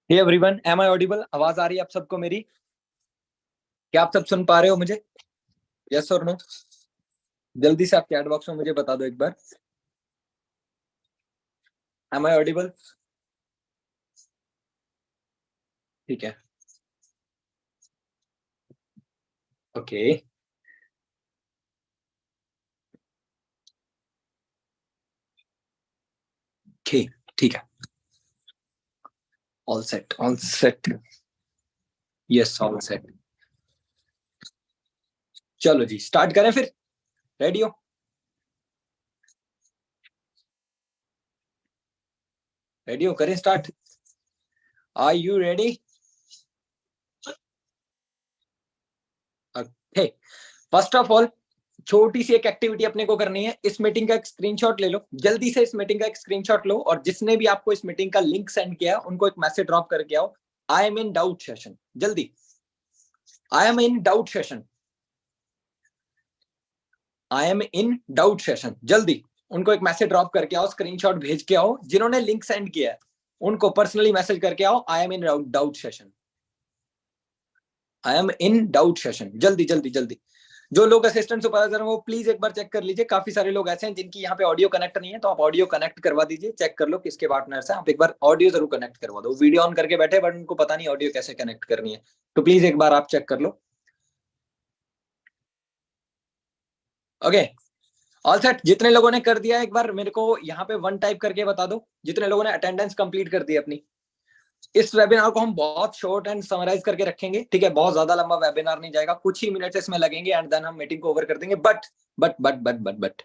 Hey everyone, am I audible? आवाज आ रही है आप सबको मेरी? क्या आप सब सुन पा रहे हो मुझे? यस और नो? जल्दी से आप चैट बॉक्स में मुझे बता दो एक बार। M I Audible? ठीक है। ओके। ठीक ठीक है। All set, all set. Yes, all set. चलो जी, स्टार्ट करें फिर। रेडी हो? रेडी हो? करें start. Are you ready? Okay. First of all, छोटी सी एक एक्टिविटी अपने को करनी है। इस मीटिंग का एक स्क्रीनशॉट ले लो जल्दी से। इस मीटिंग का एक स्क्रीनशॉट लो और जिसने भी आपको इस मीटिंग का लिंक सेंड किया उनको एक मैसेज ड्रॉप करके आओ। I am in doubt session. जल्दी। I am in doubt session. I am in doubt session. जल्दी उनको एक मैसेज ड्रॉप करके आओ, स्क्रीनशॉट भेज के आओ। जिन्होंने लिंक सेंड किया है उनको पर्सनली मैसेज करके आओ, I am in doubt session. I am in doubt session. जल्दी जल्दी जल्दी। जो लोग असिस्टेंट सुपरवाइजर हैं वो प्लीज एक बार चेक कर लीजिए। काफी सारे लोग ऐसे हैं जिनकी यहाँ पे ऑडियो कनेक्ट नहीं है, तो आप ऑडियो कनेक्ट करवा दीजिए। चेक कर लो किसके पार्टनर से। आप एक बार ऑडियो जरूर कनेक्ट करवा दो। वीडियो ऑन करके बैठे बट उनको पता नहीं ऑडियो कैसे कनेक्ट करनी है, तो प्लीज एक बार आप चेक कर लो। ओके। All set. जितने लोगों ने कर दिया एक बार मेरे को यहाँ पे वन टाइप करके बता दो, जितने लोगों ने अटेंडेंस कंप्लीट कर दी अपनी। इस वेबिनार को हम बहुत शॉर्ट एंड समराइज करके रखेंगे, ठीक है? बहुत ज्यादा लंबा वेबिनार नहीं जाएगा, कुछ ही मिनट इसमें लगेंगे एंड देन हम मीटिंग को ओवर कर देंगे। बट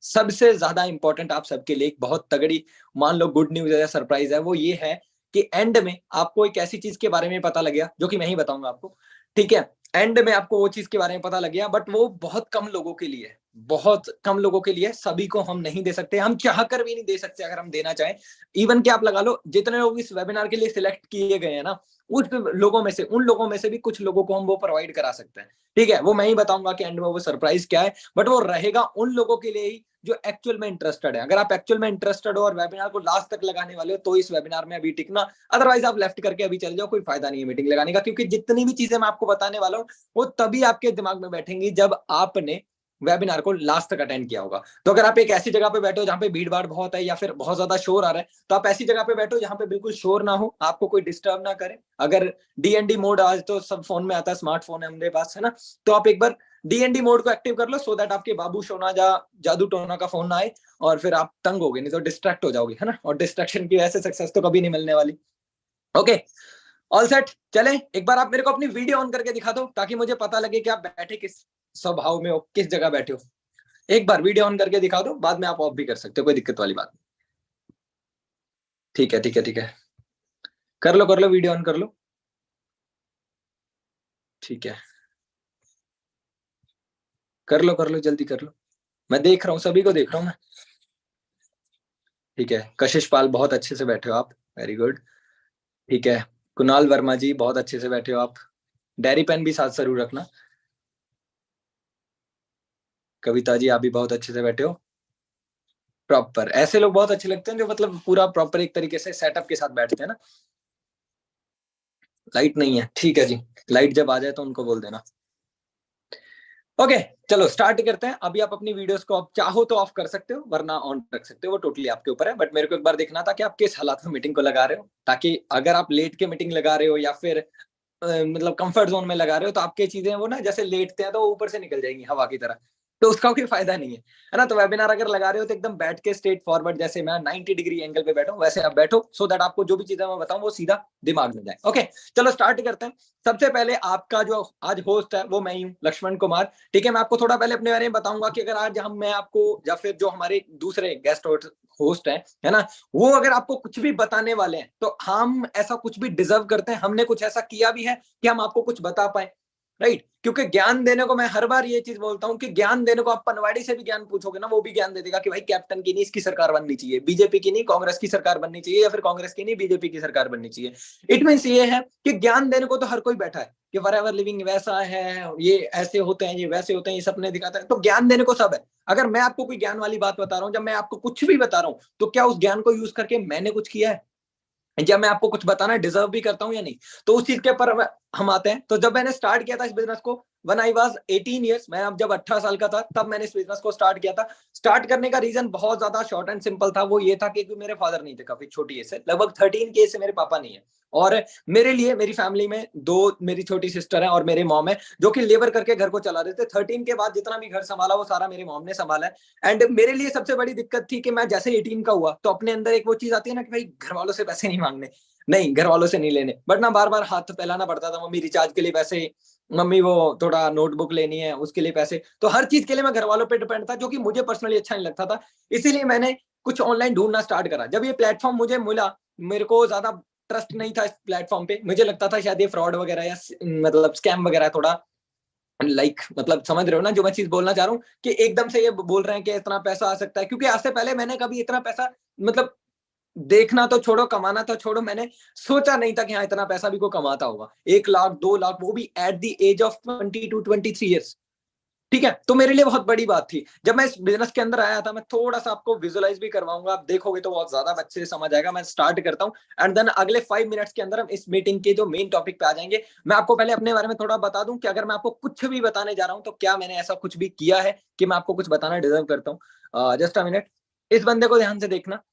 सबसे ज्यादा इंपॉर्टेंट आप सबके लिए एक बहुत तगड़ी, मान लो गुड न्यूज है या सरप्राइज है, वो ये है कि एंड में आपको एक ऐसी चीज के बारे में पता लग गया जो कि मैं ही बताऊंगा आपको, ठीक है? एंड में आपको वो चीज के बारे में पता लग गया, बट वो बहुत कम लोगों के लिए है। बहुत कम लोगों के लिए। सभी को हम नहीं दे सकते, हम चाह कर भी नहीं दे सकते अगर हम देना चाहें। इवन कि आप लगा लो जितने लोग इस वेबिनार के लिए सिलेक्ट किए गए हैं ना, उस लोगों में से, उन लोगों में से भी कुछ लोगों को हम वो प्रोवाइड करा सकते हैं, ठीक है? वो मैं ही बताऊंगा कि एंड में वो सरप्राइज क्या है, बट वो रहेगा उन लोगों के लिए ही जो एक्चुअल में इंटरेस्टेड है। अगर आप एक्चुअल में इंटरेस्टेड हो और वेबिनार को लास्ट तक लगाने वाले हो तो इस वेबिनार में अभी टिकना, अदरवाइज आप लेफ्ट करके अभी चल जाओ। कोई फायदा नहीं है मीटिंग लगाने का, क्योंकि जितनी भी चीजें मैं आपको बताने वाला हूँ वो तभी आपके दिमाग में बैठेंगी जब आपने वेबिनार को लास्ट तक अटेंड किया होगा। तो अगर आप एक ऐसी जगह पे बैठे हो जहां पे भीड़ भाड़ बहुत है या फिर बहुत ज्यादा शोर आ रहा है, तो आप ऐसी जगह पे बैठो जहां पे बिल्कुल शोर ना हो, आपको कोई डिस्टर्ब ना करे। अगर डीएनडी मोड, आज तो सब फोन में आता है, स्मार्टफोन है हमारे पास, है ना? तो आप एक बार डीएनडी मोड को एक्टिव कर लो, सो दैट आपके बाबू सोना या जादू टोना का फोन ना आए और फिर आप तंग होगे, नहीं तो डिस्ट्रैक्ट हो जाओगे, है ना? और डिस्ट्रैक्शन की वजह से सक्सेस तो कभी नहीं मिलने वाली। ओके। All set. चले, एक बार आप मेरे को अपनी वीडियो ऑन करके दिखा दो ताकि मुझे पता लगे कि आप बैठे किस स्वभाव में हो, किस जगह बैठे हो। एक बार वीडियो ऑन करके दिखा दो, बाद में आप ऑफ भी कर सकते हो, कोई दिक्कत वाली बात नहीं। ठीक है ठीक है ठीक है। कर लो वीडियो ऑन कर लो। ठीक है। कर लो जल्दी कर लो। मैं देख रहा हूँ, सभी को देख रहा हूँ मैं। ठीक है। कशिश पाल, बहुत अच्छे से बैठे हो आप। Very good. ठीक है। कुणाल वर्मा जी, बहुत अच्छे से बैठे हो आप। डायरी पेन भी साथ जरूर रखना। कविता जी, आप भी बहुत अच्छे से बैठे हो। प्रॉपर ऐसे लोग बहुत अच्छे लगते हैं जो मतलब पूरा प्रॉपर एक तरीके से सेटअप के साथ बैठते हैं ना। लाइट नहीं है, ठीक है जी। लाइट जब आ जाए तो उनको बोल देना। ओके। चलो स्टार्ट करते हैं। अभी आप अपनी वीडियोस को आप चाहो तो ऑफ कर सकते हो, वरना ऑन रख सकते हो, वो टोटली आपके ऊपर है। बट मेरे को एक बार देखना था कि आप किस हालात में मीटिंग को लगा रहे हो, ताकि अगर आप लेट के मीटिंग लगा रहे हो या फिर मतलब कंफर्ट जोन में लगा रहे हो, तो आपके चीजें वो ना जैसे लेटते हैं तो ऊपर से निकल जाएंगी हवा की तरह, तो उसका कोई फायदा नहीं है ना? तो वेबिनार अगर लगा रहे हो तो एकदम बैठ के स्ट्रेट फॉरवर्ड, जैसे मैं 90 डिग्री एंगल पे बैठा हूं वैसे आप बैठो, सो दैट आपको जो भी चीजें मैं बताऊं वो सीधा दिमाग में जाए। ओके। चलो स्टार्ट करते हैं। सबसे पहले आपका जो आज होस्ट है वो मैं ही हूँ, लक्ष्मण कुमार। ठीक है। मैं आपको थोड़ा पहले अपने बारे में बताऊंगा कि अगर आज हम, मैं आपको या फिर जो हमारे दूसरे गेस्ट होस्ट है ना, वो अगर आपको कुछ भी बताने वाले हैं तो हम ऐसा कुछ भी डिजर्व करते हैं, हमने कुछ ऐसा किया भी है कि हम आपको कुछ बता पाए, राइट? क्योंकि ज्ञान देने को, मैं हर बार ये चीज बोलता हूँ कि ज्ञान देने को आप पनवाड़ी से भी ज्ञान पूछोगे ना, वो भी ज्ञान दे देगा कि भाई कैप्टन की नहीं इसकी सरकार बननी चाहिए, बीजेपी की नहीं कांग्रेस की सरकार बननी चाहिए, या फिर कांग्रेस की नहीं बीजेपी की सरकार बननी चाहिए। इट मीन्स ये है कि ज्ञान देने को तो हर कोई बैठा है कि फॉरएवर लिविंग वैसा है, ये ऐसे होते हैं, ये वैसे होते हैं, ये सपने दिखाता है, तो ज्ञान देने को सब है। अगर मैं आपको कोई ज्ञान वाली बात बता रहा हूँ, जब मैं आपको कुछ भी बता रहा हूँ, तो क्या उस ज्ञान को यूज करके मैंने कुछ किया है? जब मैं आपको कुछ बताना डिजर्व भी करता हूँ या नहीं, तो उस चीज के ऊपर हम आते हैं। तो जब मैंने स्टार्ट किया था इस बिजनेस को, व्हेन आई वाज 18 इयर्स, मैं अब जब 18 साल का था तब मैंने इस बिजनेस को स्टार्ट किया था। स्टार्ट करने का रीजन बहुत ज्यादा शॉर्ट एंड सिंपल था, वो ये था कि मेरे फादर नहीं थे काफी छोटी एज से, लगभग 13 के एज से मेरे पापा नहीं है। और मेरे लिए मेरी फैमिली में दो मेरी छोटी सिस्टर है और मेरे मॉम है, जो कि लेबर करके घर को चला रहे थे। 13 के बाद जितना भी घर संभाला वो सारा मेरी मॉम ने संभाला है। एंड मेरे लिए सबसे बड़ी दिक्कत थी कि मैं जैसे 18 का हुआ तो अपने अंदर एक वो चीज आती है ना कि भाई घर वालों से पैसे नहीं मांगने, नहीं घर वालों से नहीं लेने, बट ना बार बार हाथ फैलाना पड़ता था। मम्मी रिचार्ज के लिए पैसे, मम्मी वो थोड़ा नोटबुक लेनी है उसके लिए पैसे, तो हर चीज के लिए मैं घर वालों पे डिपेंड था, जो कि मुझे पर्सनली अच्छा नहीं लगता था। इसीलिए मैंने कुछ ऑनलाइन ढूंढना स्टार्ट करा। जब ये प्लेटफॉर्म मुझे मिला, मेरे को ज्यादा ट्रस्ट नहीं था इस प्लेटफॉर्म पे, मुझे लगता था शायद ये फ्रॉड वगैरह या मतलब स्कैम वगैरह थोड़ा, मतलब समझ रहे हो ना जो मैं चीज बोलना चाह रहा हूँ, कि एकदम से ये बोल रहे हैं कि इतना पैसा आ सकता है। क्योंकि आज से पहले मैंने कभी इतना पैसा, मतलब देखना तो छोड़ो, कमाना तो छोड़ो, मैंने सोचा नहीं था कि हाँ इतना पैसा भी कोई कमाता होगा। 1 लाख 2 लाख, वो भी at the age of 22 23 years. ठीक है, तो मेरे लिए बहुत बड़ी बात थी। जब मैं इस बिजनेस के अंदर आया था, मैं थोड़ा सा आपको विजुअलाइज भी करवाऊंगा, आप देखोगे तो बहुत ज्यादा अच्छे से समझ आएगा। मैं स्टार्ट करता हूँ एंड देन अगले 5 मिनट्स के अंदर हम इस मीटिंग के जो मेन टॉपिक पे आ जाएंगे। मैं आपको पहले अपने बारे में थोड़ा बता दूं कि अगर मैं आपको कुछ भी बताने जा रहा हूँ तो क्या मैंने ऐसा कुछ भी किया है कि मैं आपको कुछ बताना डिजर्व करता हूँ। जस्ट अ मिनट, इस बंदे को ध्यान से देखना।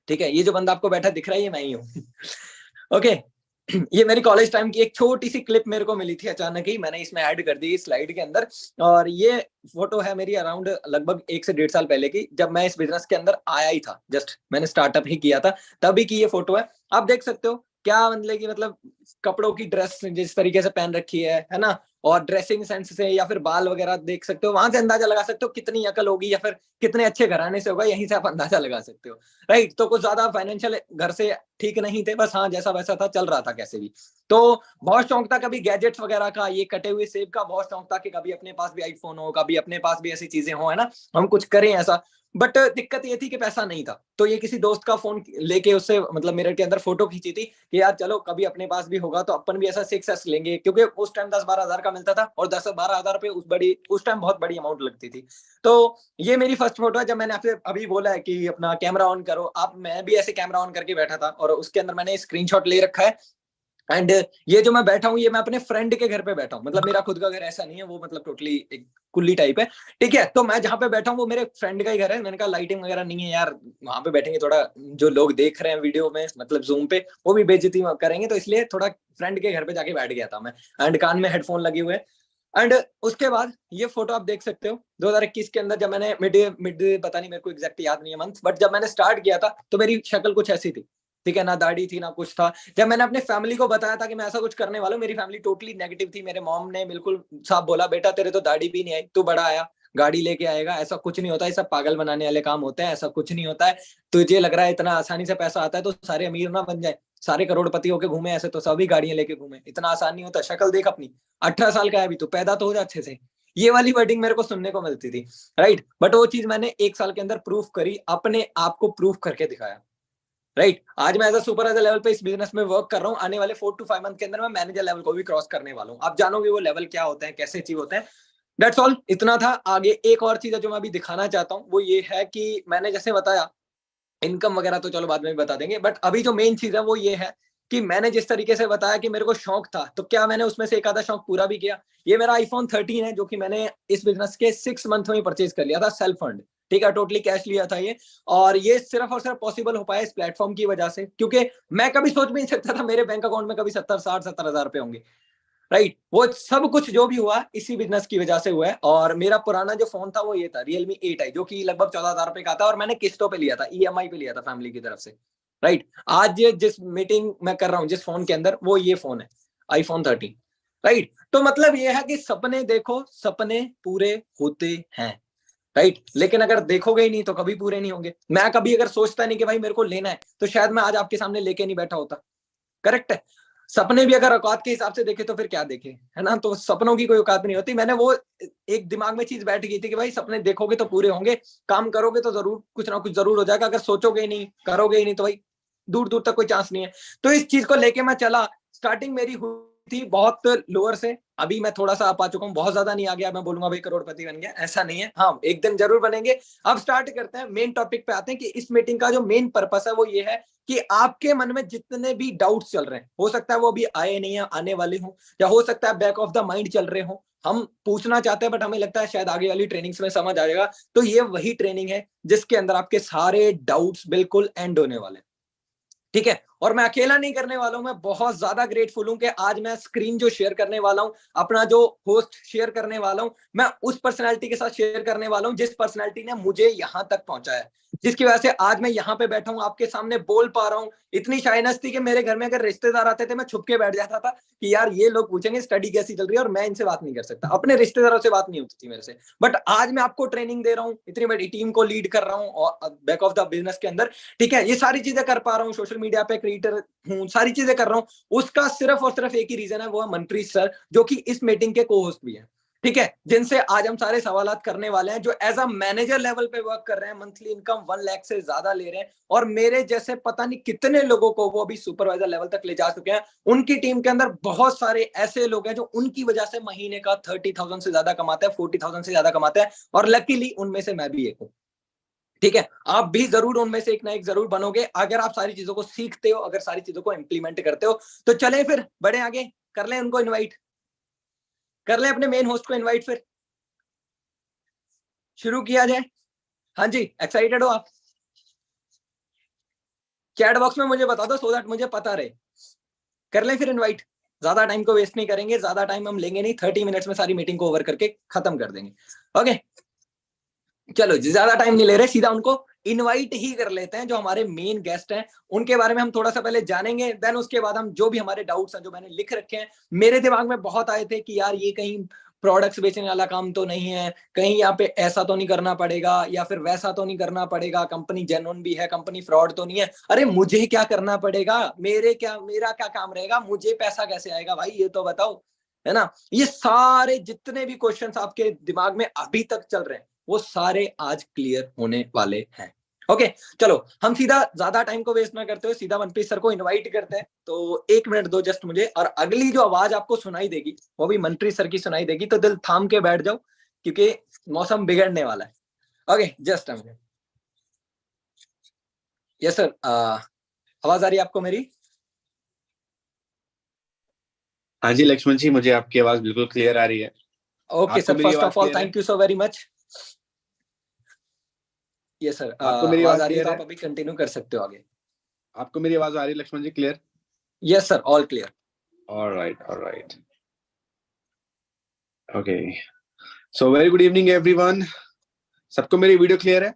ठीक है, ये जो बंदा आपको बैठा दिख रहा है ये मैं ही हूँ। ओके, ये मेरी कॉलेज टाइम की एक छोटी सी क्लिप मेरे को मिली थी, अचानक ही मैंने इसमें ऐड कर दी स्लाइड के अंदर। और ये फोटो है मेरी अराउंड लगभग 1 से 1.5 साल पहले की, जब मैं इस बिजनेस के अंदर आया ही था, जस्ट मैंने स्टार्टअप ही किया था, तभी की ये फोटो है। आप देख सकते हो क्या मतलब की, मतलब कपड़ों की ड्रेस जिस तरीके से पहन रखी है ना, और ड्रेसिंग सेंस से या फिर बाल वगैरह देख सकते हो, वहां से अंदाजा लगा सकते हो कितनी अकल होगी या फिर कितने अच्छे घराने से होगा, यहीं से आप अंदाजा लगा सकते हो। राइट, तो कुछ ज्यादा फाइनेंशियल घर से ठीक नहीं थे, बस हाँ जैसा वैसा था, चल रहा था कैसे भी। तो बहुत शौक था कभी गैजेट्स वगैरह का, ये कटे हुए सेब का बहुत शौक था कि कभी अपने पास भी आईफोन हो, कभी अपने पास भी ऐसी चीजें हो, है ना, हम कुछ करें ऐसा। बट दिक्कत ये थी कि पैसा नहीं था। तो ये किसी दोस्त का फोन लेके उससे मतलब मिरर के अंदर फोटो खींची थी कि यार चलो कभी अपने पास भी होगा तो अपन भी ऐसा 6S लेंगे, क्योंकि उस टाइम 10-12 हजार का मिलता था, और 10-12 हजार पे उस टाइम बहुत बड़ी अमाउंट लगती थी। तो ये मेरी फर्स्ट फोटो है। जब मैंने आपसे अभी बोला है कि अपना कैमरा ऑन करो, आप मैं भी ऐसे कैमरा ऑन करके बैठा था और उसके अंदर मैंने स्क्रीनशॉट ले रखा है। एंड ये जो मैं बैठा हूँ ये मैं अपने फ्रेंड के घर पे बैठा हूँ, मतलब मेरा खुद का घर ऐसा नहीं है, वो मतलब टोटली एक कुल्ली टाइप है। ठीक है, तो मैं जहाँ पे बैठा हूँ वो मेरे फ्रेंड का ही घर है। मैंने कहा लाइटिंग वगैरह नहीं है यार, वहां पे बैठेंगे थोड़ा जो लोग देख रहे हैं वीडियो में मतलब जूम पे वो भी बेइज्जती करेंगे, तो इसलिए थोड़ा फ्रेंड के घर पे जाके बैठ गया था मैं। एंड कान में हेडफोन लगे हुए। एंड उसके बाद ये फोटो आप देख सकते हो 2021 के अंदर, जब मैंने मिड मिड पता नहीं मेरे को एग्जैक्ट याद नहीं है मंथ, बट जब मैंने स्टार्ट किया था तो मेरी शक्ल कुछ ऐसी थी। ठीक है, ना दाढ़ी थी ना कुछ था। जब मैंने अपने फैमिली को बताया था कि मैं ऐसा कुछ करने वाला हूँ, मेरी फैमिली टोटली नेगेटिव थी। मेरे मॉम ने बिल्कुल साफ बोला, बेटा तेरे तो दाढ़ी भी नहीं आई, तू बड़ा आया गाड़ी लेके आएगा, ऐसा कुछ नहीं होता, ये सब पागल बनाने वाले काम होते हैं, ऐसा कुछ नहीं होता है। तुझे लग रहा है इतना आसानी से पैसा आता है तो सारे अमीर ना बन जाए, सारे करोड़पति होके घूमे, ऐसे तो सभी गाड़ियां लेके घूमे, इतना आसान नहीं होता, शक्ल देख अपनी, 18 साल का है अभी, तो पैदा तो हो जा अच्छे से। ये वाली वर्डिंग मेरे को सुनने को मिलती थी। राइट, बट वो चीज मैंने 1 साल के अंदर प्रूफ करी, अपने आप को प्रूफ करके दिखाया। राइट, आज मैं एज अ सुपरवाइजर लेवल पे इस बिजनेस में वर्क कर रहा हूँ, आने वाले 4 to 5 मंथ के अंदर मैं मैनेजर लेवल को भी क्रॉस करने वाला हूँ। आप जानोगे वो लेवल क्या होते हैं, कैसे अचीव होते हैं। दैट्स ऑल, इतना था। आगे एक और चीज है जो मैं अभी दिखाना चाहता हूँ, वो ये है कि मैंने जैसे बताया इनकम वगैरह तो चलो बाद में भी बता देंगे, बट अभी जो मेन चीज है वो ये है कि मैंने जिस तरीके से बताया कि मेरे को शौक था, तो क्या मैंने उसमें से एक आधा शौक पूरा भी किया। ये मेरा आईफोन 13 है, जो कि मैंने इस बिजनेस के 6 मंथ में ही परचेज कर लिया था, सेल्फ फंड। ठीक है, टोटली कैश लिया था ये। और ये सिर्फ और सिर्फ पॉसिबल हो पाया इस प्लेटफॉर्म की वजह से, क्योंकि मैं कभी सोच भी नहीं सकता था मेरे बैंक अकाउंट में कभी 70-60-70 हजार रुपए होंगे। राइट, वो सब कुछ जो भी हुआ इसी बिजनेस की वजह से हुआ है। और मेरा पुराना जो फोन था वो ये था Realme 8i, जो कि लगभग 14 हजार रुपए का था, और मैंने किस्तों पे लिया था, EMI पे लिया था फैमिली की तरफ से। राइट, आज जिस मीटिंग मैं कर रहा हूँ जिस फोन के अंदर, वो ये फोन है, iPhone 13। राइट, तो मतलब ये है कि सपने देखो, सपने पूरे होते हैं। राइट, लेकिन अगर देखोगे ही नहीं तो कभी पूरे नहीं होंगे। मैं कभी अगर सोचता नहीं कि भाई मेरे को लेना है, तो शायद मैं आज आपके सामने लेके नहीं बैठा होता। करेक्ट है, सपने भी अगर औकात के हिसाब से देखे तो फिर क्या देखे, है ना, तो सपनों की कोई औकात नहीं होती। मैंने वो एक दिमाग में चीज बैठ गई थी कि भाई सपने देखोगे तो पूरे होंगे, काम करोगे तो जरूर कुछ ना कुछ जरूर हो जाएगा, अगर सोचोगे ही नहीं करोगे ही नहीं तो भाई दूर दूर तक कोई चांस नहीं है। तो इस चीज को लेके मैं चला। स्टार्टिंग मेरी हुई थी बहुत लोअर से, अभी मैं थोड़ा सा आ पा चुका हूँ, बहुत ज्यादा नहीं आ गया मैं बोलूंगा भाई करोड़पति बन गया, ऐसा नहीं है, हाँ एक दिन जरूर बनेंगे। अब स्टार्ट करते हैं, मेन टॉपिक पे आते हैं कि इस मीटिंग का जो मेन पर्पस है वो ये है कि आपके मन में जितने भी डाउट्स चल रहे हैं, हो सकता है वो अभी आए नहीं है, आने वाले हों, या हो सकता है बैक ऑफ द माइंड चल रहे हो, हम पूछना चाहते हैं बट हमें लगता है शायद आगे वाली ट्रेनिंग्स में समझ आ जाएगा, तो ये वही ट्रेनिंग है जिसके अंदर आपके सारे डाउट्स बिल्कुल एंड होने वाले हैं। ठीक है, और मैं अकेला नहीं करने वाला हूं, मैं बहुत ज्यादा ग्रेटफुल हूं कि आज मैं स्क्रीन जो शेयर करने वाला हूं, अपना जो होस्ट शेयर करने वाला हूं, मैं उस पर्सनालिटी के साथ शेयर करने वाला हूं जिस पर्सनालिटी ने मुझे यहां तक पहुंचाया है, जिसकी वजह से आज मैं यहां पे बैठा हूं, आपके सामने बोल पा रहा हूं। इतनी शाइनेस थी कि मेरे घर में अगर रिश्तेदार आते थे मैं छुप के बैठ जाता था कि यार ये लोग पूछेंगे स्टडी कैसी चल रही है और मैं इनसे बात नहीं कर सकता, अपने रिश्तेदारों से बात नहीं होती थी मेरे से। बट आज मैं आपको ट्रेनिंग दे रहा हूँ, इतनी बड़ी टीम को लीड कर रहा हूँ और बैक ऑफ द बिजनेस के अंदर, ठीक है, ये सारी चीजें कर पा रहा हूँ, सोशल मीडिया पे क्रिएटर हूँ, सारी चीजें कर रहा हूँ, उसका सिर्फ और सिर्फ एक ही रीजन है, वो है मनप्रीत सर, जो कि इस मीटिंग के को होस्ट भी है। ठीक है, जिनसे आज हम सारे सवालात करने वाले हैं, जो एज अ मैनेजर लेवल पे वर्क कर रहे हैं, मंथली इनकम 1 लाख से ज्यादा ले रहे हैं, और मेरे जैसे पता नहीं कितने लोगों को वो अभी सुपरवाइजर लेवल तक ले जा चुके हैं। उनकी टीम के अंदर बहुत सारे ऐसे लोग हैं जो उनकी वजह से महीने का 30,000 से ज्यादा कमाते हैं, 40,000 से ज्यादा कमाते हैं, और लकीली उनमें से मैं भी एक हूँ। ठीक है, आप भी जरूर उनमें से एक ना एक जरूर बनोगे अगर आप सारी चीजों को सीखते हो, अगर सारी चीजों को इंप्लीमेंट करते हो। तो चलें फिर बढ़े आगे, कर लें उनको इनवाइट, कर लें अपने मेन होस्ट को इनवाइट, फिर शुरू किया जाए। हाँ जी, एक्साइटेड हो आप? चैट बॉक्स में मुझे बता दो सो दैट मुझे पता रहे। कर लें फिर इनवाइट, ज्यादा टाइम को वेस्ट नहीं करेंगे, ज्यादा टाइम हम लेंगे नहीं, 30 मिनट्स में सारी मीटिंग को ओवर करके खत्म कर देंगे। ओके, चलो जी, ज्यादा टाइम नहीं ले रहे, सीधा उनको इनवाइट ही कर लेते हैं, जो हमारे मेन गेस्ट हैं उनके बारे में हम थोड़ा सा पहले जानेंगे, देन उसके बाद हम जो भी हमारे डाउट्स हैं जो मैंने लिख रखे हैं, मेरे दिमाग में बहुत आए थे कि यार ये कहीं प्रोडक्ट्स बेचने वाला काम तो नहीं है, कहीं यहाँ पे ऐसा तो नहीं करना पड़ेगा, या फिर वैसा तो नहीं करना पड़ेगा, कंपनी जेन्युइन भी है, कंपनी फ्रॉड तो नहीं है, अरे मुझे क्या करना पड़ेगा, मेरा क्या काम रहेगा, मुझे पैसा कैसे आएगा भाई ये तो बताओ, है ना? ये सारे जितने भी क्वेश्चंस आपके दिमाग में अभी तक चल रहे हैं वो सारे आज क्लियर होने वाले हैं। ओके, चलो हम सीधा ज्यादा टाइम को वेस्ट ना करते हुए सीधा मनप्रीत सर को इनवाइट करते हैं। तो 1 मिनट दो जस्ट मुझे, और अगली जो आवाज आपको सुनाई देगी वो भी मनप्रीत सर की सुनाई देगी, तो दिल थाम के बैठ जाओ क्योंकि मौसम बिगड़ने वाला है। Okay, just a minute. Yes sir, आवाज आ रही है आपको मेरी? हाँ जी लक्ष्मण जी, मुझे आपकी आवाज बिल्कुल क्लियर आ रही है। ओके आपको सर, मेरी फर्स्ट आवाज ऑफ ऑल क्लियर है? Thank you so very much. Yes sir, आपको मेरी आवाज आवाज आ रही है क्लियर तो है? आप अभी कंटिन्यू कर सकते हो आगे। आपको मेरी आवाज आ रही है Lakshman ji, clear? Yes sir, all clear. Alright alright, okay. So very good evening everyone. सबको मेरी वीडियो क्लियर है?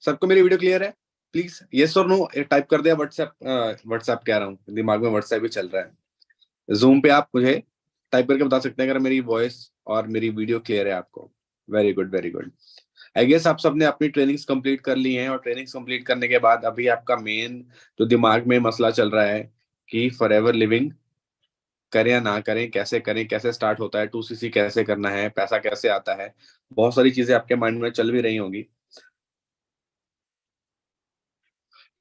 सबको मेरी वीडियो क्लियर है? प्लीज यस और नो टाइप कर दिया। व्हाट्सएप व्हाट्सएप कह रहा हूँ, दिमाग में व्हाट्सएप भी चल रहा है। जूम पे आप मुझे टाइप करके बता सकते हैं अगर मेरी वॉइस और मेरी वीडियो क्लियर है आपको। Very good very good. I guess आप सबने अपनी ट्रेनिंग्स कंप्लीट कर ली हैं, और ट्रेनिंग्स कंप्लीट करने के बाद अभी आपका मेन जो दिमाग में मसला चल रहा है कि फॉर एवर लिविंग करें या ना करें, कैसे करें, कैसे स्टार्ट होता है, 2CC कैसे करना है, पैसा कैसे आता है, बहुत सारी चीजें आपके माइंड में चल भी रही होंगी।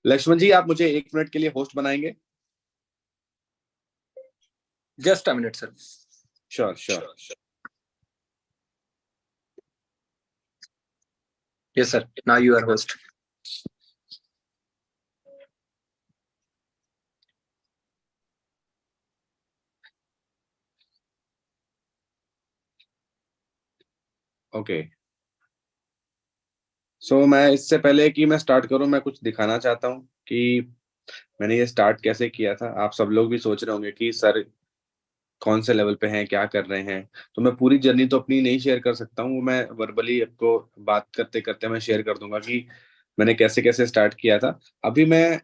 लक्ष्मण जी, आप मुझे 1 मिनट के लिए होस्ट बनाएंगे? Just a minute sir. Sure sure. Yes sir, now you are host. Okay, so मैं इससे पहले कि मैं स्टार्ट करूं, मैं कुछ दिखाना चाहता हूं कि मैंने ये स्टार्ट कैसे किया था। आप सब लोग भी सोच रहे होंगे कि सर कौन से लेवल पे हैं, क्या कर रहे हैं। तो मैं पूरी जर्नी तो अपनी नहीं शेयर कर सकता हूँ, मैं वर्बली आपको बात करते करते मैं शेयर कर दूंगा कि मैंने कैसे कैसे स्टार्ट किया था। अभी मैं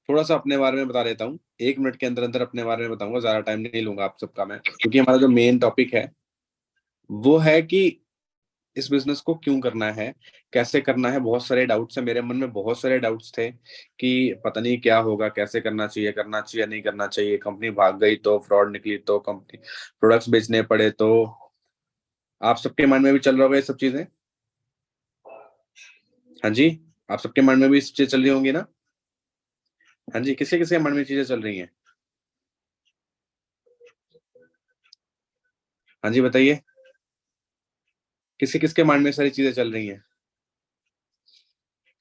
थोड़ा सा अपने बारे में बता देता हूँ, 1 मिनट के अंदर अंदर अपने बारे में बताऊंगा, ज्यादा टाइम नहीं लूंगा आप सबका मैं, क्योंकि हमारा जो मेन टॉपिक है वो है कि इस बिजनेस को क्यों करना है, कैसे करना है। बहुत सारे डाउट्स हैं मेरे मन में, बहुत सारे डाउट्स थे कि पता नहीं क्या होगा, कैसे करना चाहिए नहीं करना चाहिए, कंपनी भाग गई तो, फ्रॉड निकली तो, कंपनी प्रोडक्ट्स बेचने पड़े तो। आप सबके माइंड में भी चल रहा होगा ये सब चीजें? हाँ जी, आप सबके माइंड में भी चीजें चल रही होंगी ना? हाँ जी, किसके किसके माइंड में चीजें चल रही हैं? हाँ जी बताइए, किसके किसके माइंड में सारी चीजें चल रही हैं?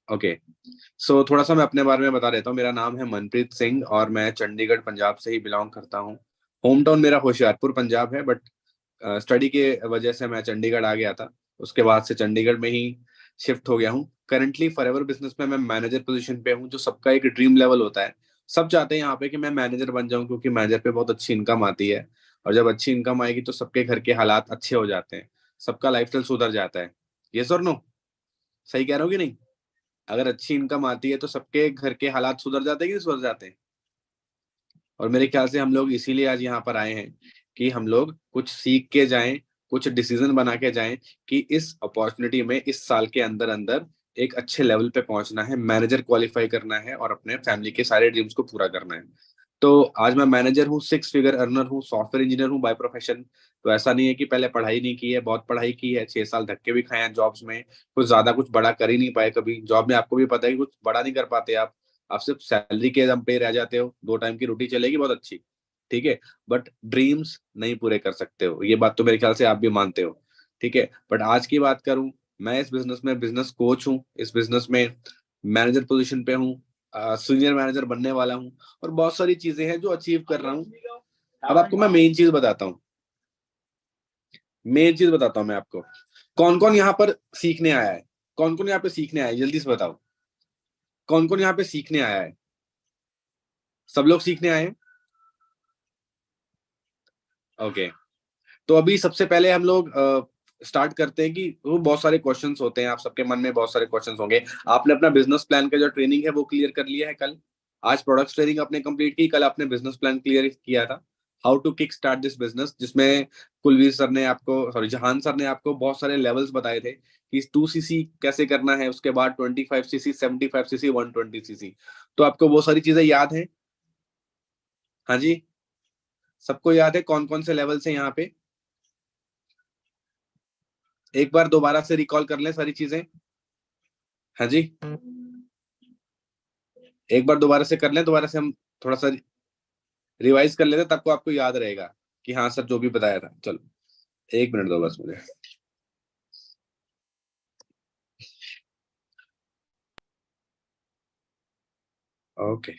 ओके, सो थोड़ा सा मैं अपने बारे में बता देता हूँ। मेरा नाम है मनप्रीत सिंह और मैं चंडीगढ़ पंजाब से ही बिलोंग करता हूँ। होम टाउन मेरा होशियारपुर पंजाब है, बट स्टडी के वजह से मैं चंडीगढ़ आ गया था। उसके बाद से चंडीगढ़ में ही शिफ्ट हो गया हूँ। करंटली फॉरएवर बिजनेस में मैं मैनेजर पोजीशन पे हूँ, जो सबका एक ड्रीम लेवल होता है। सब चाहते हैं यहाँ पे कि मैं मैनेजर बन जाऊं, क्योंकि मैनेजर पे बहुत अच्छी इनकम आती है, और जब अच्छी इनकम आएगी तो सबके घर के हालात अच्छे हो जाते हैं, सबका लाइफस्टाइल सुधर जाता है। ये और नो, सही कह रहा हूँ कि नहीं? अगर अच्छी इनकम आती है तो सबके घर के हालात सुधर जाते हैं कि नहीं सुधर जाते हैं? और मेरे ख्याल से हम लोग इसीलिए आज यहाँ पर आए हैं कि हम लोग कुछ सीख के जाएं, कुछ डिसीजन बना के जाएं कि इस अपॉर्चुनिटी में इस साल के अंदर अंदर एक अच्छे लेवल पे पहुंचना है, मैनेजर क्वालिफाई करना है और अपने फैमिली के सारे ड्रीम्स को पूरा करना है। तो आज मैं मैनेजर हूँ, 6 फिगर अर्नर हूँ, सॉफ्टवेयर इंजीनियर हूँ बाय प्रोफेशन। तो ऐसा नहीं है कि पहले पढ़ाई नहीं की है, बहुत पढ़ाई की है, 6 साल धक्के भी खाए हैं जॉब्स में, कुछ ज्यादा कुछ बड़ा कर ही नहीं पाए कभी जॉब में। आपको भी पता है कि कुछ बड़ा नहीं कर पाते आप सिर्फ सैलरी के दम पे रह जाते हो। 2 टाइम की रोटी चलेगी बहुत अच्छी, ठीक है, बट ड्रीम्स नहीं पूरे कर सकते हो। ये बात तो मेरे ख्याल से आप भी मानते हो, ठीक है। बट आज की बात करूं, मैं इस बिजनेस में बिजनेस कोच हूँ, इस बिजनेस में मैनेजर पोजीशन पे हूँ, सीनियर मैनेजर बनने वाला हूँ, और बहुत सारी चीजें हैं जो अचीव कर रहा हूँ। अब आपको मैं मेन चीज बताता हूँ, मेन चीज बताता हूँ मैं आपको। कौन कौन यहाँ पर सीखने आया है? कौन कौन यहाँ पे सीखने आया है, जल्दी से बताओ। कौन कौन यहाँ पे सीखने आया है? सब लोग सीखने आए हैं? ओके, तो अभी सबसे पहले हम लोग स्टार्ट करते हैं कि वो बहुत सारे क्वेश्चंस होते हैं, आप सबके मन में बहुत सारे क्वेश्चंस होंगे। आपने अपना बिजनेस प्लान का जो ट्रेनिंग है वो क्लियर कर लिया है कल? आज प्रोडक्ट ट्रेनिंग आपने कंप्लीट की, कल आपने बिजनेस प्लान क्लियर किया था, how to kick start this business, जिसमें कुलवीर सर ने आपको, सॉरी जहान सर ने आपको बहुत सारे लेवल्स बताए थे कि 2cc कैसे करना है, उसके बाद 25cc, 75cc, 120cc। तो आपको वो सारी चीजें याद है? हाँ जी, सबको याद है कौन कौन से लेवल्स हैं यहाँ पे? एक बार दोबारा से रिकॉल कर लें सारी चीजें। हाँ जी, एक बार दोबारा से कर लें, दोबारा से हम थोड़ा सा रिवाइज कर लेते, तब को आपको याद रहेगा कि हाँ सर जो भी बताया था। चलो 1 मिनट दो बस मुझे। ओके,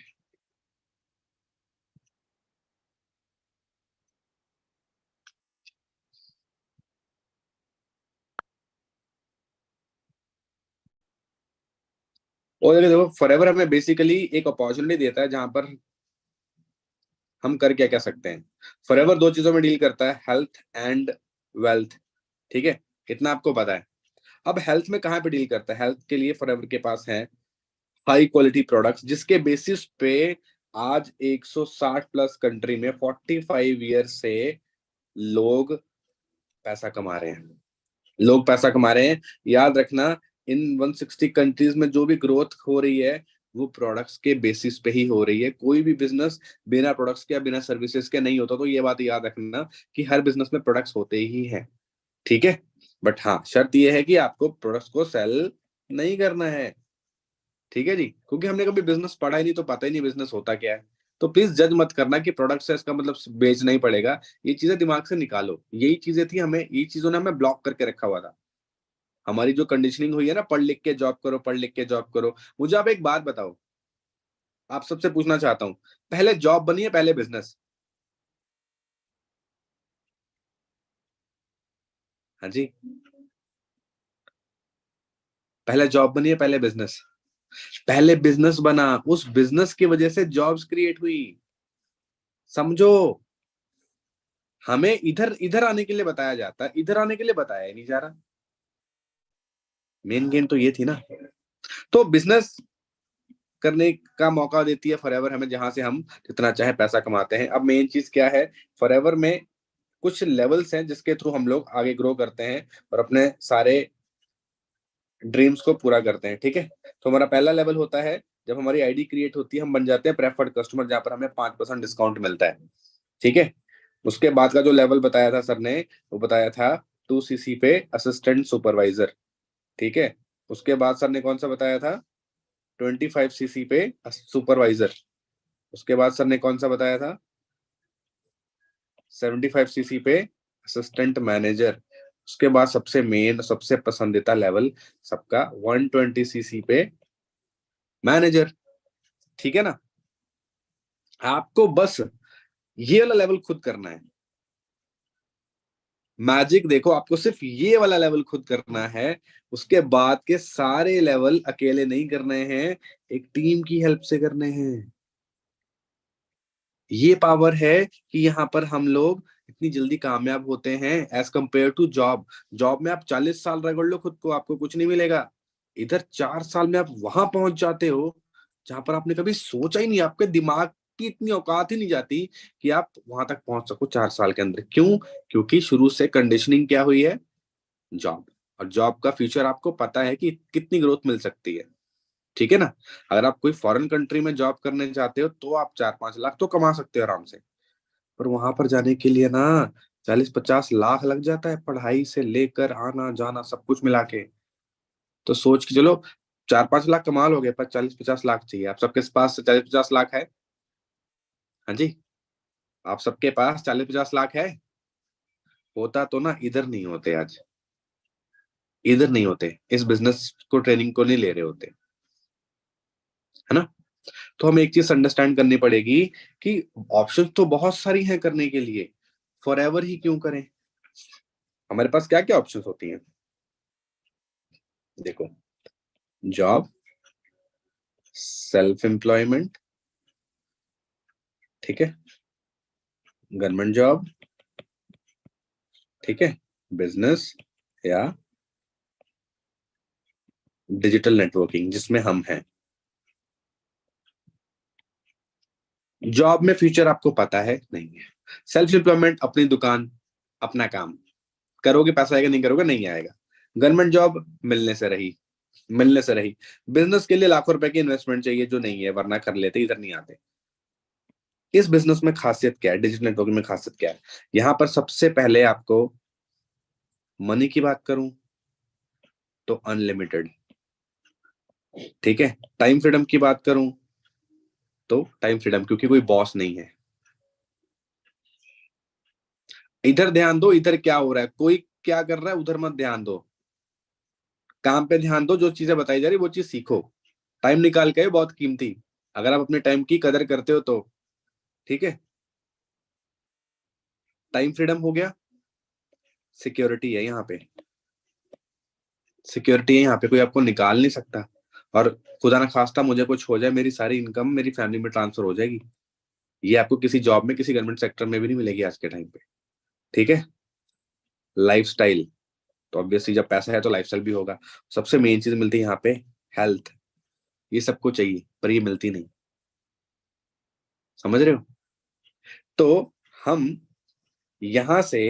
और देखो फॉरएवर हमें बेसिकली एक अपॉर्चुनिटी देता है जहां पर हम कर क्या क्या सकते हैं। फॉरएवर 2 चीजों में डील करता है, हेल्थ एंड वेल्थ, ठीक है, इतना आपको पता है। अब हेल्थ में कहाँ पे डील करता है? हेल्थ के लिए फॉरएवर के पास है हाई क्वालिटी प्रोडक्ट्स, जिसके बेसिस पे आज 160 प्लस कंट्री में 45 ईयर से लोग पैसा कमा रहे हैं, लोग पैसा कमा रहे हैं। याद रखना, इन 160 कंट्रीज में जो भी ग्रोथ हो रही है वो प्रोडक्ट्स के बेसिस पे ही हो रही है। कोई भी बिजनेस बिना प्रोडक्ट्स के या बिना सर्विसेज के नहीं होता। तो ये बात याद रखना कि हर बिजनेस में प्रोडक्ट्स होते ही हैं, ठीक है। बट हाँ, शर्त ये है कि आपको प्रोडक्ट्स को सेल नहीं करना है, ठीक है जी, क्योंकि हमने कभी बिजनेस पढ़ा ही नहीं तो पता ही नहीं बिजनेस होता क्या है। तो प्लीज जज मत करना कि प्रोडक्ट है इसका मतलब बेचना ही पड़ेगा। ये चीजें दिमाग से निकालो। यही चीजें थी, हमें यही चीजों ने हमें ब्लॉक करके रखा हुआ था। हमारी जो कंडीशनिंग हुई है ना, पढ़ लिख के जॉब करो, पढ़ लिख के जॉब करो। मुझे आप एक बात बताओ, आप सबसे पूछना चाहता हूँ, पहले जॉब बनी है पहले बिजनेस? हाँ जी, पहले जॉब बनी है पहले बिजनेस? पहले बिजनेस बना, उस बिजनेस की वजह से जॉब्स क्रिएट हुई, समझो। हमें इधर इधर आने के लिए बताया जाता है, इधर आने के लिए बताया ही नहीं जा रहा। मेन गेम तो ये थी ना। तो बिजनेस करने का मौका देती है फॉरएवर हमें, जहां से हम जितना चाहे पैसा कमाते हैं। अब मेन चीज क्या है, फॉरएवर में कुछ लेवल्स हैं जिसके थ्रू हम लोग आगे ग्रो करते हैं और अपने सारे ड्रीम्स को पूरा करते हैं, ठीक है। तो हमारा पहला लेवल होता है जब हमारी आईडी क्रिएट होती है, हम बन जाते हैं प्रेफर्ड कस्टमर, जहां पर हमें 5% डिस्काउंट मिलता है, ठीक है। उसके बाद का जो लेवल बताया था सर ने, वो बताया था 2cc पे असिस्टेंट सुपरवाइजर, ठीक है। उसके बाद सर ने कौन सा बताया था? 25cc पे सुपरवाइजर। उसके बाद सर ने कौन सा बताया था? 75cc पे असिस्टेंट मैनेजर। उसके बाद सबसे मेन, सबसे पसंदीदा लेवल सबका 120cc पे मैनेजर, ठीक है ना। आपको बस ये वाला लेवल खुद करना है। मैजिक देखो, आपको सिर्फ ये वाला लेवल खुद करना है, उसके बाद के सारे लेवल अकेले नहीं करने हैं, एक टीम की हेल्प से करने हैं। ये पावर है कि यहाँ पर हम लोग इतनी जल्दी कामयाब होते हैं as compare to job. Job में आप 40 साल रगड़ लो खुद को, आपको कुछ नहीं मिलेगा। इधर 4 साल में आप वहां पहुंच जाते हो जहां पर आपने कभी सोचा ही नहीं, आपके दिमाग की इतनी औकात ही नहीं जाती कि आप वहां तक पहुंच सको 4 साल के अंदर। क्यों? क्योंकि शुरू से कंडीशनिंग क्या हुई है? जॉब। और जॉब का फ्यूचर आपको पता है कि कितनी ग्रोथ मिल सकती है, ठीक है ना। अगर आप कोई फॉरेन कंट्री में जॉब करने जाते हो तो आप 4-5 लाख तो कमा सकते हो आराम से, पर वहां पर जाने के लिए ना 40-50 लाख लग जाता है, पढ़ाई से लेकर आना जाना सब कुछ मिला के। तो सोच के चलो, 4-5 लाख कमा लोगे, पर 40-50 लाख चाहिए। आप सबके पास 40-50 लाख है? हाँ जी, आप सबके पास 40-50 लाख है? होता तो ना इधर नहीं होते आज, इधर नहीं होते, इस बिजनेस को ट्रेनिंग को नहीं ले रहे होते, है ना। तो हमें एक चीज अंडरस्टैंड करनी पड़ेगी कि ऑप्शंस तो बहुत सारी हैं करने के लिए, फॉरएवर ही क्यों करें। हमारे पास क्या क्या ऑप्शंस होती हैं? देखो, जॉब, सेल्फ एम्प्लॉयमेंट, ठीक है, गवर्नमेंट जॉब, ठीक है, बिजनेस, या डिजिटल नेटवर्किंग जिसमें हम हैं। जॉब में फ्यूचर आपको पता है नहीं है। सेल्फ एम्प्लॉयमेंट, अपनी दुकान, अपना काम करोगे, पैसा आएगा, नहीं करोगे नहीं आएगा। गवर्नमेंट जॉब मिलने से रही, मिलने से रही। बिजनेस के लिए लाखों रुपए की इन्वेस्टमेंट चाहिए, जो नहीं है, वरना कर लेते, इधर नहीं आते। इस बिजनेस में खासियत क्या है, डिजिटल नेटवर्किंग में खासियत क्या है? यहां पर सबसे पहले आपको मनी की बात करूं तो अनलिमिटेड, ठीक है। टाइम फ्रीडम की बात करूं तो टाइम फ्रीडम, क्योंकि कोई बॉस नहीं है। इधर ध्यान दो, इधर क्या हो रहा है, कोई क्या कर रहा है उधर मत ध्यान दो, काम पे ध्यान दो। जो चीजें बताई जा रही वो चीज सीखो। टाइम निकाल के, बहुत कीमती, अगर आप अपने टाइम की कदर करते हो तो, ठीक है। टाइम फ्रीडम हो गया, सिक्योरिटी है यहाँ पे, सिक्योरिटी है यहाँ पे, कोई आपको निकाल नहीं सकता। और खुदा ना खास्ता मुझे कुछ हो जाए, मेरी सारी इनकम मेरी फैमिली में ट्रांसफर हो जाएगी। ये आपको किसी जॉब में, किसी गवर्नमेंट सेक्टर में भी नहीं मिलेगी आज के टाइम पे, ठीक है। लाइफस्टाइल, तो ऑब्वियसली जब पैसा है तो लाइफस्टाइल भी होगा। सबसे मेन चीज मिलती है यहाँ पे, हेल्थ। ये सबको चाहिए पर ये मिलती नहीं, समझ रहे हो। तो हम यहां से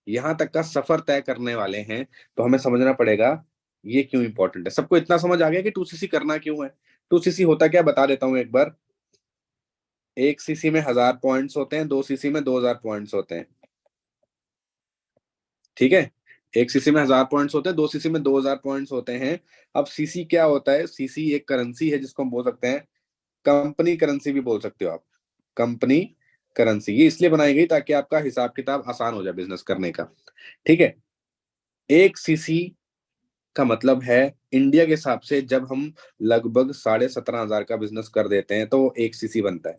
यहां तक का सफर तय करने वाले हैं, तो हमें समझना पड़ेगा ये क्यों इंपॉर्टेंट है। सबको इतना समझ आ गया कि 2cc करना क्यों है? 2cc होता क्या, बता देता हूं एक बार। 1 cc में 1000 पॉइंट्स होते हैं, 2cc में 2000 पॉइंट्स होते हैं, ठीक है। 1 cc में 1000 पॉइंट्स होते हैं, 2cc में 2000 पॉइंट्स होते हैं। अब सीसी क्या होता है? सीसी एक करेंसी है जिसको हम बोल सकते हैं कंपनी करेंसी, भी बोल सकते हो आप, कंपनी करेंसी। ये इसलिए बनाई गई ताकि आपका हिसाब किताब आसान हो जाए बिजनेस करने का, ठीक है। 1 cc का मतलब है, इंडिया के हिसाब से जब हम लगभग 17,500 का बिजनेस कर देते हैं तो 1 cc बनता है,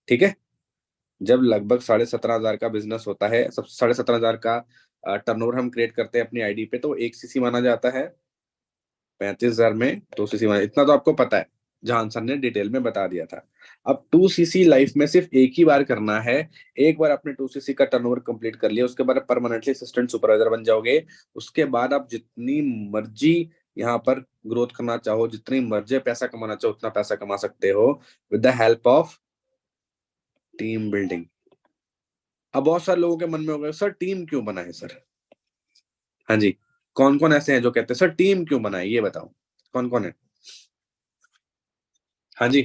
ठीक है। जब लगभग 17,500 का बिजनेस होता है, सब 17,500 का टर्नओवर हम क्रिएट करते हैं अपनी आईडी पे, तो 1 cc माना जाता है। 35,000 में 2 cc माना, इतना तो आपको पता है, जहां सर ने डिटेल में बता दिया था। अब 2 cc लाइफ में सिर्फ एक ही बार करना है। एक बार आपने 2 cc का टर्नओवर कंप्लीट कर लिया, उसके बाद परमानेंटली असिस्टेंट सुपरवाइजर बन जाओगे। उसके बाद आप जितनी मर्जी यहाँ पर ग्रोथ करना चाहो, जितनी मर्जी पैसा कमाना चाहो, उतना पैसा कमा सकते हो with the help of team building. अब बहुत सारे लोगों के मन में होगा, सर टीम क्यों बनाए सर? हाँ जी, कौन कौन ऐसे हैं जो कहते हैं सर टीम क्यों बनाए, ये बताओ कौन कौन है। हाँ जी,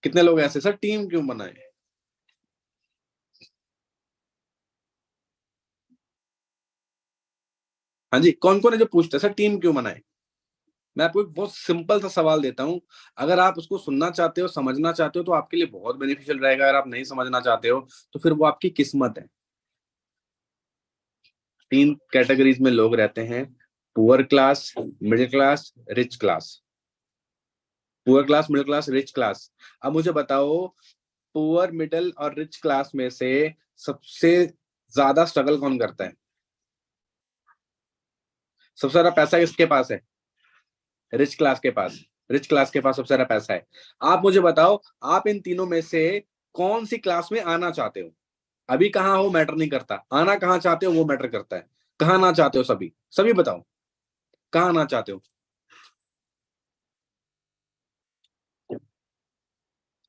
कितने लोग ऐसे सर टीम क्यों बनाए? हाँ जी, कौन कौन है जो पूछते हैं सर टीम क्यों बनाए? मैं आपको एक बहुत सिंपल सा सवाल देता हूं, अगर आप उसको सुनना चाहते हो, समझना चाहते हो, तो आपके लिए बहुत बेनिफिशियल रहेगा। अगर आप नहीं समझना चाहते हो तो फिर वो आपकी किस्मत है। 3 कैटेगरीज में लोग रहते हैं, poor class, middle class, rich class. Poor class, middle class, rich class. अब मुझे बताओ पुअर, मिडिल और रिच क्लास में से सबसे ज्यादा स्ट्रगल कौन करता है? सबसे ज्यादा पैसा किसके पास है? रिच क्लास के पास। रिच क्लास के पास सबसे ज्यादा पैसा है। आप मुझे बताओ, आप इन तीनों में से कौन सी क्लास में आना चाहते हो? अभी कहाँ हो मैटर नहीं करता, आना कहाँ चाहते हो वो मैटर करता है। कहाँ आना चाहते हो? सभी सभी बताओ, कहाँ आना चाहते हो?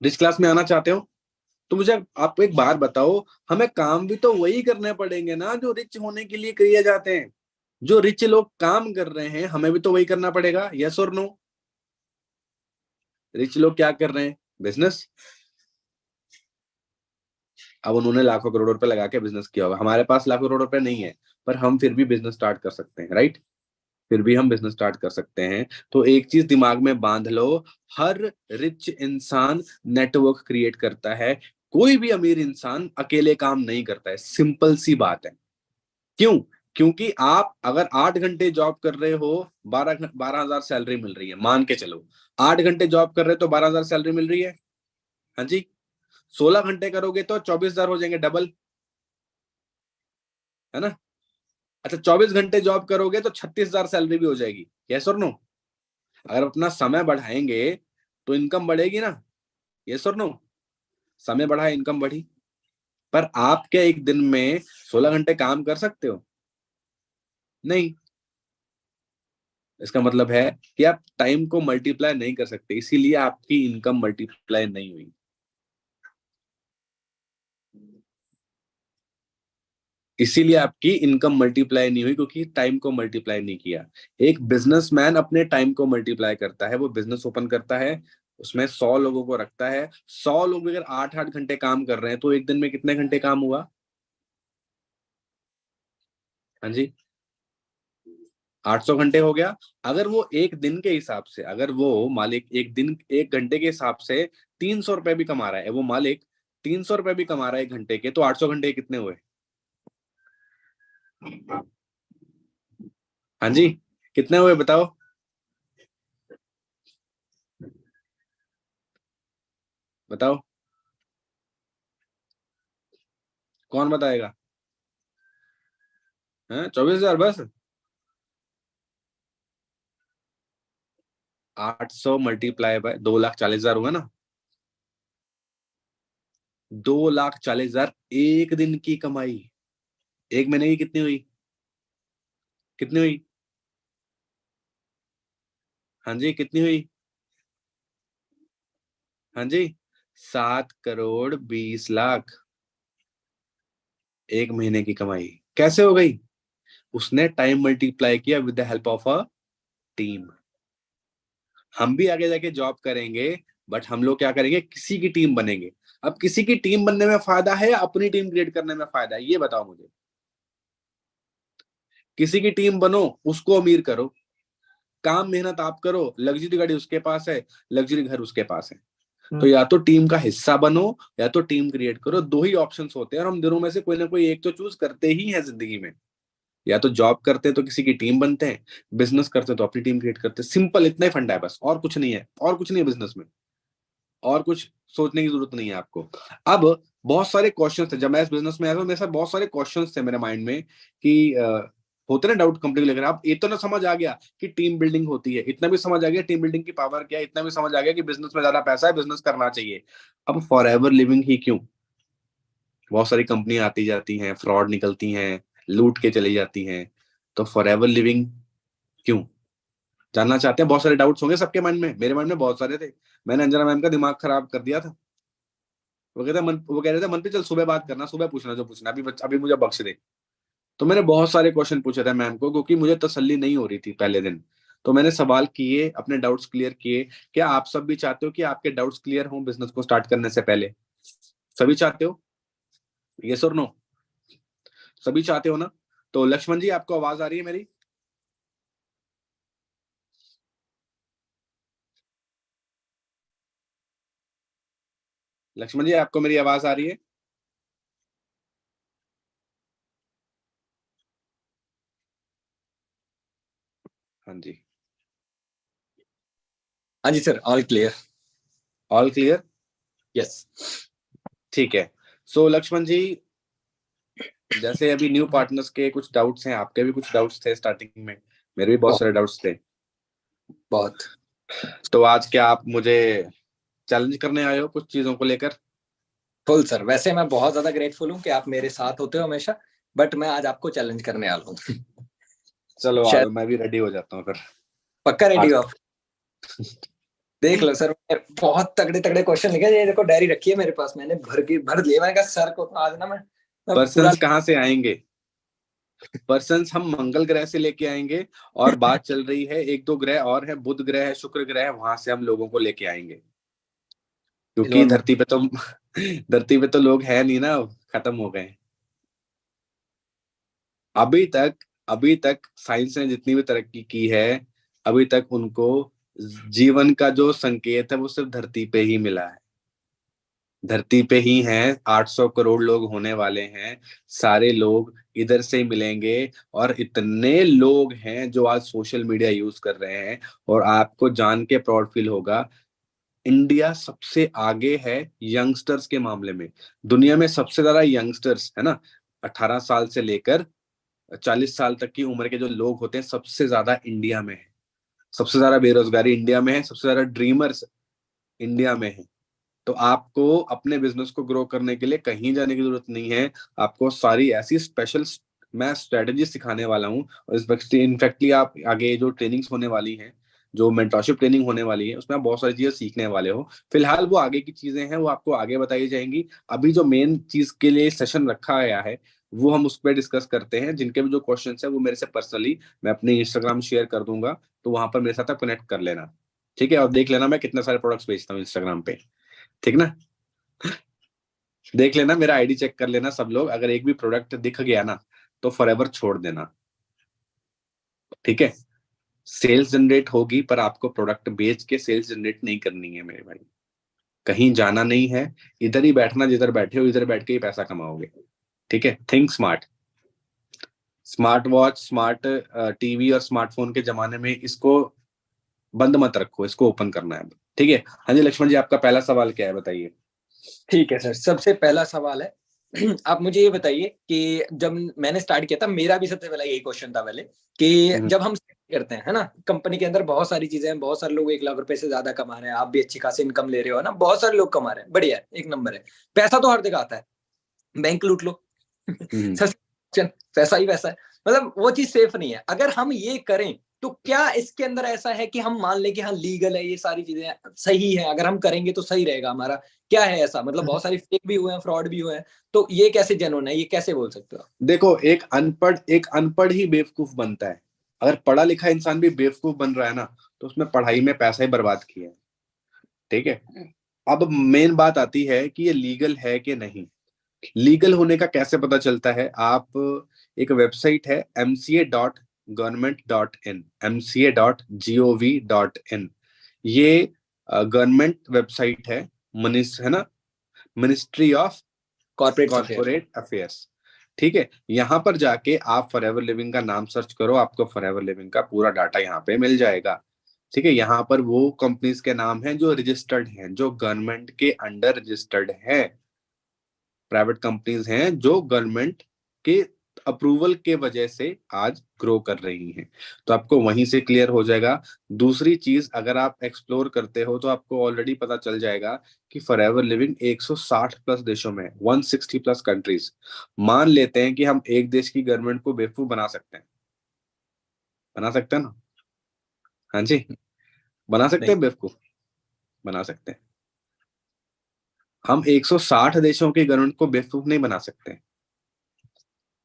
रिच क्लास में आना चाहते हो? तो मुझे आप एक बात बताओ, हमें काम भी तो वही करने पड़ेंगे ना जो रिच होने के लिए किए जाते हैं। जो रिच लोग काम कर रहे हैं हमें भी तो वही करना पड़ेगा, यस और नो? रिच लोग क्या कर रहे हैं? बिजनेस। अब उन्होंने लाखों करोड़ रुपए लगा के बिजनेस किया होगा, हमारे पास लाखों करोड़ रुपए नहीं है, पर हम फिर भी बिजनेस स्टार्ट कर सकते हैं, राइट? फिर भी हम बिजनेस स्टार्ट कर सकते हैं। तो एक चीज दिमाग में बांध लो, हर रिच इंसान नेटवर्क क्रिएट करता है। कोई भी अमीर इंसान अकेले काम नहीं करता है, सिंपल सी बात है। क्यों? क्योंकि आप अगर 8 घंटे जॉब कर रहे हो, 12,000 सैलरी मिल रही है, मान के चलो 8 घंटे जॉब कर रहे हो तो 12,000 सैलरी मिल रही है। हाँ जी। 16 घंटे करोगे तो 24,000 हो जाएंगे, डबल, है ना? अच्छा, 24 घंटे जॉब करोगे तो 36,000 सैलरी भी हो जाएगी, यस और नो? अगर अपना समय बढ़ाएंगे तो इनकम बढ़ेगी ना, यस और नो? समय बढ़ा, इनकम बढ़ी। पर आप क्या एक दिन में 16 घंटे काम कर सकते हो? नहीं। इसका मतलब है कि आप टाइम को मल्टीप्लाई नहीं कर सकते, इसीलिए आपकी इनकम मल्टीप्लाई नहीं हुई। इसीलिए आपकी इनकम मल्टीप्लाई नहीं हुई, क्योंकि टाइम को मल्टीप्लाई नहीं किया। एक बिजनेसमैन अपने टाइम को मल्टीप्लाई करता है, वो बिजनेस ओपन करता है, उसमें 100 लोगों को रखता है। 100 लोग अगर 8-8 घंटे काम कर रहे हैं तो एक दिन में कितने घंटे काम हुआ? हाँ जी, 800 घंटे हो गया। अगर वो एक दिन के हिसाब से, अगर वो मालिक एक दिन 1 घंटे के हिसाब से 300 रुपए भी कमा रहा है, वो मालिक 300 रुपए भी कमा रहा है 1 घंटे के, तो 800 घंटे कितने हुए? हाँ जी, कितने हुए बताओ? बताओ, कौन बताएगा? है 24,000 बस। 800 मल्टीप्लाई बाय 2,40,000 हुआ ना? 2,40,000 एक दिन की कमाई। एक महीने की कितनी हुई? कितनी हुई? हाँ जी, कितनी हुई? हाँ जी, 7,20,00,000 एक महीने की कमाई। कैसे हो गई? उसने टाइम मल्टीप्लाई किया with the help of a team. हम भी आगे जाके जॉब करेंगे, बट हम लोग क्या करेंगे, किसी की टीम बनेंगे। अब किसी की टीम बनने में फायदा है या अपनी टीम क्रिएट करने में फायदा है, ये बताओ मुझे। किसी की टीम बनो, उसको अमीर करो, काम मेहनत आप करो, लग्जरी गाड़ी उसके पास है, लग्जरी घर उसके पास है। तो या तो टीम का हिस्सा बनो या तो टीम क्रिएट करो, दो ही ऑप्शंस होते हैं, और हम दोनों में से कोई ना कोई एक तो चूज करते ही है जिंदगी में। या तो जॉब करते हैं तो किसी की टीम बनते हैं, बिजनेस करते हैं तो अपनी टीम क्रिएट करते हैं। सिंपल इतना ही फंडा है बस, और कुछ नहीं है, और कुछ नहीं है बिजनेस में, और कुछ सोचने की जरूरत नहीं है आपको। अब बहुत सारे क्वेश्चन थे जब मैं इस बिजनेस में आया था, मेरे साथ बहुत सारे क्वेश्चन थे मेरे माइंड में कि होते ना डाउट कंपनी को लेकर। अब ये तो ना समझ आ गया कि टीम बिल्डिंग होती है, इतना भी समझ आ गया टीम बिल्डिंग की पावर क्या है, इतना भी समझ आ गया कि बिजनेस में ज्यादा पैसा है, बिजनेस करना चाहिए। अब फॉर एवर लिविंग ही क्यों? बहुत सारी कंपनी आती जाती हैं, फ्रॉड निकलती हैं, लूट के चली जाती हैं, तो फॉर एवर लिविंग क्यों? जानना चाहते हैं? बहुत सारे डाउट्स होंगे सबके माइंड में, मेरे माइंड में बहुत सारे थे। मैंने अंजना मैम का दिमाग खराब कर दिया था। वो कह रहे थे मन पे चल सुबह बात करना, सुबह पूछना जो पूछना, अभी मुझे बख्श दे। तो मैंने बहुत सारे क्वेश्चन पूछे थे मैम को, क्योंकि मुझे तसल्ली नहीं हो रही थी पहले दिन। तो मैंने सवाल किए, अपने डाउट्स क्लियर किए। क्या आप सब भी चाहते हो कि आपके डाउट्स क्लियर हों बिजनेस को स्टार्ट करने से पहले? सभी चाहते हो? यस और नो? सभी चाहते हो ना? तो लक्ष्मण जी, आपको आवाज आ रही है मेरी? लक्ष्मण जी, आपको मेरी आवाज आ रही है? हाँ जी। हाँ जी sir, all clear. All clear? Yes. ठीक है। सो लक्ष्मण जी, जैसे अभी न्यू पार्टनर्स के कुछ डाउट्स हैं, आपके भी कुछ डाउट्स थे स्टार्टिंग में, मेरे भी बहुत सारे डाउट्स थे। बहुत। तो आज क्या आप मुझे चैलेंज करने आए हो कुछ चीजों को लेकर? फुल सर, वैसे मैं बहुत ज्यादा ग्रेटफुल हूँ कि आप मेरे साथ होते हो हमेशा, बट मैं आज आपको चैलेंज करने वाला हूँ। चलो आ शायद। जाओ, मैं भी रेडी हो जाता हूँ फिर। पक्का रेडी आज हो आप? देख लो सर, मैंने बहुत तगड़े तगड़े क्वेश्चन लिखे हैं। ये देखो डायरी रखी है मेरे पास, मैंने भर लिया। मैंने कहा सर को तो आज ना मैं पूरा। पर्सन्स कहाँ से आएंगे? पर्सन्स हम मंगल ग्रह से लेके आएंगे, और बात चल रही है एक दो ग्रह और है, बुध ग्रह है, शुक्र ग्रह है, वहां से हम लोगों को लेके आएंगे, क्योंकि एलोन धरती पे तो धरती पे तो लोग है नहीं ना, खत्म हो गए। अभी तक अभी तक साइंस ने जितनी भी तरक्की की है, अभी तक उनको जीवन का जो संकेत है वो सिर्फ धरती पे ही मिला है। धरती पे ही हैं, 800 करोड़ लोग होने वाले हैं, सारे लोग इधर से ही मिलेंगे। और इतने लोग हैं जो आज सोशल मीडिया यूज कर रहे हैं, और आपको जान के प्राउड फील होगा, इंडिया सबसे आगे है यंगस्टर्स के मामले में। दुनिया में सबसे ज्यादा यंगस्टर्स है ना, 18 साल से लेकर 40 साल तक की उम्र के जो लोग होते हैं, सबसे ज्यादा इंडिया में है। सबसे ज्यादा बेरोजगारी इंडिया में है, सबसे ज्यादा ड्रीमर्स इंडिया में है। तो आपको अपने बिजनेस को ग्रो करने के लिए कहीं जाने की जरूरत नहीं है। आपको सारी ऐसी स्पेशल मैं स्ट्रेटेजी सिखाने वाला हूँ, और इस इनफैक्टली आप आगे जो ट्रेनिंग्स होने वाली हैं, जो मेंटरशिप ट्रेनिंग होने वाली है, उसमें आप बहुत सारी चीजें सीखने वाले हो। फिलहाल वो आगे की चीजें हैं, वो आपको आगे बताई जाएंगी। अभी जो मेन चीज के लिए सेशन रखा गया है, वो हम उस पर डिस्कस करते हैं। जिनके भी जो क्वेश्चन है वो मेरे से पर्सनली मैं अपने इंस्टाग्राम शेयर कर दूंगा, तो वहां पर मेरे साथ आप कनेक्ट कर लेना। ठीक है? और देख लेना मैं कितने सारे प्रोडक्ट्स बेचता हूँ इंस्टाग्राम पे। ठीक ना? देख लेना, मेरा आईडी चेक कर लेना सब लोग, अगर एक भी प्रोडक्ट दिख गया ना तो फॉरएवर छोड़ देना। ठीक है? सेल्स जनरेट होगी, पर आपको प्रोडक्ट बेच के सेल्स जनरेट नहीं करनी है मेरे भाई। कहीं जाना नहीं है, इधर ही बैठना, जिधर बैठे हो इधर बैठ के ही पैसा कमाओगे। ठीक है? Think smart. Smart watch, smart TV और स्मार्टफोन के जमाने में इसको बंद मत रखो, इसको ओपन करना है। ठीक है? हाँ जी लक्ष्मण जी, आपका पहला सवाल क्या है, बताइए। ठीक है सर, सबसे पहला सवाल है। आप मुझे ये बताइए कि जब मैंने स्टार्ट किया था, मेरा भी सबसे पहला यही क्वेश्चन था पहले, कि हम्म। जब हम करते हैं है ना, कंपनी के अंदर बहुत सारी चीजें हैं, बहुत सारे लोग 1 लाख रुपए से ज्यादा कमा रहे हैं, आप भी अच्छी खासी इनकम ले रहे हो, है ना, बहुत सारे लोग कमा रहे हैं, बढ़िया है, एक नंबर है। पैसा तो हर जगह आता है, बैंक लूट लो। हम्म। पैसा ही पैसा है। मतलब वो चीज सेफ नहीं है। अगर हम ये करें तो क्या इसके अंदर ऐसा है कि हम मान लें कि हाँ लीगल है, ये सारी चीजें सही है, अगर हम करेंगे तो सही रहेगा हमारा? क्या है ऐसा? मतलब बहुत सारी फेक भी हुए हैं, फ्रॉड भी हुए हैं, तो ये कैसे जेन्युइन है, ये कैसे बोल सकते हो? देखो, एक अनपढ़ ही बेवकूफ बनता है। अगर पढ़ा लिखा इंसान भी बेवकूफ बन रहा है ना, तो उसने पढ़ाई में पैसा ही बर्बाद किया है। ठीक है? अब मेन बात आती है कि ये लीगल है कि नहीं। लीगल होने का कैसे पता चलता है? आप, एक वेबसाइट है mca.government.in, mca.gov.in। ये गवर्नमेंट वेबसाइट है, है ना, ministry of corporate affair. Corporate affairs. ठीक है? यहां पर जाके आप फॉरएवर लिविंग का नाम सर्च करो, आपको फॉरएवर लिविंग का पूरा डाटा यहाँ पे मिल जाएगा। ठीक है? यहाँ पर वो कंपनीज के नाम हैं जो रजिस्टर्ड हैं, जो गवर्नमेंट के अंडर रजिस्टर्ड है। प्राइवेट कंपनीज हैं जो गवर्नमेंट के अप्रूवल के वजह से आज ग्रो कर रही हैं। तो आपको वहीं से क्लियर हो जाएगा। दूसरी चीज, अगर आप एक्सप्लोर करते हो तो आपको ऑलरेडी पता चल जाएगा कि फॉरएवर लिविंग 160 प्लस देशों में, 160 प्लस कंट्रीज। मान लेते हैं कि हम एक देश की गवर्नमेंट को बेवकूफ बना सकते हैं, बना सकते हैं ना? हाँ जी, बना सकते नहीं। हैं बेवकूफ, बना सकते हैं। हम 160 देशों की गवर्नमेंट को बेवकूफ नहीं बना सकते।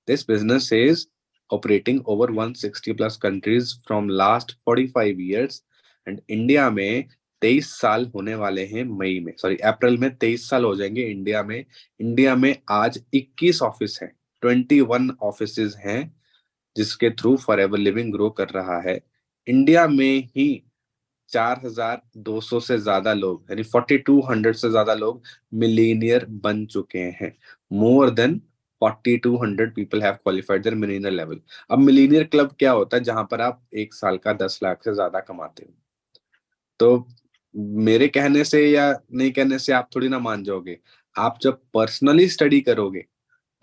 This business is operating over 160 plus countries from last 45 years, and India में 23 साल होने वाले हैं मई में, सॉरी अप्रैल में 23 साल हो जाएंगे इंडिया में। इंडिया में आज 21 ऑफिस हैं, 21 ऑफिसेज हैं, जिसके थ्रू फॉरएवर लिविंग ग्रो कर रहा है। इंडिया में ही 4,200 से ज्यादा लोग, यानी 4,200 से ज्यादा लोग मिलीनियर बन चुके हैं। More than 4,200 people have qualified their millionaire level. अब मिलीनियर क्लब क्या होता है? जहां पर आप एक साल का 10 लाख से ज्यादा कमाते हो। तो मेरे कहने से या नहीं कहने से आप थोड़ी ना मान जाओगे। आप जब पर्सनली स्टडी करोगे,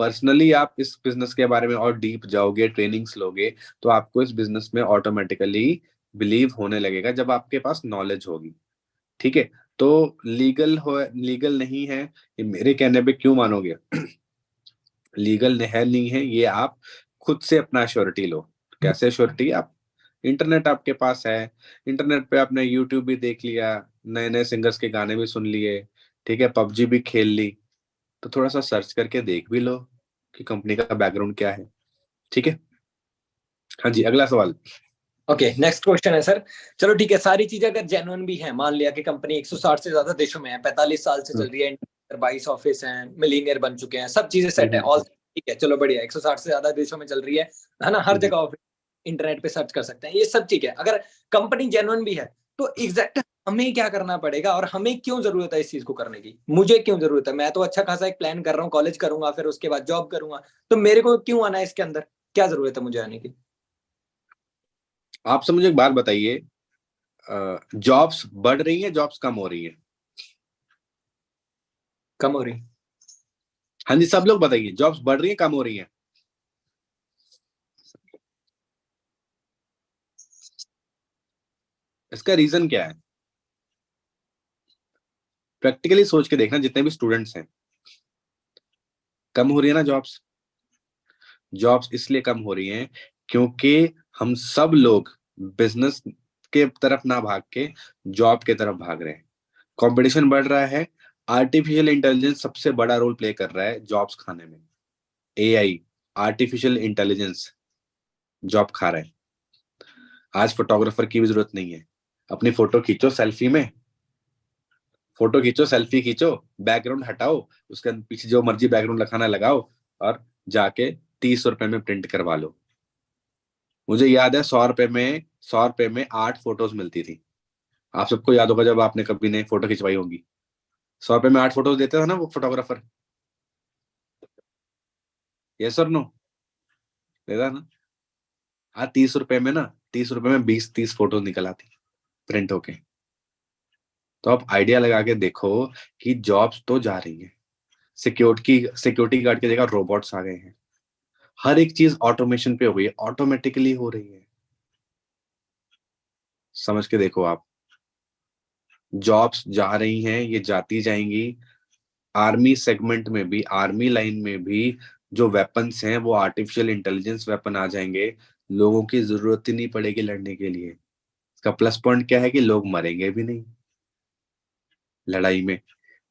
पर्सनली आप इस बिजनेस के बारे में और डीप जाओगे, ट्रेनिंग्स लोगे, तो आपको इस बिजनेस में ऑटोमेटिकली बिलीव होने लगेगा जब आपके पास नॉलेज होगी। ठीक है, तो लीगल नहीं है ये मेरे कहने पे क्यों मानोगे? लीगल है नहीं है ये आप खुद से अपना श्योरिटी लो। कैसे श्योरिटी? आप इंटरनेट आपके पास है, इंटरनेट पे आपने यूट्यूब भी देख लिया, नए नए सिंगर्स के गाने भी सुन लिए, ठीक है, पबजी भी खेल ली, तो थोड़ा सा सर्च करके देख भी लो कि कंपनी का बैकग्राउंड क्या है। ठीक है, हाँ जी, अगला सवाल। ओके, नेक्स्ट क्वेश्चन है सर। चलो ठीक है, सारी चीजें अगर जेन्युइन भी है, मान लिया कि कंपनी 160 से ज्यादा देशों में है, 45 साल से चल रही है, 22 ऑफिस हैं, मिलीनियर बन चुके हैं, सब चीजें सेट है, ऑल ठीक है, चलो बढ़िया, 160 से ज्यादा देशों में चल रही है ना, हर जगह ऑफिस, इंटरनेट पे सर्च कर सकते हैं, ये सब ठीक है। अगर कंपनी जेन्युइन भी है तो एग्जैक्ट हमें क्या करना पड़ेगा और हमें क्यों जरूरत है इस चीज को करने की? मुझे क्यों जरूरत है? मैं तो अच्छा खासा एक प्लान कर रहा हूँ, कॉलेज करूंगा, फिर उसके बाद जॉब करूंगा, तो मेरे को क्यों आना है इसके अंदर? क्या जरूरत है मुझे आने की? आपसे मुझे एक बात बताइए, जॉब्स बढ़ रही है, जॉब्स कम हो रही है? कम हो रही। हाँ जी, सब लोग बताइए, जॉब्स बढ़ रही है, कम हो रही है? इसका रीजन क्या है? प्रैक्टिकली सोच के देखना, जितने भी स्टूडेंट्स हैं, कम हो रही है ना जॉब्स? जॉब्स इसलिए कम हो रही हैं क्योंकि हम सब लोग बिजनेस के तरफ ना भाग के जॉब के तरफ भाग रहे हैं। कंपटीशन बढ़ रहा है, आर्टिफिशियल इंटेलिजेंस सबसे बड़ा रोल प्ले कर रहा है जॉब्स खाने में। एआई, आर्टिफिशियल इंटेलिजेंस जॉब खा रहा है। आज फोटोग्राफर की भी जरूरत नहीं है, अपनी फोटो खींचो सेल्फी में, फोटो खींचो, सेल्फी खींचो, बैकग्राउंड हटाओ, उसके पीछे जो मर्जी बैकग्राउंड लगाना लगाओ, और जाके 30 रुपए में प्रिंट करवा लो। मुझे याद है 100 रुपए में 8 फोटोज मिलती थी। आप सबको याद होगा जब आपने कभी ने फोटो खिंचवाई होगी। 100 रुपए में 8 फोटोज देता था ना वो फोटोग्राफर। यस और नो? देता ना? आज 30 रुपए में ना, 30 रुपए में 20-30 फोटोज निकल आती प्रिंट होके। तो आप आइडिया लगा के देखो कि जॉब्स तो जा रही है। सिक्योरिटी गार्ड की जगह रोबोट्स आ गए हैं। हर एक चीज ऑटोमेशन पे हो गई है, ऑटोमेटिकली हो रही है। समझ के देखो आप, जॉब्स जा रही हैं, ये जाती जाएंगी। आर्मी सेगमेंट में भी, आर्मी लाइन में भी जो वेपन्स हैं वो आर्टिफिशियल इंटेलिजेंस वेपन आ जाएंगे। लोगों की जरूरत ही नहीं पड़ेगी लड़ने के लिए। इसका प्लस पॉइंट क्या है कि लोग मरेंगे भी नहीं लड़ाई में।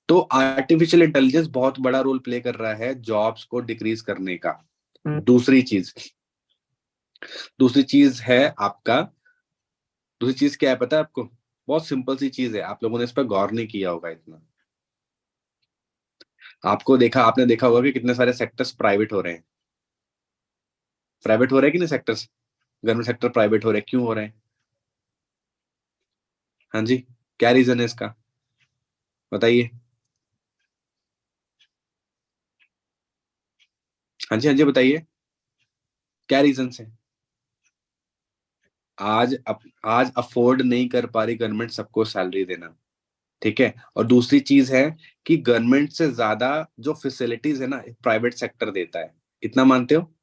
तो आर्टिफिशियल इंटेलिजेंस बहुत बड़ा रोल प्ले कर रहा है जॉब्स को डिक्रीज करने का। दूसरी चीज, दूसरी चीज है आपका, दूसरी चीज क्या है पता है आपको? बहुत सिंपल सी चीज है, आप लोगों ने इस पर गौर नहीं किया होगा इतना। आपने देखा होगा कि कितने सारे सेक्टर्स प्राइवेट हो रहे हैं। प्राइवेट हो रहे हैं कि नहीं सेक्टर्स? गवर्नमेंट सेक्टर प्राइवेट हो रहे हैं, क्यों हो रहे हैं? हाँ जी, क्या रीजन है इसका? बताइए। हाँ जी, हाँ जी, बताइए, क्या रीजन है? आज अफोर्ड नहीं कर पा रही गवर्नमेंट सबको सैलरी देना। ठीक है, और दूसरी चीज है कि गवर्नमेंट से ज्यादा जो फैसिलिटीज है ना प्राइवेट सेक्टर देता है। इतना मानते हो?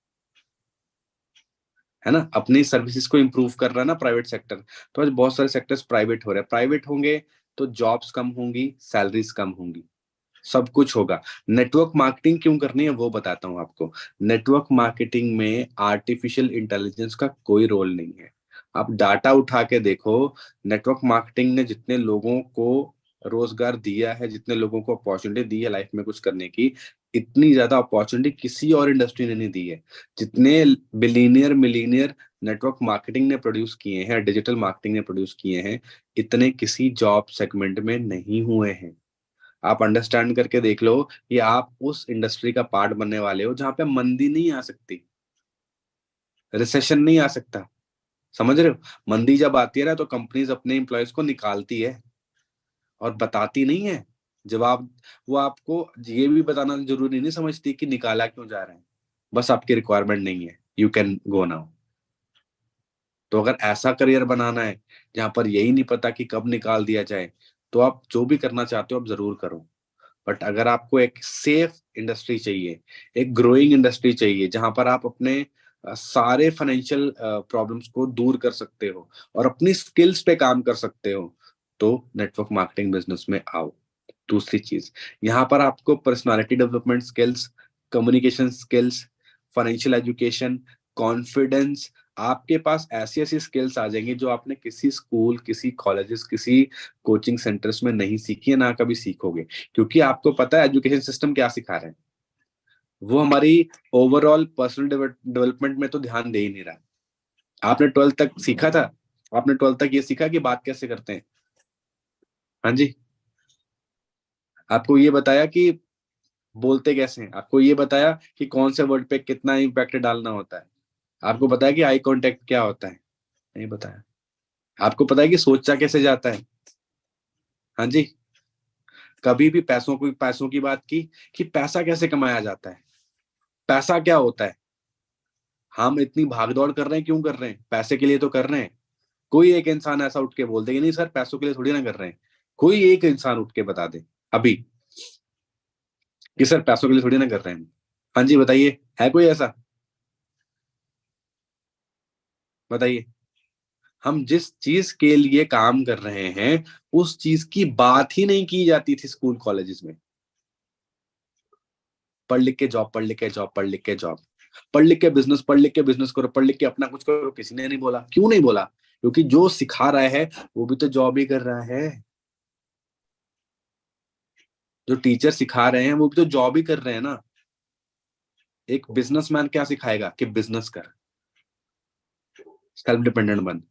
है ना, अपनी सर्विसेज को इम्प्रूव कर रहा है ना प्राइवेट सेक्टर। तो आज बहुत सारे सेक्टर्स प्राइवेट हो रहे हैं। प्राइवेट होंगे तो जॉब्स कम होंगी, सैलरीज कम होंगी, सब कुछ होगा। नेटवर्क मार्केटिंग क्यों करनी है वो बताता हूँ आपको। नेटवर्क मार्केटिंग में आर्टिफिशियल इंटेलिजेंस का कोई रोल नहीं है। आप डाटा उठा के देखो, नेटवर्क मार्केटिंग ने जितने लोगों को रोजगार दिया है, जितने लोगों को अपॉर्चुनिटी दी है लाइफ में कुछ करने की, इतनी ज्यादा अपॉर्चुनिटी किसी और इंडस्ट्री ने नहीं दी है। जितने बिलीनियर मिलीनियर नेटवर्क मार्केटिंग ने प्रोड्यूस किए हैं, डिजिटल मार्केटिंग ने प्रोड्यूस किए हैं, इतने किसी जॉब सेगमेंट में नहीं हुए हैं। आप अंडरस्टैंड करके देख लो कि आप उस इंडस्ट्री का पार्ट बनने वाले हो जहां पे मंदी नहीं आ सकती, रिसेशन नहीं आ सकता। समझ रहे हो? मंदी जब आती है ना तो कंपनीज अपने एम्प्लॉयज को निकालती है और बताती नहीं है जवाब। वो आपको ये भी बताना जरूरी नहीं समझती कि निकाला क्यों जा रहे हैं, बस आपकी रिक्वायरमेंट नहीं है, यू कैन गो नाउ। तो अगर ऐसा करियर बनाना है जहां पर यही नहीं पता कि कब निकाल दिया जाए, तो आप जो भी करना चाहते हो आप जरूर करो। बट अगर आपको एक सेफ इंडस्ट्री चाहिए, एक ग्रोइंग इंडस्ट्री चाहिए जहां पर आप अपने सारे फाइनेंशियल प्रॉब्लम्स को दूर कर सकते हो और अपनी स्किल्स पे काम कर सकते हो, तो नेटवर्क मार्केटिंग बिजनेस में आओ। दूसरी चीज, यहाँ पर आपको personality development skills, communication skills, financial education, confidence, आपके पास ऐसी ऐसी स्किल्स आ जाएंगी जो आपने किसी स्कूल, किसी कॉलेजेस, किसी कोचिंग सेंटर्स में नहीं सीखी है, ना कभी सीखोगे। क्योंकि आपको पता है एजुकेशन सिस्टम क्या सिखा रहे हैं, वो हमारी ओवरऑल पर्सनल डेवलपमेंट में तो ध्यान दे ही नहीं रहा। आपने 12th तक सीखा था, आपने 12th तक ये सीखा कि बात कैसे करते हैं? हाँ जी। आपको ये बताया कि बोलते कैसे हैं, आपको ये बताया कि कौन से वर्ड पे कितना इम्पैक्ट डालना होता है, आपको बताया कि आई कांटेक्ट क्या होता है? नहीं बताया। आपको पता है कि सोचा कैसे जाता है? हाँ जी। कभी भी पैसों की बात की कि पैसा कैसे कमाया जाता है, पैसा क्या होता है? हम इतनी भागदौड़ कर रहे हैं, क्यों कर रहे हैं? पैसे के लिए तो कर रहे हैं। कोई एक इंसान ऐसा उठ के बोल दे कि नहीं सर पैसों के लिए थोड़ी ना कर रहे हैं। कोई एक इंसान उठ के बता दे अभी कि सर पैसों के लिए थोड़ी ना कर रहे हैं। हाँ जी बताइए, है कोई ऐसा? बताइए। हम जिस चीज के लिए काम कर रहे हैं उस चीज की बात ही नहीं की जाती थी स्कूल कॉलेजेस में। पढ़ लिख के जॉब, पढ़ लिख के जॉब, पढ़ लिख के जॉब, पढ़ लिख के बिजनेस, पढ़ लिख के बिजनेस करो, पढ़ लिख के अपना कुछ करो। किसी ने नहीं बोला। क्यों नहीं बोला? क्योंकि जो सिखा रहा है वो भी तो जॉब ही कर रहा है। जो टीचर सिखा रहे हैं वो भी तो जॉब ही कर रहे हैं ना। एक बिजनेसमैन क्या सिखाएगा कि बिजनेस कर, सेल्फ डिपेंडेंट बन।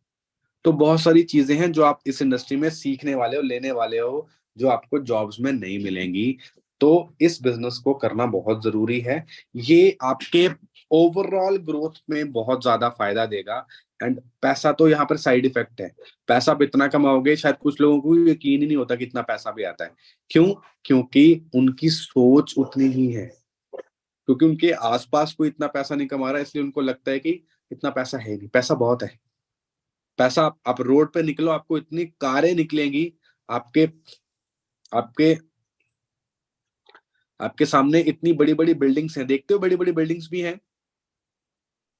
तो बहुत सारी चीजें हैं जो आप इस इंडस्ट्री में सीखने वाले हो, लेने वाले हो, जो आपको जॉब्स में नहीं मिलेंगी। तो इस बिजनेस को करना बहुत जरूरी है। ये आपके ओवरऑल ग्रोथ में बहुत ज्यादा फायदा देगा। एंड पैसा तो यहाँ पर साइड इफेक्ट है। पैसा आप इतना कमाओगे शायद कुछ लोगों को यकीन ही नहीं होता कि इतना पैसा भी आता है। क्यों? क्योंकि उनकी सोच उतनी ही है, क्योंकि उनके आसपास कोई इतना पैसा नहीं कमा रहा है, इसलिए उनको लगता है कि इतना पैसा है नहीं। पैसा बहुत है। पैसा, आप रोड पे निकलो आपको इतनी कारें निकलेंगी, आपके आपके आपके सामने इतनी बड़ी बड़ी बिल्डिंग्स हैं, देखते हो बड़ी बड़ी बिल्डिंग्स भी हैं।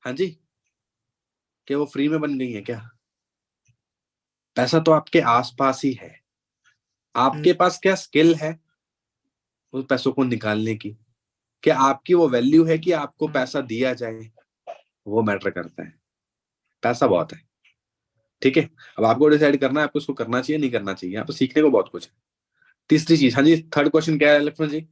हाँ जी। क्या वो फ्री में बन गई है क्या? पैसा तो आपके आसपास ही है। आपके पास क्या स्किल है उस पैसों को निकालने की? क्या आपकी वो वैल्यू है कि आपको पैसा दिया जाए? वो मैटर करता है। पैसा बहुत है। ठीक है। अब आपको डिसाइड करना है आपको उसको करना चाहिए नहीं करना चाहिए। यहाँ पर सीखने को बहुत कुछ है। तीसरी चीज, हाँ जी, थर्ड क्वेश्चन क्या है लक्ष्मण जी?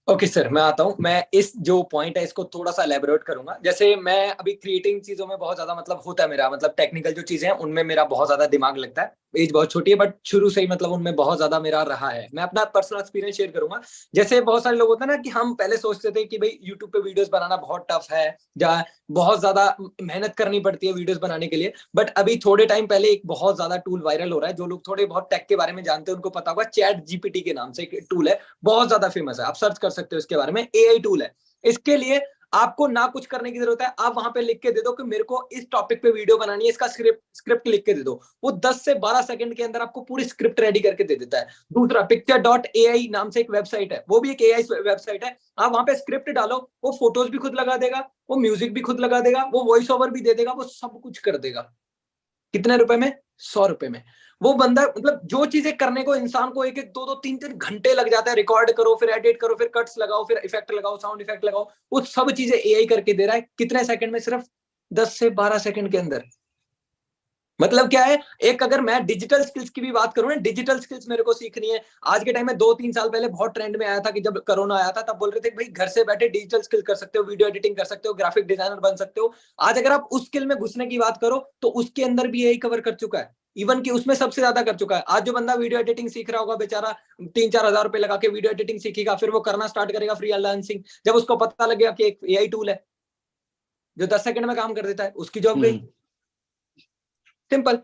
ओके सर, मैं आता हूँ। मैं इस जो पॉइंट है इसको थोड़ा सा एलेबोरेट करूंगा। जैसे मैं अभी क्रिएटिंग चीजों में बहुत ज्यादा मतलब होता है मेरा, मतलब टेक्निकल जो चीजें हैं उनमें मेरा बहुत ज्यादा दिमाग लगता है। एज बहुत छोटी है बट शुरू से ही मतलब उनमें बहुत ज्यादा मेरा रहा है। मैं अपना पर्सनल एक्सपीरियंस शेयर करूंगा। जैसे बहुत सारे लोग होते हैं ना कि हम पहले सोचते थे कि भाई यूट्यूब पे वीडियोस बनाना बहुत टफ है, या बहुत ज्यादा मेहनत करनी पड़ती है वीडियोस बनाने के लिए। बट अभी थोड़े टाइम पहले एक बहुत ज्यादा टूल वायरल हो रहा है। जो लोग थोड़े बहुत टेक के बारे में जानते हैं उनको पता होगा, चैट जीपीटी के नाम से एक टूल है, बहुत ज्यादा फेमस है। आप सर्च कर सकते हो इसके बारे में, एआई टूल है। इसके लिए आपको ना कुछ करने की जरूरत है। आप वहां पे लिख के दे दो कि मेरे को इस टॉपिक पे वीडियो बनानी है, इसका स्क्रिप्ट लिख के दे दो। वो 10 से 12 सेकंड के अंदर आपको पूरी स्क्रिप्ट रेडी करके दे देता है। दूसरा, picture.ai नाम से एक वेबसाइट है, वो भी एक एआई वेबसाइट है। आप वहां पे स्क्रिप्ट डालो, वो फोटोज भी खुद लगा देगा, वो म्यूजिक भी खुद लगा देगा, वो वॉइस ओवर भी दे देगा, वो सब कुछ कर देगा। कितने रुपए में? 100 रुपए में। वो बंदा मतलब जो चीजें करने को इंसान को एक एक दो दो तीन तीन घंटे लग जाता है, रिकॉर्ड करो, फिर एडिट करो, फिर कट्स लगाओ, फिर इफेक्ट लगाओ, साउंड इफेक्ट लगाओ, वो सब चीजें एआई करके दे रहा है। कितने सेकंड में? सिर्फ 10 से 12 सेकंड के अंदर। मतलब क्या है, एक अगर मैं डिजिटल स्किल्स की भी बात करूं ना, डिजिटल स्किल्स मेरे को सीखनी है। आज के टाइम में 2-3 साल पहले बहुत ट्रेंड में आया था कि जब कोरोना आया था तब बोल रहे थे भाई घर से बैठे डिजिटल स्किल कर सकते हो, वीडियो एडिटिंग कर सकते हो, ग्राफिक डिजाइनर बन सकते हो। आज अगर आप उस स्किल में घुसने की बात करो तो उसके अंदर भी यही कवर कर चुका है। इवन कि उसमें सबसे ज्यादा कर चुका है। आज जो बंदा वीडियो एडिटिंग सीख रहा होगा बेचारा, 3-4 हजार रुपए लगा के वीडियो एडिटिंग सीखेगा, फिर वो करना स्टार्ट करेगा फ्रीलांसिंग। जब उसको पता लगेगा कि एक एआई टूल है जो 10 सेकंड में काम कर देता है, उसकी जॉब गई। सिंपल।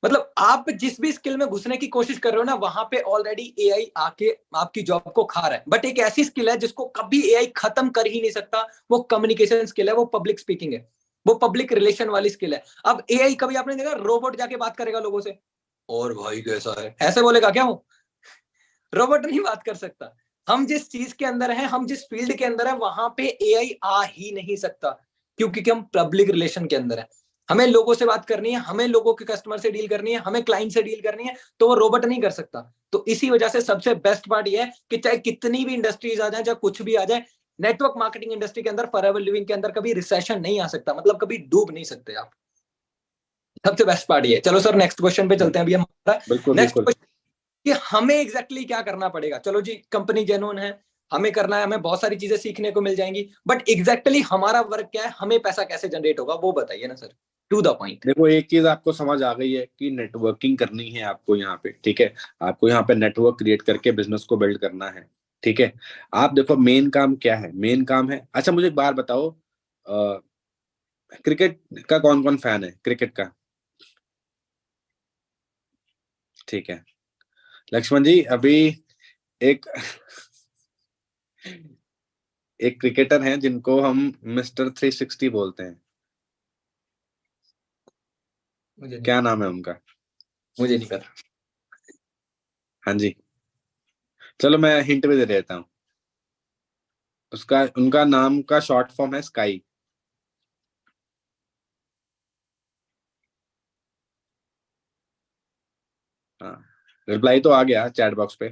मतलब आप जिस भी स्किल में घुसने की कोशिश कर रहे हो ना, वहां पे ऑलरेडी एआई आके आपकी जॉब को खा रहा है। बट एक ऐसी स्किल है जिसको कभी एआई खत्म कर ही नहीं सकता, वो कम्युनिकेशन स्किल है, वो पब्लिक स्पीकिंग है। वो पब्लिक रिलेशन वाली स्किल है। अब एआई कभी आपने देखा रोबोट जाके बात करेगा लोगों से, और भाई कैसा है, ऐसे बोलेगा क्या? वो रोबोट नहीं बात कर सकता। हम जिस चीज के अंदर हैं, हम जिस फील्ड के अंदर है, वहां पे एआई आ ही नहीं सकता, क्योंकि हम पब्लिक रिलेशन के अंदर है। हमें लोगों से बात करनी है, हमें लोगों के कस्टमर से डील करनी है, हमें क्लाइंट से डील करनी है, तो वो रोबोट नहीं कर सकता। तो इसी वजह से सबसे बेस्ट पार्ट ये है कि चाहे कितनी भी इंडस्ट्रीज आ जाए, चाहे कुछ भी आ जाए, नेटवर्क मार्केटिंग इंडस्ट्री के अंदर, फॉरएवर लिविंग के अंदर कभी रिसेशन नहीं आ सकता, मतलब कभी डूब नहीं सकते आप। सबसे बेस्ट पार्ट ये। चलो सर नेक्स्ट क्वेश्चन पे चलते हैं अभी हमारा। बिल्कुल नेक्स्ट बिल्कुल। क्वेश्चन कि हमें एग्जैक्टली क्या करना पड़ेगा। चलो जी, कंपनी जेन्युइन है, हमें करना है, हमें बहुत सारी चीजें सीखने को मिल जाएंगी, बट एग्जैक्टली हमारा वर्क क्या है, हमें पैसा कैसे जनरेट होगा, वो बताइए ना सर, टू द पॉइंट। देखो एक चीज आपको समझ आ गई है कि नेटवर्किंग करनी है आपको यहाँ पे, ठीक है। आपको यहाँ पे नेटवर्क क्रिएट करके बिजनेस को बिल्ड करना है, ठीक है। आप देखो मेन काम क्या है, मेन काम है, अच्छा मुझे एक बात बताओ, क्रिकेट का कौन कौन फैन है क्रिकेट का? ठीक है लक्ष्मण जी, अभी एक एक क्रिकेटर हैं जिनको हम मिस्टर 360 बोलते हैं, मुझे नहीं क्या पता। नाम है उनका? मुझे नहीं पता। हाँ जी, चलो मैं हिंट भी दे देता हूँ। उसका उनका नाम का शॉर्ट फॉर्म है स्काई। हाँ, रिप्लाई तो आ गया चैट बॉक्स पे।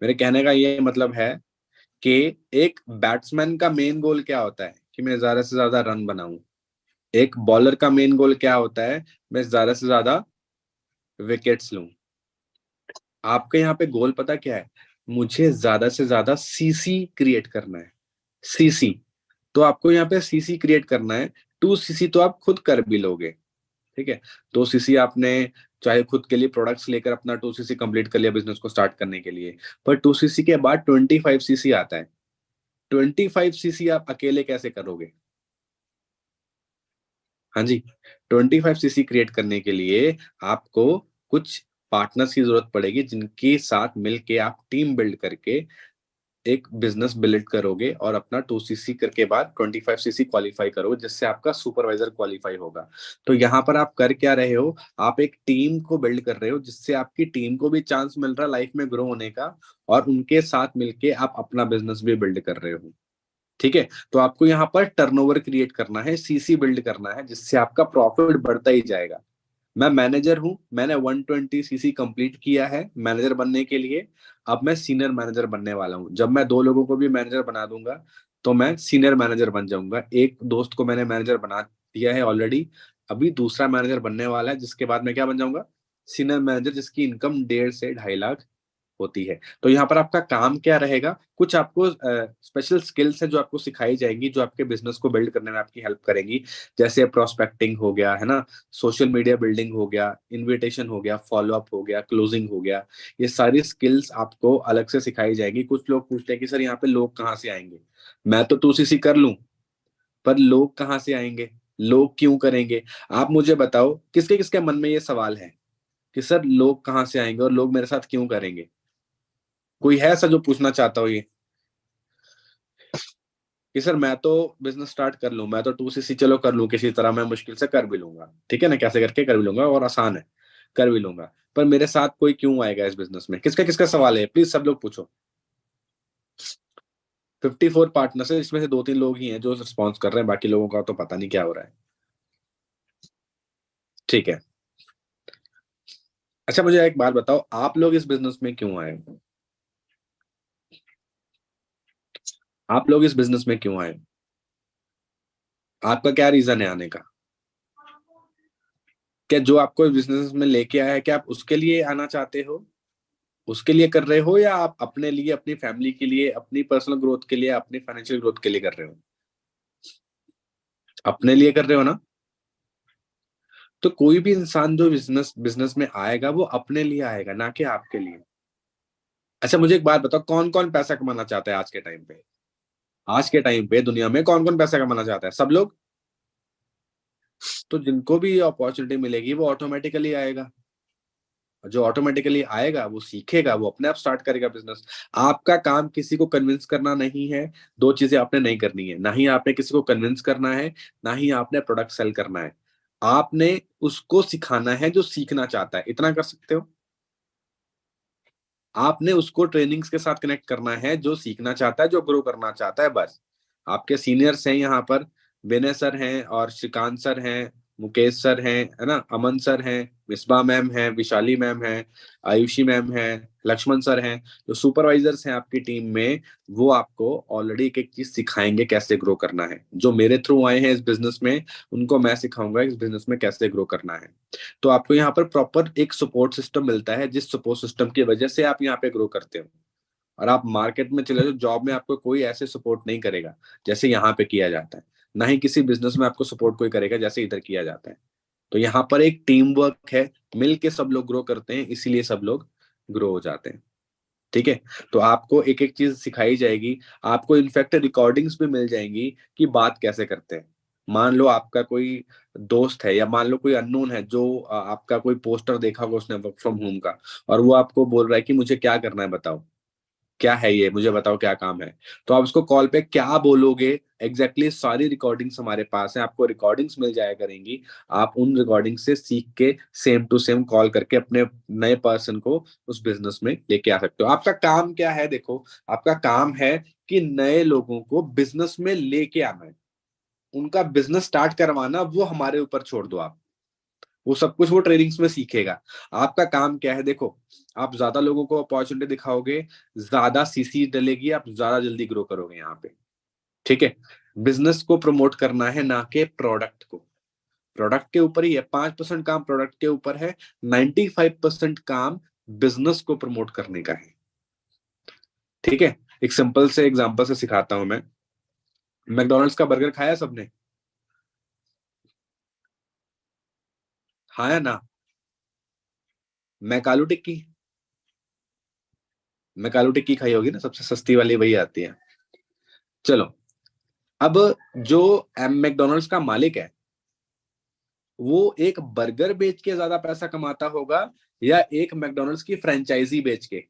मेरे कहने का ये मतलब है कि एक बैट्समैन का मेन गोल क्या होता है कि मैं ज्यादा से ज्यादा रन बनाऊं। एक बॉलर का मेन गोल क्या होता है, मैं ज्यादा से ज्यादा विकेट्स लूं। आपके यहाँ पे गोल पता क्या है, मुझे ज्यादा से ज्यादा सीसी क्रिएट करना है। सीसी, तो आपको यहाँ पे सीसी क्रिएट करना है। 2 सीसी तो आप खुद कर भी लोगे, ठीक है। 2 सीसी आपने चाहे खुद के लिए प्रोडक्ट्स लेकर अपना 2 सीसी कंप्लीट कर लिया बिजनेस को स्टार्ट करने के लिए, पर 2 सीसी के बाद 25 सीसी आता है। 25 सीसी आप अकेले कैसे करोगे? हाँ जी, 25 सीसी क्रिएट करने के लिए आपको कुछ पार्टनर्स की जरूरत पड़ेगी, जिनके साथ मिलके आप टीम बिल्ड करके एक बिजनेस बिल्ड करोगे और अपना 2 सीसी करके बाद 25 सीसी क्वालिफाई करोगे, जिससे आपका सुपरवाइजर क्वालिफाई होगा। तो यहाँ पर आप कर क्या रहे हो, आप एक टीम को बिल्ड कर रहे हो, जिससे आपकी टीम को भी चांस मिल रहा है लाइफ में ग्रो होने का, और उनके साथ मिलके आप अपना बिजनेस भी बिल्ड कर रहे हो, ठीक है। तो आपको यहाँ पर टर्नओवर क्रिएट करना है, सीसी बिल्ड करना है, जिससे आपका प्रॉफिट बढ़ता ही जाएगा। मैं मैनेजर हूं, मैंने 120 सीसी कंप्लीट किया है मैनेजर बनने के लिए। अब मैं सीनियर मैनेजर बनने वाला हूं। जब मैं 2 लोगों को भी मैनेजर बना दूंगा तो मैं सीनियर मैनेजर बन जाऊंगा। एक दोस्त को मैंने मैनेजर बना दिया है ऑलरेडी, अभी दूसरा मैनेजर बनने वाला है, जिसके बाद मैं क्या बन जाऊंगा, सीनियर मैनेजर, जिसकी इनकम 1.5 से 2.5 लाख होती है। तो यहाँ पर आपका काम क्या रहेगा, कुछ आपको स्पेशल स्किल्स है जो आपको सिखाई जाएंगी, जो आपके बिजनेस को बिल्ड करने में आपकी हेल्प करेंगी। जैसे प्रोस्पेक्टिंग हो गया है ना, सोशल मीडिया बिल्डिंग हो गया, इनविटेशन हो गया, फॉलोअप हो गया, क्लोजिंग हो गया। ये सारी स्किल्स आपको अलग से सिखाई जाएगी। कुछ लोग पूछते हैं कि सर यहाँ पे लोग कहाँ से आएंगे, मैं तो 2 सीसी कर लूं, पर लोग कहाँ से आएंगे, लोग क्यों करेंगे? आप मुझे बताओ, किसके किसके मन में ये सवाल है कि सर लोग कहाँ से आएंगे और लोग मेरे साथ क्यों करेंगे? कोई है ऐसा जो पूछना चाहता हो ये कि सर मैं तो बिजनेस स्टार्ट कर लूं, मैं तो 2 सीसी चलो कर लूं, किसी तरह मैं मुश्किल से कर भी लूंगा, ठीक है ना, कैसे करके कर भी लूंगा और आसान है, कर भी लूंगा, पर मेरे साथ कोई क्यों आएगा इस बिजनेस में? किसका किसका सवाल है, प्लीज सब लोग पूछो। 54 पार्टनर्स है, इसमें से 2-3 लोग ही हैं जो रिस्पॉन्स कर रहे हैं, बाकी लोगों का तो पता नहीं क्या हो रहा है, ठीक है। अच्छा मुझे एक बात बताओ, आप लोग इस बिजनेस में क्यों आए? आप लोग इस बिजनेस में क्यों आए? आपका क्या रीजन है आने का? क्या जो आपको इस बिजनेस में लेके आया है, क्या आप उसके लिए आना चाहते हो, उसके लिए कर रहे हो, या आप अपने लिए, अपनी फैमिली के लिए, अपनी पर्सनल ग्रोथ के लिए, अपनी फाइनेंशियल ग्रोथ के लिए कर रहे हो? अपने लिए कर रहे हो ना? तो कोई भी इंसान जो बिजनेस बिजनेस में आएगा वो अपने लिए आएगा, ना कि आपके लिए। अच्छा मुझे एक बात बताओ, कौन कौन पैसा कमाना चाहता है आज के टाइम पे? आज के टाइम पे दुनिया में कौन कौन पैसा कमाना चाहता है? सब लोग। तो जिनको भी ये अपॉर्चुनिटी मिलेगी वो ऑटोमेटिकली आएगा। जो ऑटोमेटिकली आएगा वो सीखेगा, वो अपने आप स्टार्ट करेगा बिजनेस। आपका काम किसी को कन्विंस करना नहीं है। दो चीजें आपने नहीं करनी है, ना ही आपने किसी को कन्विंस करना है, ना ही आपने प्रोडक्ट सेल करना है। आपने उसको सिखाना है जो सीखना चाहता है, इतना कर सकते हो। आपने उसको ट्रेनिंग्स के साथ कनेक्ट करना है जो सीखना चाहता है, जो ग्रो करना चाहता है, बस। आपके सीनियर्स हैं यहाँ पर, विनय सर हैं और श्रीकांत सर हैं, मुकेश सर हैं, है ना, अमन सर हैं, मिसबा मैम हैं, विशाली मैम हैं, आयुषी मैम हैं, लक्ष्मण सर हैं। जो सुपरवाइजर्स हैं आपकी टीम में, वो आपको ऑलरेडी एक एक चीज सिखाएंगे कैसे ग्रो करना है। जो मेरे थ्रू आए हैं इस बिजनेस में, उनको मैं सिखाऊंगा इस बिजनेस में कैसे ग्रो करना है। तो आपको यहाँ पर प्रॉपर एक सपोर्ट सिस्टम मिलता है, जिस सपोर्ट सिस्टम की वजह से आप यहाँ पे ग्रो करते हो। और आप मार्केट में चले जाओ, जॉब में आपको कोई ऐसे सपोर्ट नहीं करेगा जैसे यहाँ पे किया जाता है। ना ही किसी बिजनेस में आपको सपोर्ट कोई करेगा जैसे इधर किया जाता है। तो यहाँ पर एक टीम वर्क है, मिल के सब लोग ग्रो करते हैं, इसीलिए सब लोग ग्रो हो जाते हैं। ठीक है। तो आपको एक एक चीज सिखाई जाएगी। आपको इनफैक्ट रिकॉर्डिंग्स भी मिल जाएंगी कि बात कैसे करते हैं। मान लो आपका कोई दोस्त है, या मान लो कोई अननोन है जो आपका कोई पोस्टर देखा होगा उसने वर्क फ्रॉम होम का, और वो आपको बोल रहा है कि मुझे क्या करना है बताओ, क्या है ये, मुझे बताओ क्या काम है। तो आप उसको कॉल पे क्या बोलोगे, एग्जैक्टली सारी रिकॉर्डिंग्स हमारे पास है, आपको रिकॉर्डिंग्स मिल जाया करेंगी। आप उन रिकॉर्डिंग से सीख के सेम टू सेम कॉल करके अपने नए पर्सन को उस बिजनेस में लेके आ सकते हो। आपका काम क्या है, देखो, आपका काम है कि नए लोगों को बिजनेस में लेके आना है, उनका बिजनेस स्टार्ट करवाना वो हमारे ऊपर छोड़ दो आप। वो सब कुछ वो ट्रेनिंग्स में सीखेगा। आपका काम क्या है, देखो, आप ज्यादा लोगों को अपॉर्चुनिटी दिखाओगे, ज्यादा सीसी डलेगी, आप ज्यादा जल्दी ग्रो करोगे यहाँ पे। ठीक है। बिजनेस को प्रमोट करना है, ना कि प्रोडक्ट को। प्रोडक्ट के ऊपर ही है, 5% काम प्रोडक्ट के ऊपर है, 95% काम बिजनेस को प्रमोट करने का है। ठीक है। एक सिंपल से एग्जांपल से सिखाता हूं मैं। मैकडोनल्ड्स का बर्गर खाया सबने? हाँ या ना? मैकालू टिक्की, मैकालू टिक्की खाई होगी ना, सबसे सस्ती वाली वही आती है। चलो, अब जो मैकडोनल्ड्स का मालिक है, वो एक बर्गर बेच के ज्यादा पैसा कमाता होगा, या एक मैकडोनल्ड्स की फ्रेंचाइजी बेच के?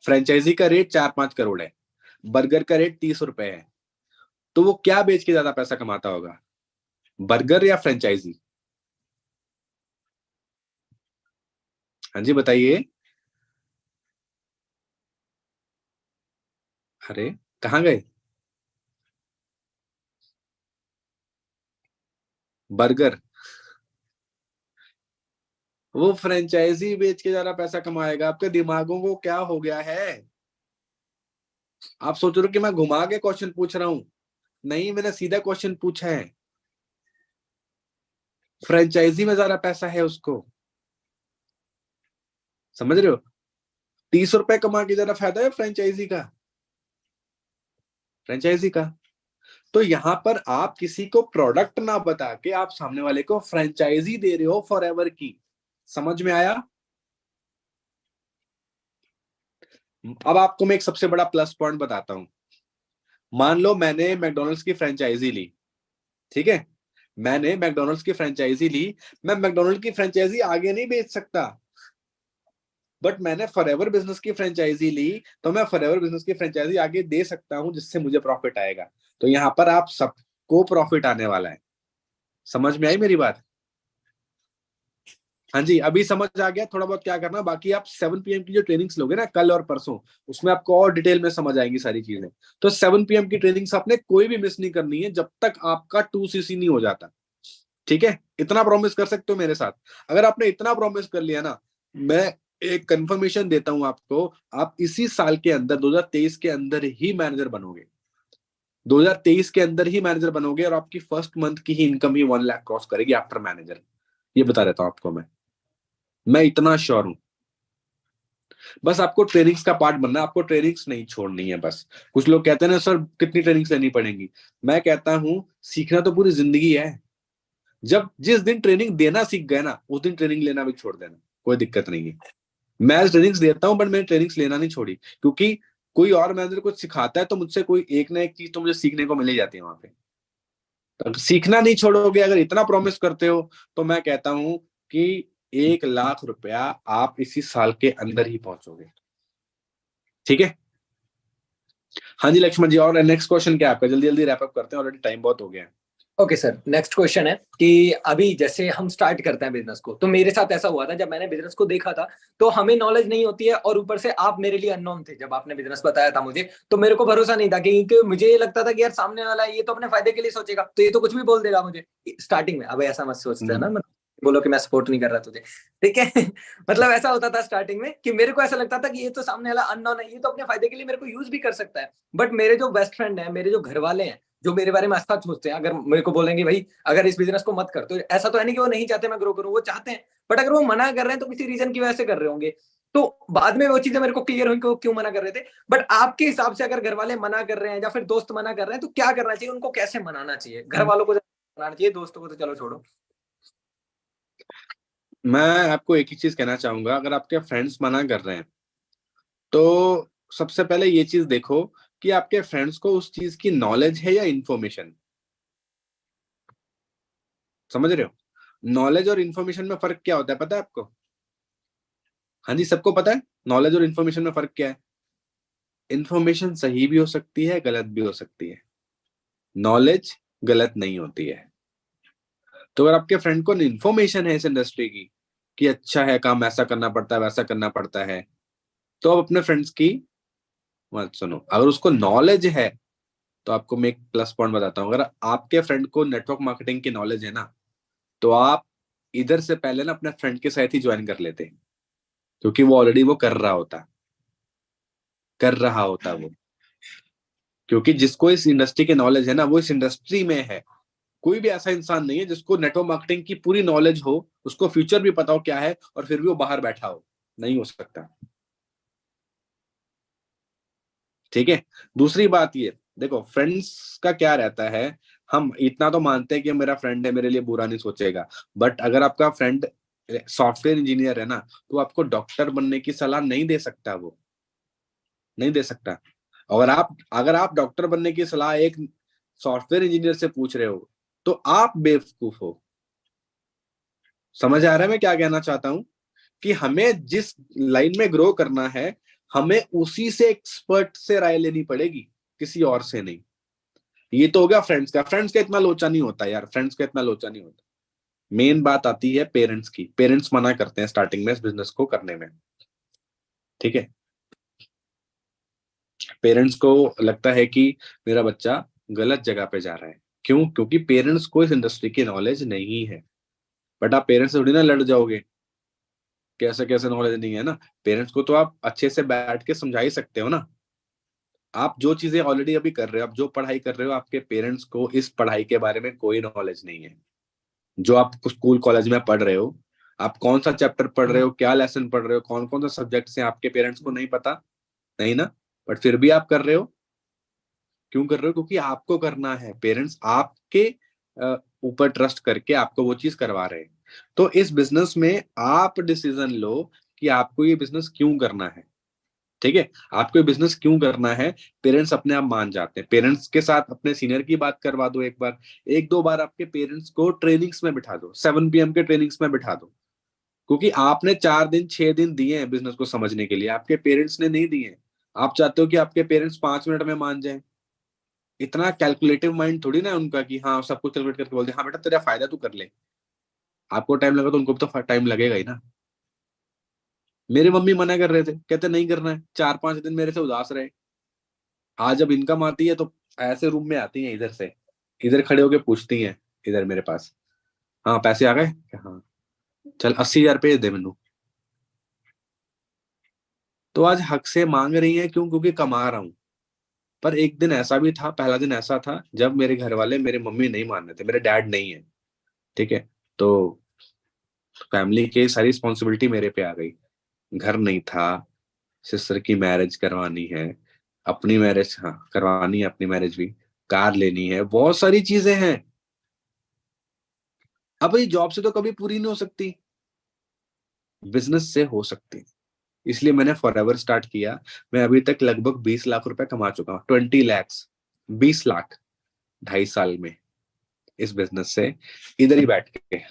फ्रेंचाइजी का रेट 4-5 करोड़ है, बर्गर का रेट 30 रुपए है। तो वो क्या बेच के ज्यादा पैसा कमाता होगा, बर्गर या फ्रेंचाइजी? हाँ जी बताइए। अरे, कहाँ गए? बर्गर। वो फ्रेंचाइजी बेच के ज्यादा पैसा कमाएगा। आपके दिमागों को क्या हो गया है? आप सोच रहे हो कि मैं घुमा के क्वेश्चन पूछ रहा हूं? नहीं, मैंने सीधा क्वेश्चन पूछा है। फ्रेंचाइजी में ज्यादा पैसा है उसको, समझ रहे हो? 30 रुपए कमा के ज्यादा फायदा है फ्रेंचाइजी का, फ्रेंचाइजी का। तो यहां पर आप किसी को प्रोडक्ट ना बता के आप सामने वाले को फ्रेंचाइजी दे रहे हो फॉर एवर की। समझ में आया? अब आपको मैं एक सबसे बड़ा प्लस पॉइंट बताता हूं। मान लो मैंने मैकडोनल्ड्स की फ्रेंचाइजी ली, ठीक है, मैंने मैकडोनल्ड्स की फ्रेंचाइजी ली। मैं मैकडोनल्ड की फ्रेंचाइजी आगे नहीं बेच सकता, बट मैंने फॉरएवर बिजनेस की फ्रेंचाइजी ली, तो मैं फॉरएवर बिजनेस की फ्रेंचाइजी आगे दे सकता हूं, जिससे मुझे प्रॉफिट आएगा। तो यहां पर आप सबको प्रॉफिट आने वाला है। समझ में आई मेरी बात? हाँ जी, अभी समझ आ गया थोड़ा बहुत क्या करना। बाकी आप 7 PM की जो ट्रेनिंग्स लोगे ना कल और परसों, उसमें आपको और डिटेल में समझ आएंगी सारी चीजें। तो 7 PM की ट्रेनिंग्स आपने कोई भी मिस नहीं करनी है जब तक आपका 2CC नहीं हो जाता। ठीक है, इतना प्रॉमिस कर सकते हो मेरे साथ? अगर आपने इतना प्रॉमिस कर लिया ना, मैं एक कंफर्मेशन देता हूं आपको, आप इसी साल के अंदर 2023 के अंदर ही मैनेजर बनोगे। 2023 के अंदर ही मैनेजर बनोगे, और आपकी फर्स्ट मंथ की ही इनकम ही 1 लाख क्रॉस करेगी आफ्टर मैनेजर। ये बता देता हूं आपको मैं इतना श्योर हूं। बस आपको ट्रेनिंग्स का पार्ट बनना है, आपको ट्रेनिंग्स नहीं छोड़नी है बस। कुछ लोग कहते हैं ना सर कितनी ट्रेनिंग्स लेनी पड़ेंगी, मैं कहता हूं सीखना तो पूरी जिंदगी है। जब जिस दिन ट्रेनिंग देना सीख गए ना, उस दिन ट्रेनिंग लेना भी छोड़ देना, कोई दिक्कत नहीं है। मैं ट्रेनिंग्स देता हूं, बट मैंने ट्रेनिंग्स लेना नहीं छोड़ी, क्योंकि कोई और मैनेजर कुछ सिखाता है तो मुझसे कोई एक ना एक चीज तो मुझे सीखने को मिल ही जाती है वहां पे। तो सीखना नहीं छोड़ोगे, अगर इतना प्रॉमिस करते हो, तो मैं कहता हूं कि 1 लाख रुपया आप इसी साल के अंदर ही पहुंचोगे। ठीक है। हाँ जी लक्ष्मण जी, और नेक्स्ट क्वेश्चन क्या है आपका? जल्दी जल्दी रैप अप करते हैं, ऑलरेडी टाइम बहुत हो गया है। ओके सर, नेक्स्ट क्वेश्चन है कि अभी जैसे हम स्टार्ट करते हैं बिजनेस को, तो मेरे साथ ऐसा हुआ था जब मैंने बिजनेस को देखा था, तो हमें नॉलेज नहीं होती है और ऊपर से आप मेरे लिए अननोन थे जब आपने बिजनेस बताया था मुझे, तो मेरे को भरोसा नहीं था, क्योंकि मुझे ये लगता था कि यार सामने वाला ये तो अपने फायदे के लिए सोचेगा, तो ये तो कुछ भी बोल देगा मुझे स्टार्टिंग में। अब ऐसा मत सोचते है ना, मत बोलो कि मैं सपोर्ट नहीं कर रहा तुझे, ठीक है। मतलब ऐसा होता था स्टार्टिंग में कि मेरे को ऐसा लगता था कि ये तो सामने वाला अननोन है, ये तो अपने फायदे के लिए मेरे को यूज भी कर सकता है। बट मेरे जो बेस्ट फ्रेंड है, मेरे जो घर वाले हैं, जो मेरे बारे में अच्छा सोचते हैं, अगर मेरे को बोलेंगे भाई अगर इस बिजनेस को मत कर, तो ऐसा तो है नहीं कि वो नहीं चाहते मैं ग्रो करूं, वो चाहते हैं, बट अगर वो मना कर रहे हैं तो किसी रीजन की वजह से कर रहे होंगे। तो बाद में वो चीजें मेरे को क्लियर हुई कि वो क्यों मना कर रहे थे। बट आपके हिसाब से अगर घर वाले मना कर रहे हैं या फिर दोस्त मना कर रहे हैं, तो क्या करना चाहिए उनको, कैसे मनाना चाहिए? घर वालों को मनाना चाहिए, दोस्तों को तो चलो छोड़ो। मैं आपको एक ही चीज कहना चाहूंगा, अगर आपके फ्रेंड्स मना कर रहे हैं तो सबसे पहले ये चीज देखो कि आपके फ्रेंड्स को उस चीज की नॉलेज है या इन्फॉर्मेशन। समझ रहे हो? नॉलेज और इन्फॉर्मेशन में फर्क क्या होता है पता है आपको? हाँ जी, सबको पता है नॉलेज और इन्फॉर्मेशन में फर्क क्या है। इन्फॉर्मेशन सही भी हो सकती है, गलत भी हो सकती है, नॉलेज गलत नहीं होती है। तो अगर आपके फ्रेंड को इन्फॉर्मेशन है इस इंडस्ट्री की कि अच्छा है, काम ऐसा करना पड़ता है, वैसा करना पड़ता है, तो आप अपने फ्रेंड्स की मत सुनो। अगर उसको नॉलेज है तो आपको मैं एक प्लस पॉइंट बताता हूँ, अगर आपके फ्रेंड को नेटवर्क मार्केटिंग की नॉलेज है ना, तो आप इधर से पहले ना अपने फ्रेंड के साथ ही ज्वाइन कर लेते हैं, क्योंकि वो ऑलरेडी वो कर रहा होता वो। क्योंकि जिसको इस इंडस्ट्री की नॉलेज है ना, वो इस इंडस्ट्री में है। कोई भी ऐसा इंसान नहीं है जिसको नेटवर्क मार्केटिंग की पूरी नॉलेज हो, उसको फ्यूचर भी पता हो क्या है, और फिर भी वो बाहर बैठा हो। नहीं हो सकता। ठीक है। दूसरी बात ये देखो, फ्रेंड्स का क्या रहता है, हम इतना तो मानते हैं कि मेरा फ्रेंड है, मेरे लिए बुरा नहीं सोचेगा। बट अगर आपका फ्रेंड सॉफ्टवेयर इंजीनियर है ना, तो आपको डॉक्टर बनने की सलाह नहीं दे सकता, वो नहीं दे सकता। अगर आप डॉक्टर बनने की सलाह एक सॉफ्टवेयर इंजीनियर से पूछ रहे हो, तो आप बेवकूफ हो। समझ आ रहा है मैं क्या कहना चाहता हूं? कि हमें जिस लाइन में ग्रो करना है, हमें उसी से एक्सपर्ट से राय लेनी पड़ेगी, किसी और से नहीं। ये तो हो गया फ्रेंड्स का इतना लोचा नहीं होता यार, फ्रेंड्स का इतना लोचा नहीं होता। मेन बात आती है पेरेंट्स की। पेरेंट्स मना करते हैं स्टार्टिंग में इस बिजनेस को करने में। ठीक है। पेरेंट्स को लगता है कि मेरा बच्चा गलत जगह पे जा रहा है। क्यों? क्योंकि पेरेंट्स को इस इंडस्ट्री की नॉलेज नहीं है। बट आप पेरेंट्स से थोड़ी ना लड़ जाओगे, कैसे कैसे नॉलेज नहीं है ना। पेरेंट्स को तो आप अच्छे से बैठ के समझा ही सकते हो ना। आप जो चीजें ऑलरेडी अभी कर रहे हो, आप जो पढ़ाई कर रहे हो, आपके पेरेंट्स को इस पढ़ाई के बारे में कोई नॉलेज नहीं है। जो आप स्कूल कॉलेज में पढ़ रहे हो, आप कौन सा चैप्टर पढ़ रहे हो, क्या लेसन पढ़ रहे हो, कौन कौन सा सब्जेक्ट्स हैं, आपके पेरेंट्स को नहीं पता। नहीं ना। बट फिर भी आप कर रहे हो। क्यों कर रहे हो? क्योंकि आपको करना है। पेरेंट्स आपके ऊपर ट्रस्ट करके आपको वो चीज करवा रहे हैं। तो इस बिजनेस में आप डिसीजन लो कि आपको ये बिजनेस क्यों करना है। ठीक है। आपको ये बिजनेस क्यों करना है, पेरेंट्स अपने आप मान जाते हैं। पेरेंट्स के साथ अपने सीनियर की बात करवा दो एक बार, एक दो बार आपके पेरेंट्स को ट्रेनिंग्स में बिठा दो, 7 PM के ट्रेनिंग्स में बिठा दो। क्योंकि आपने 4 दिन 6 दिन दिए हैं बिजनेस को समझने के लिए, आपके पेरेंट्स ने नहीं दिए। आप चाहते हो कि आपके पेरेंट्स 5 मिनट में मान जाए। इतना कैलकुलेटिव माइंड थोड़ी ना है उनका कि हाँ सब कुछ कैलकुलेट करके बोल दे हाँ बेटा तेरा फायदा तू कर ले। आपको टाइम लगा तो उनको भी तो टाइम लगेगा ही ना। मेरे मम्मी मना कर रहे थे, कहते नहीं करना है, 4 5 दिन मेरे से उदास रहे। आज जब इनकम आती है तो ऐसे रूम में आती है, इधर से इधर खड़े होके पूछती हैं, इधर मेरे पास, हाँ पैसे आ गए क्या? हाँ चल 80,000 भेज दे मैनू। तो आज हक से मांग रही है, क्यों? क्योंकि कमा रहा हूँ। पर एक दिन ऐसा भी था, पहला दिन ऐसा था जब मेरे घर वाले, मेरे मम्मी नहीं मान रहे थे, मेरे डैड नहीं है। ठीक है। तो फैमिली की सारी रिस्पॉन्सिबिलिटी मेरे पे आ गई। घर नहीं था, सिस्टर की मैरिज करवानी है, अपनी मैरिज हाँ करवानी है, अपनी मैरिज भी, कार लेनी है, बहुत सारी चीजें हैं। अब ये जॉब से तो कभी पूरी नहीं हो सकती, बिजनेस से हो सकती। इसलिए मैंने फॉरएवर स्टार्ट किया। मैं अभी तक लगभग 20 लाख रुपए कमा चुका हूँ, 20 लैक्स, 20 लाख 2.5 साल में, इस बिजनेस से। इधर ही बैठ के,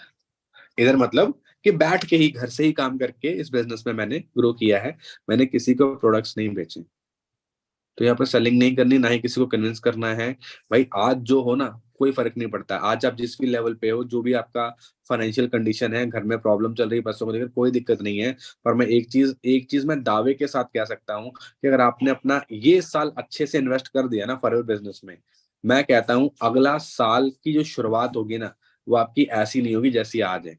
इधर मतलब कि बैठ के ही घर से ही काम करके इस बिजनेस में मैंने ग्रो किया है। मैंने किसी को प्रोडक्ट्स नहीं बेचे। तो यहाँ पर सेलिंग नहीं करनी, ना ही किसी को कन्विंस करना है। भाई आज जो हो ना, कोई फर्क नहीं पड़ता। आज आप जिस भी लेवल पे हो, जो भी आपका फाइनेंशियल कंडीशन है, घर में प्रॉब्लम चल रही है पैसों को लेकर, कोई दिक्कत नहीं है। पर मैं एक चीज मैं दावे के साथ कह सकता हूँ कि अगर आपने अपना ये साल अच्छे से इन्वेस्ट कर दिया ना फॉरएवर बिजनेस में, मैं कहता हूँ अगला साल की जो शुरुआत होगी ना, वो आपकी ऐसी नहीं होगी जैसी आज है।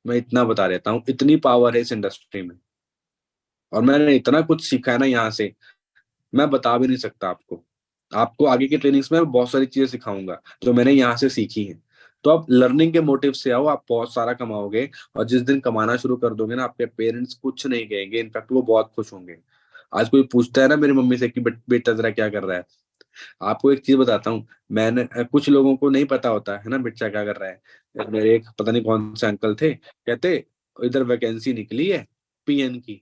मैं इतना बता देता हूँ, इतनी पावर है इस इंडस्ट्री में। और मैंने इतना कुछ सीखा है ना यहाँ से, मैं बता भी नहीं सकता आपको। आपको आगे की ट्रेनिंग्स में बहुत सारी चीजें सिखाऊंगा जो मैंने यहाँ से सीखी हैं। तो आप लर्निंग के मोटिव से आओ, आप बहुत सारा कमाओगे। और जिस दिन कमाना शुरू कर दोगे ना, आपके पेरेंट्स कुछ नहीं कहेंगे, इनफैक्ट वो बहुत खुश होंगे। आज कोई पूछता है ना मेरी मम्मी से कि बेटा जरा क्या कर रहा है, आपको एक चीज बताता हूँ। मैंने कुछ लोगों को नहीं पता होता है ना बच्चा क्या कर रहा है। मेरे एक पता नहीं कौन से अंकल थे, कहते इधर वैकेंसी निकली है पीएन की,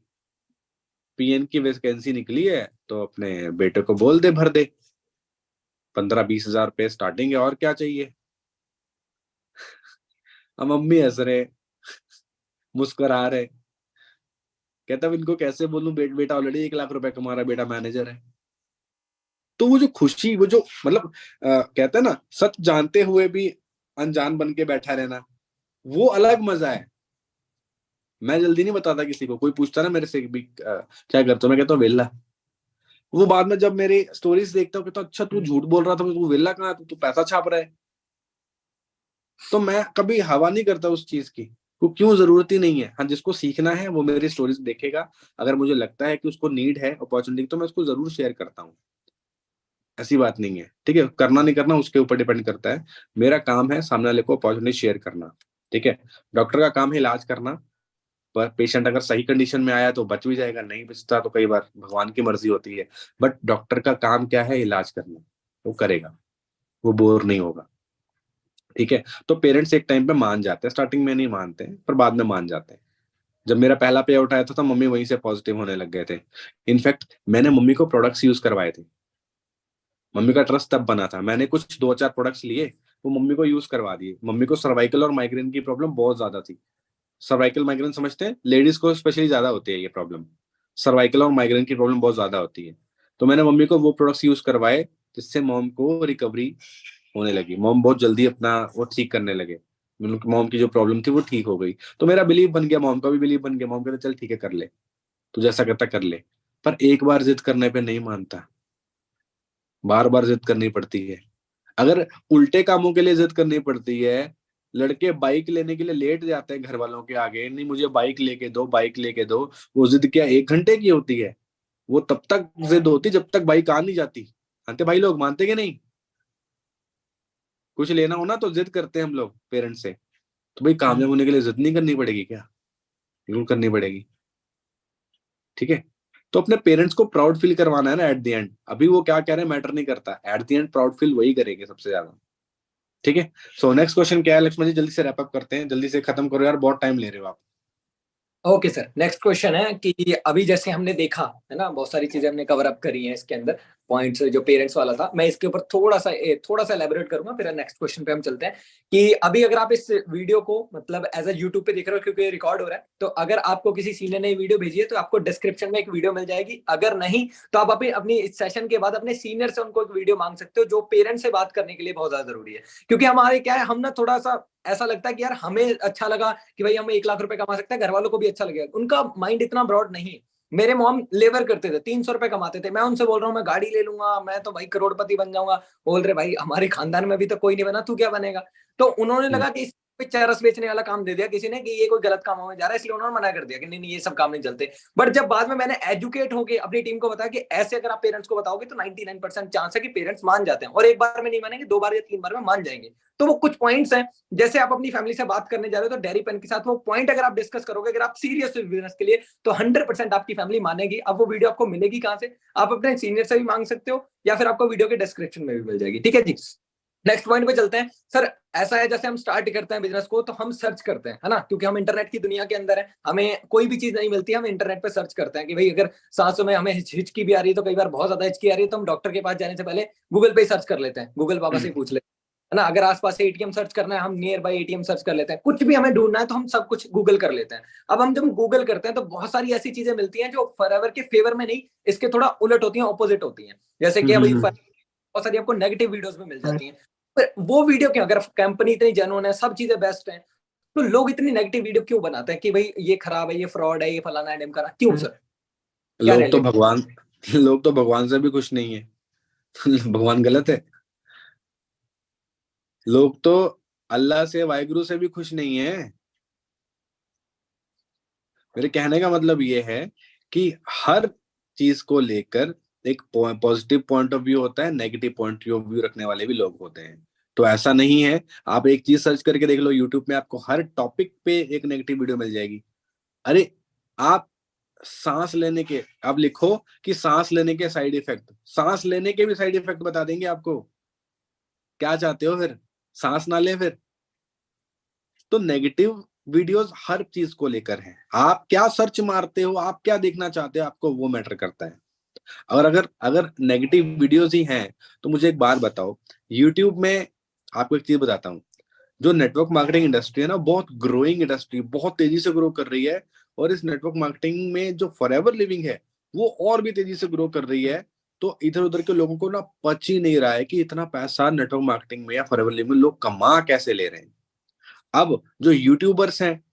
पीएन की वैकेंसी निकली है, तो अपने बेटे को बोल दे भर दे, 15-20 हजार रुपये स्टार्टिंग है, और क्या चाहिए। हम मम्मी हंस रहे, मुस्कुरा रहे। कहता अब इनको कैसे बोलूं, बेटा ऑलरेडी 1 लाख रुपए कमा रहा है, बेटा मैनेजर है। तो वो जो खुशी, वो जो मतलब कहते हैं ना, सच जानते हुए भी अनजान बन के बैठा रहना, वो अलग मजा है। मैं जल्दी नहीं बताता किसी को। कोई पूछता ना मेरे से भी क्या करते हो, मैं कहता हूँ वेला। वो बाद में जब मेरी स्टोरीज देखता हूँ, कहता हूँ अच्छा तू झूठ बोल रहा था, तू वेला कहाँ, तू पैसा छाप रहा है। तो मैं कभी हवा नहीं करता उस चीज की, वो क्यों, जरूरत ही नहीं है। हाँ, जिसको सीखना है वो मेरी स्टोरीज देखेगा। अगर मुझे लगता है कि उसको नीड है अपॉर्चुनिटी, तो मैं उसको जरूर शेयर करता हूँ। ऐसी बात नहीं है, ठीक है। करना नहीं करना उसके ऊपर डिपेंड करता है। मेरा काम है सामने वाले को अपॉर्चुनिटी शेयर करना, ठीक है। डॉक्टर का काम है इलाज करना। पर पेशेंट अगर सही कंडीशन में आया तो बच भी जाएगा, नहीं बचता तो कई बार भगवान की मर्जी होती है। बट डॉक्टर का काम क्या है, इलाज करना। वो करेगा, वो बोर नहीं होगा, ठीक है। तो पेरेंट्स एक टाइम पे मान जाते हैं, स्टार्टिंग में नहीं मानते हैं, पर बाद में मान जाते हैं। जब मेरा पहला पे आउट आया था तो मम्मी वहीं से पॉजिटिव होने लग गए थे। इनफैक्ट मैंने मम्मी को प्रोडक्ट्स यूज करवाए थे। मम्मी का ट्रस्ट तब बना था, मैंने कुछ 2-4 प्रोडक्ट्स लिए, वो मम्मी को यूज करवा दिए। मम्मी को सर्वाइकल और माइग्रेन की प्रॉब्लम बहुत ज्यादा थी। सर्वाइकल माइग्रेन समझते हैं, लेडीज को स्पेशली ज्यादा होती है ये प्रॉब्लम। सर्वाइकल और माइग्रेन की प्रॉब्लम बहुत ज्यादा होती है। तो मैंने मम्मी को वो प्रोडक्ट्स यूज करवाए, जिससे मॉम को रिकवरी होने लगी। मॉम बहुत जल्दी अपना वो ठीक करने लगे। मॉम की जो प्रॉब्लम थी वो ठीक हो गई। तो मेरा बिलीव बन गया, मॉम का भी बिलीव बन गया। मॉम कहते चल ठीक है कर ले, तू जैसा करता कर ले। पर एक बार जिद करने पे नहीं मानता, बार बार जिद करनी पड़ती है। अगर उल्टे कामों के लिए जिद करनी पड़ती है, लड़के बाइक लेने के लिए लेट जाते हैं घर वालों के आगे, नहीं मुझे बाइक लेके दो, बाइक लेके दो। वो जिद क्या 1 घंटे की होती है, वो तब तक जिद होती जब तक बाइक आ नहीं जाती। मानते भाई लोग, मानते कि नहीं। कुछ लेना हो ना तो जिद करते हैं हम लोग पेरेंट्स से। तो भाई कामयाब होने के लिए जिद नहीं करनी पड़ेगी क्या, बिल्कुल करनी पड़ेगी, ठीक है। तो अपने पेरेंट्स को प्राउड फील करवाना है ना एट द एंड। अभी वो क्या कह रहे हैं मैटर नहीं करता, at the end proud feel वही करेंगे सबसे ज्यादा, ठीक है। सो नेक्स्ट क्वेश्चन क्या है लक्ष्मण जी, जल्दी से रैप अप करते हैं, जल्दी से खत्म करो यार, बहुत टाइम ले रहे हो आप। ओके सर, नेक्स्ट क्वेश्चन है कि अभी जैसे हमने देखा है ना, बहुत सारी चीजें हमने कवर अप करी हैं इसके अंदर। पॉइंट्स जो पेरेंट्स वाला था, मैं इसके ऊपर थोड़ा सा एलेबोरेट करूंगा, फिर नेक्स्ट क्वेश्चन पे हम चलते हैं। कि अभी अगर आप इस वीडियो को मतलब एज अ यूट्यूब पे देख रहे हो, क्योंकि रिकॉर्ड हो रहा है, तो अगर आपको किसी सीनियर ने वीडियो भेजी है तो आपको डिस्क्रिप्शन में एक वीडियो मिल जाएगी। अगर नहीं तो आप अपनी अपनी इस सेशन के बाद अपने सीनियर से उनको एक वीडियो मांग सकते हो, जो पेरेंट्स से बात करने के लिए बहुत ज्यादा जरूरी है। क्योंकि हमारे क्या है, हम ना थोड़ा सा ऐसा लगता है कि यार हमें अच्छा लगा कि भाई हम 1 लाख रुपए कमा सकते हैं, घर वालों को भी अच्छा लगेगा। उनका माइंड इतना ब्रॉड नहीं है। मेरे मॉम लेबर करते थे, 300 रुपए कमाते थे, मैं उनसे बोल रहा हूँ मैं गाड़ी ले लूंगा, मैं तो भाई करोड़पति बन जाऊंगा। बोल रहे भाई हमारे खानदान में भी तो कोई नहीं बना, तू क्या बनेगा। तो उन्होंने हम्म। लगा कि इस चरस बेचने वाला काम दे दिया किसी ने कि ये कोई गलत काम होने जा रहा है, इसलिए उन्होंने मना कर दिया कि नहीं नहीं ये सब काम नहीं चलते। बट जब बाद में मैंने एजुकेट होकर अपनी टीम को बताया कि ऐसे अगर आप पेरेंट्स को बताओगे तो 99% चांस है कि पेरेंट्स मान जाते हैं, और एक बार में नहीं मानेंगे, 2 बार या 3 बार में मान जाएंगे। तो वो कुछ पॉइंट्स हैं, जैसे आप अपनी फैमिली से बात करने जा रहे हो तो डेयरी पेन के साथ वो पॉइंट अगर आप डिस्कस करोगे, अगर आप सीरियस हो बिजनेस के लिए, तो 100% आपकी फैमिली मानेगी। अब वो वीडियो आपको मिलेगी कहां से, आप अपने सीनियर से भी मांग सकते हो, या फिर आपको वीडियो के डिस्क्रिप्शन में भी मिल जाएगी, ठीक है जी। नेक्स्ट पॉइंट पे चलते हैं सर। ऐसा है जैसे हम स्टार्ट करते हैं बिजनेस को तो हम सर्च करते हैं, है ना, क्योंकि हम इंटरनेट की दुनिया के अंदर है, हमें कोई भी चीज नहीं मिलती है, हम इंटरनेट पे सर्च करते हैं कि भाई अगर सांसों में हमें हिचकी भी आ रही है, तो कई बार बहुत ज्यादा हिचकी आ रही है, तो हम डॉक्टर के पास जाने से पहले गूगल पे सर्च कर लेते हैं, गूगल बाबा से पूछ लेते हैं, है ना। अगर आसपास से एटीएम सर्च करना है, हम नियर बाय एटीएम सर्च कर लेते हैं। कुछ भी हमें ढूंढना है तो हम सब कुछ गूगल कर लेते हैं। अब हम जब गूगल करते हैं तो बहुत सारी ऐसी चीजें मिलती हैं जो फॉरएवर के फेवर में नहीं, इसके थोड़ा उलट होती हैं, ऑपोजिट होती हैं। जैसे कि अभी बहुत सारी आपको नेगेटिव वीडियोस भी मिल जाती हैं। पर वो वीडियो क्यों, अगर कंपनी इतनी जेन्युइन है, सब चीजें बेस्ट हैं, तो लोग इतनी नेगेटिव वीडियो क्यों बनाते हैं कि भाई ये खराब है, ये फ्रॉड है, ये फलाना है ढिमकाना, क्यों सर? क्या लोग तो रिलेट? भगवान लोग तो भगवान से भी खुश नहीं है। भगवान गलत है? लोग तो अल्लाह से, वाहिगुरु से भी खुश नहीं है। मेरे कहने का मतलब ये है कि हर चीज को लेकर एक पॉजिटिव पॉइंट ऑफ व्यू होता है, नेगेटिव पॉइंट ऑफ व्यू रखने वाले भी लोग होते हैं। तो ऐसा नहीं है, आप एक चीज सर्च करके देख लो यूट्यूब में, आपको हर टॉपिक पे एक नेगेटिव वीडियो मिल जाएगी। अरे आप सांस लेने के, आप लिखो कि सांस लेने के साइड इफेक्ट, सांस लेने के भी साइड इफेक्ट बता देंगे आपको। क्या चाहते हो फिर, सांस ना ले फिर? तो नेगेटिव वीडियोस हर चीज को लेकर हैं। आप क्या सर्च मारते हो, आप क्या देखना चाहते हो, आपको वो मैटर करता है। और अगर अगर नेगेटिव वीडियोस ही हैं तो मुझे एक बात बताओ, यूट्यूब में आपको एक चीज बताता हूँ, जो नेटवर्क मार्केटिंग इंडस्ट्री है ना, बहुत ग्रोइंग इंडस्ट्री, बहुत तेजी से ग्रो कर रही है। और इस नेटवर्क मार्केटिंग में जो फॉरएवर लिविंग है वो और भी तेजी से ग्रो कर रही है। तो इधर उधर के लोगों को ना पच ही नहीं रहा है कि इतना पैसा नेटवर्क मार्केटिंग में या फॉरएवर लिविंग में लोग कमा कैसे ले रहे हैं। अब जो यूट्यूबर्स हैं,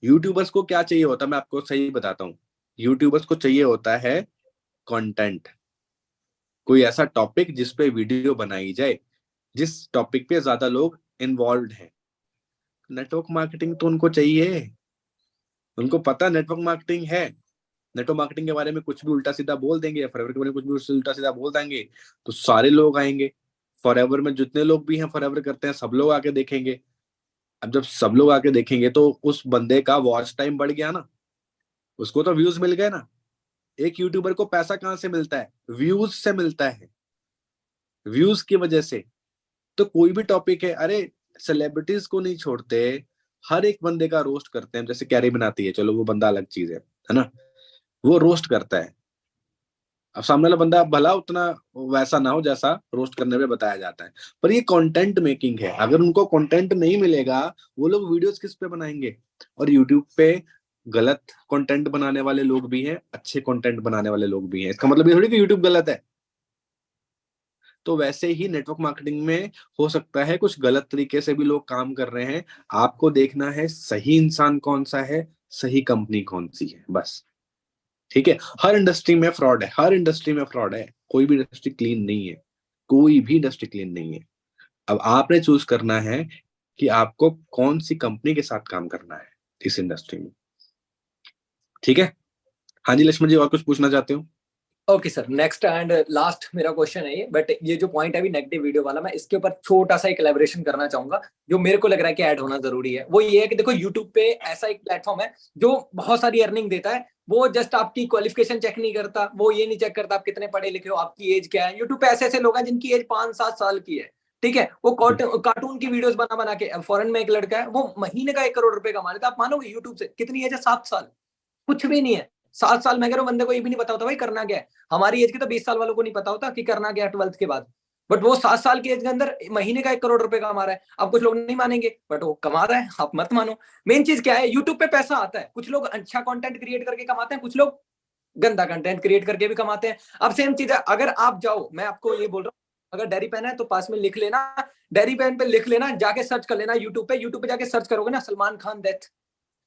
यूट्यूबर्स को क्या चाहिए होता है, मैं आपको सही बताता हूँ। यूट्यूबर्स को चाहिए होता है कंटेंट, कोई ऐसा टॉपिक जिस पे वीडियो बनाई जाए, जिस टॉपिक पे ज्यादा लोग इन्वॉल्व हैं। नेटवर्क मार्केटिंग तो उनको चाहिए, उनको पता नेटवर्क मार्केटिंग है। नेटवर्क मार्केटिंग के बारे में कुछ भी उल्टा सीधा बोल देंगे या फॉरएवर के बारे में कुछ भी उल्टा सीधा बोल देंगे तो सारे लोग आएंगे। फॉरएवर में जितने लोग भी हैं, फॉरएवर करते हैं, सब लोग आके देखेंगे। अब जब सब लोग आके देखेंगे तो उस बंदे का वॉच टाइम बढ़ गया ना, उसको तो व्यूज मिल गए ना। एक यूट्यूबर को पैसा कहां से मिलता है? व्यूज से मिलता है, व्यूज की वजह से। तो कोई भी टॉपिक है, अरे सेलिब्रिटीज को नहीं छोड़ते, हर एक बंदे का रोस्ट करते हैं। जैसे कैरी बनाती है, चलो वो बंदा अलग चीज है ना, वो रोस्ट करता है। अब सामने वाला बंदा भला उतना वैसा ना हो जैसा रोस्ट करने में बताया जाता है, पर ये कंटेंट मेकिंग है। अगर उनको कंटेंट नहीं मिलेगा, वो लोग वीडियोस किस पे बनाएंगे? और यूट्यूब पे गलत कंटेंट बनाने वाले लोग भी हैं, अच्छे कंटेंट बनाने वाले लोग भी हैं। इसका मतलब ये थोड़ी कि यूट्यूब गलत है। तो वैसे ही नेटवर्क मार्केटिंग में हो सकता है कुछ गलत तरीके से भी लोग काम कर रहे हैं। आपको देखना है सही इंसान कौन सा है, सही कंपनी कौन सी है, बस। ठीक है, हर इंडस्ट्री में फ्रॉड है, हर इंडस्ट्री में फ्रॉड है, कोई भी इंडस्ट्री क्लीन नहीं है, कोई भी इंडस्ट्री क्लीन नहीं है। अब आपने चूज करना है कि आपको कौन सी कंपनी के साथ काम करना है इस इंडस्ट्री में। ठीक है। हाँ जी लक्ष्मण जी, और कुछ पूछना चाहते हो? Okay sir, next and last मेरा क्वेश्चन है ये, बट ये जो पॉइंट है अभी नेगेटिव वीडियो वाला, मैं इसके ऊपर छोटा सा एक कोलैबोरेशन करना चाहूंगा जो मेरे को लग रहा है कि ऐड होना जरूरी है। वो ये है कि देखो, यूट्यूब पे ऐसा एक प्लेटफॉर्म है जो बहुत सारी अर्निंग देता है। वो जस्ट आपकी क्वालिफिकेशन चेक नहीं करता, वो ये नहीं चेक करता आप कितने पढ़े लिखे हो, आपकी एज क्या है। यूट्यूब पे ऐसे ऐसे लोग हैं जिनकी एज 5-7 साल की है, ठीक है। वो कार्टून की वीडियोस बना बना के, फॉरेन में एक लड़का है, वो महीने का 1 करोड़ रुपए कमा लेता है। आप मानोगे यूट्यूब से? कितनी एज है? 7 साल, कुछ भी नहीं है। 7 साल में, अगर बंदे को ये भी नहीं पता होता भाई करना क्या है। हमारी एज के तो 20 साल वालों को नहीं पता होता कि करना क्या है 12th के बाद। बट वो 7 साल की एज के अंदर महीने का 1 करोड़ रुपए कमा रहा है। अब कुछ लोग नहीं मानेंगे, बट वो कमा रहा है, आप मत मानो। मेन चीज क्या है, यूट्यूब पे पैसा आता है। कुछ लोग अच्छा कंटेंट क्रिएट करके कमाते हैं, कुछ लोग गंदा कंटेंट क्रिएट करके भी कमाते हैं। अब सेम चीज है, अगर आप जाओ, मैं आपको ये बोल रहा हूँ, अगर डायरी पेन है तो पास में लिख लेना, डायरी पेन पे लिख लेना, जाके सर्च कर लेना यूट्यूब पे। यूट्यूब पे जाके सर्च करोगे ना, सलमान खान डेथ,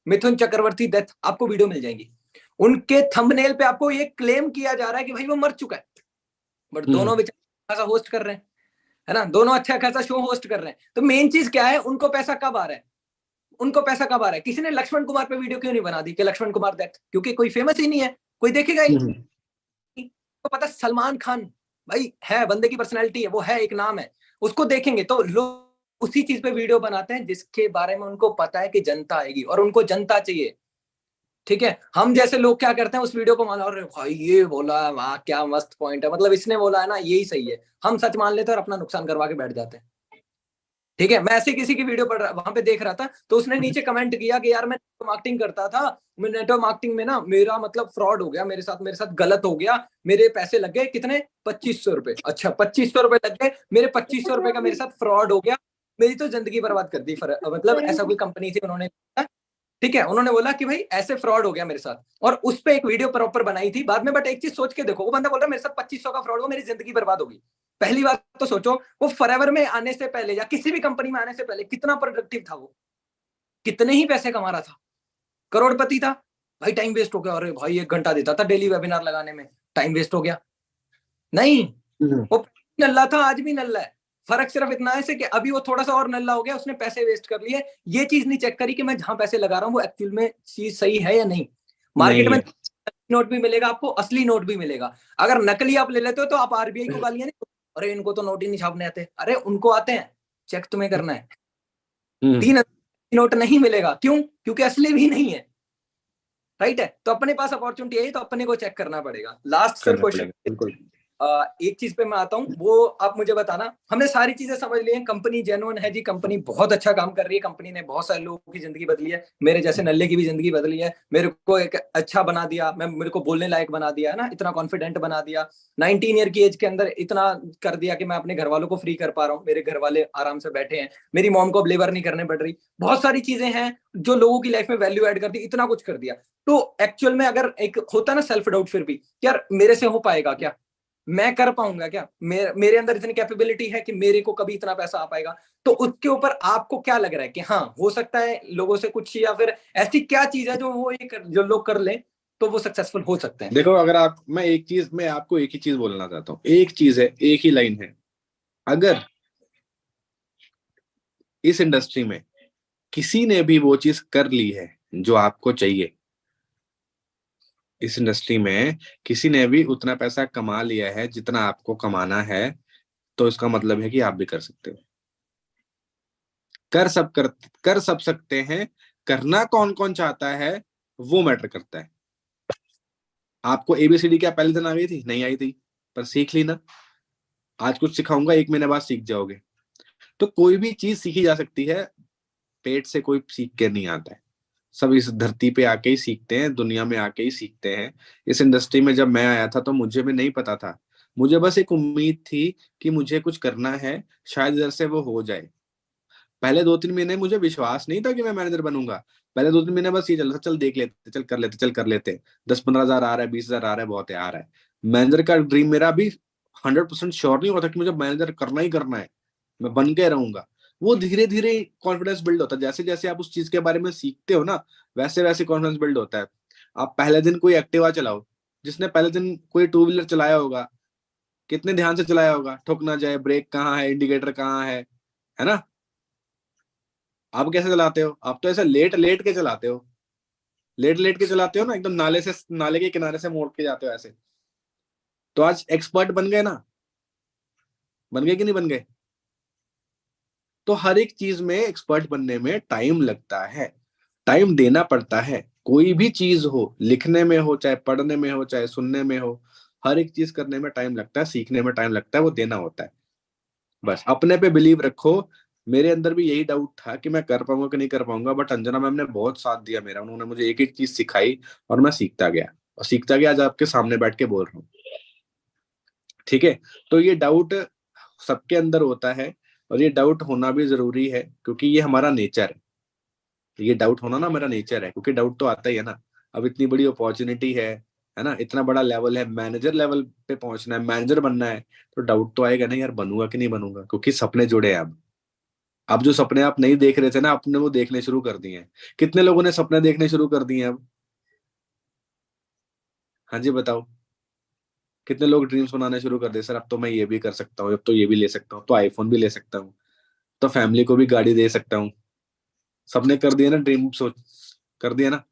मिथुन चक्रवर्ती डेथ, आपको वीडियो मिल जाएंगी। उनके थंबनेल पे आपको ये क्लेम किया जा रहा है कि भाई वो मर चुका है, बट दोनों बेचारे खासा होस्ट कर रहे हैं, है ना। दोनों अच्छा खासा शो होस्ट कर रहे हैं। तो मेन चीज क्या है, उनको पैसा कब आ रहा है? उनको पैसा कब आ रहा है? किसी ने लक्ष्मण कुमार पे वीडियो क्यों नहीं बना दी कि लक्ष्मण कुमार दैट? क्योंकि कोई फेमस ही नहीं है, कोई देखेगा ही नहीं। तो पता, सलमान खान भाई है, बंदे की पर्सनैलिटी है, वो है, एक नाम है, उसको देखेंगे तो लोग उसी चीज पे वीडियो बनाते हैं जिसके बारे में उनको पता है कि जनता आएगी, और उनको जनता चाहिए। ठीक है, हम जैसे लोग क्या करते हैं, उस वीडियो को मान, और भाई ये बोला है, वाह क्या मस्त पॉइंट है, मतलब इसने बोला है ना, यही सही है, हम सच मान लेते हैं और अपना नुकसान करवा के बैठ जाते हैं। ठीक है, मैं ऐसे किसी की वीडियो पढ़ रहा, वहां पे देख रहा था, तो उसने नीचे कमेंट किया कि यार मैं नेटवर्क मार्केटिंग करता था, मैं नेटवर्क मार्केटिंग में ना मेरा मतलब फ्रॉड हो गया, मेरे साथ गलत हो गया, मेरे पैसे लग गए कितने, 2500 रुपए। अच्छा, 2500 रुपए लग गए मेरे, 2500 रुपए का मेरे साथ फ्रॉड हो गया, मेरी तो जिंदगी बर्बाद कर दी। मतलब ऐसा कोई कंपनी थी, उन्होंने, ठीक है, उन्होंने बोला कि भाई ऐसे फ्रॉड हो गया मेरे साथ, और उस पे एक वीडियो प्रॉपर बनाई थी बाद में। बट एक चीज सोच के देखो, वो बंदा बोल रहा है मेरे साथ 2500 का फ्रॉड हुआ, मेरी जिंदगी बर्बाद होगी। पहली बात तो सोचो, वो फॉरएवर में आने से पहले या किसी भी कंपनी में आने से पहले कितना प्रोडक्टिव था, वो कितने ही पैसे कमा रहा था, करोड़पति था। भाई टाइम वेस्ट हो गया, अरे भाई 1 घंटा देता था डेली वेबिनार लगाने में, टाइम वेस्ट हो गया। नहीं, वो नल्ला था, आज भी नल्ला है। फर्क सिर्फ इतना है कि अभी वो थोड़ा सा और नल्ला हो गया, उसने पैसे वेस्ट कर लिए। ये चीज नहीं चेक करी कि मैं जहां पैसे लगा रहा हूँ वो एक्चुअल में चीज सही है या नहीं। मार्केट में नोट भी मिलेगा आपको, असली नोट भी मिलेगा। अगर नकली आप ले लेते हो तो आप आरबीआई को गालियां नहीं, अरे इनको तो नोट ही नहीं छापने आते। अरे उनको आते हैं, चेक तुम्हें करना है। 3 नोट नहीं मिलेगा, क्यों? क्योंकि असली भी नहीं है। राइट है, तो अपने पास अपॉर्चुनिटी है तो अपने को चेक करना पड़ेगा। लास्ट सिर्फ क्वेश्चन, बिल्कुल। एक चीज पे मैं आता हूँ, वो आप मुझे बताना। हमने सारी चीजें समझ ली हैं, कंपनी जेन्युइन है जी, कंपनी बहुत अच्छा काम कर रही है, कंपनी ने बहुत सारे लोगों की जिंदगी बदली है, मेरे जैसे नल्ले की भी जिंदगी बदली है। मेरे को एक अच्छा बना दिया, मेरे को बोलने लायक बना दिया है ना, इतना कॉन्फिडेंट बना दिया। 19 ईयर की एज के अंदर इतना कर दिया कि मैं अपने घर वालों को फ्री कर पा रहा हूँ, मेरे घर वाले आराम से बैठे हैं, मेरी मॉम को अब लेबर नहीं करने पड़ रही। बहुत सारी चीजें हैं जो लोगों की लाइफ में वैल्यू ऐड कर दी, इतना कुछ कर दिया। तो एक्चुअल में अगर एक होता ना सेल्फ डाउट, फिर भी यार मेरे से हो पाएगा क्या, मैं कर पाऊंगा क्या, मेरे अंदर इतनी कैपेबिलिटी है कि मेरे को कभी इतना पैसा आ पाएगा, तो उसके ऊपर आपको क्या लग रहा है कि हाँ हो सकता है लोगों से कुछ, या फिर ऐसी क्या चीज है जो वो जो लोग कर लें तो वो सक्सेसफुल हो सकते हैं? देखो, अगर आप, मैं आपको एक ही चीज बोलना चाहता हूँ, एक चीज है, एक ही लाइन है। अगर इस इंडस्ट्री में किसी ने भी वो चीज कर ली है जो आपको चाहिए, इस इंडस्ट्री में किसी ने भी उतना पैसा कमा लिया है जितना आपको कमाना है, तो इसका मतलब है कि आप भी कर सकते हो। कर सब सकते हैं, करना कौन कौन चाहता है वो मैटर करता है। आपको एबीसीडी क्या पहले दिन आ गई थी? नहीं आई थी, पर सीख ली ना। आज कुछ सिखाऊंगा, 1 महीने बाद सीख जाओगे। तो कोई भी चीज सीखी जा सकती है, पेट से कोई सीख के नहीं आता है। सब इस धरती पे आके ही सीखते हैं, दुनिया में आके ही सीखते हैं। इस इंडस्ट्री में जब मैं आया था तो मुझे भी नहीं पता था, मुझे बस एक उम्मीद थी कि मुझे कुछ करना है, शायद इधर से वो हो जाए। पहले 2-3 महीने मुझे विश्वास नहीं था कि मैं मैनेजर बनूंगा। पहले 2-3 महीने बस ये चल रहा था, चल देख लेते, चल कर लेते। 10-15 हजार आ रहा है, 20 हजार आ रहा है, बहुत है, आ रहा है। मैनेजर का ड्रीम मेरा भी 100% श्योर नहीं होता कि मुझे मैनेजर करना ही करना है, मैं बन के रहूंगा। वो धीरे धीरे कॉन्फिडेंस बिल्ड होता है, जैसे जैसे आप उस चीज के बारे में सीखते हो ना, वैसे वैसे कॉन्फिडेंस बिल्ड होता है। आप पहले दिन कोई एक्टिवा चलाओ, जिसने पहले दिन कोई टू व्हीलर चलाया होगा, कितने ध्यान से चलाया होगा, ठुक ना जाए, ब्रेक कहाँ है, इंडिकेटर कहाँ है ना। आप कैसे चलाते हो? आप तो ऐसे लेट लेट के चलाते हो, लेट लेट के चलाते हो ना, एकदम नाले के किनारे से मोड़ के जाते हो ऐसे। तो आज एक्सपर्ट बन गए ना, बन गए कि नहीं बन गए? तो हर एक चीज में एक्सपर्ट बनने में टाइम लगता है, टाइम देना पड़ता है। कोई भी चीज हो, लिखने में हो, चाहे पढ़ने में हो, चाहे सुनने में हो, हर एक चीज करने में टाइम लगता है, सीखने में टाइम लगता है, वो देना होता है। बस अपने पे बिलीव रखो। मेरे अंदर भी यही डाउट था कि मैं कर पाऊंगा कि नहीं कर पाऊंगा, बट अंजना मैम ने बहुत साथ दिया मेरा, उन्होंने मुझे एक एक चीज सिखाई और मैं सीखता गया, और सीखता गया, आज आपके सामने बैठ के बोल रहा हूँ। ठीक है, तो ये डाउट सबके अंदर होता है, और ये डाउट होना भी जरूरी है, क्योंकि ये हमारा नेचर है। ये डाउट होना ना मेरा नेचर है, क्योंकि डाउट तो आता ही है ना। अब इतनी बड़ी अपॉर्चुनिटी है ना, इतना बड़ा लेवल है, मैनेजर लेवल पे पहुंचना है, मैनेजर बनना है, तो डाउट तो आएगा ना यार, बनूंगा कि नहीं बनूंगा, क्योंकि सपने जुड़े हैं। अब जो सपने आप नहीं देख रहे थे ना, आपने वो देखने शुरू कर दिए हैं। कितने लोगों ने सपने देखने शुरू कर दिए हैं अब? हाँ जी, बताओ। कितने लोग ड्रीम्स बनाने शुरू कर दिए, सर अब तो मैं ये भी कर सकता हूँ, अब तो ये भी ले सकता हूँ, तो आईफोन भी ले सकता हूँ, तो फैमिली को भी गाड़ी दे सकता हूँ। सबने कर दिया ना, ड्रीम सोच कर दिया ना।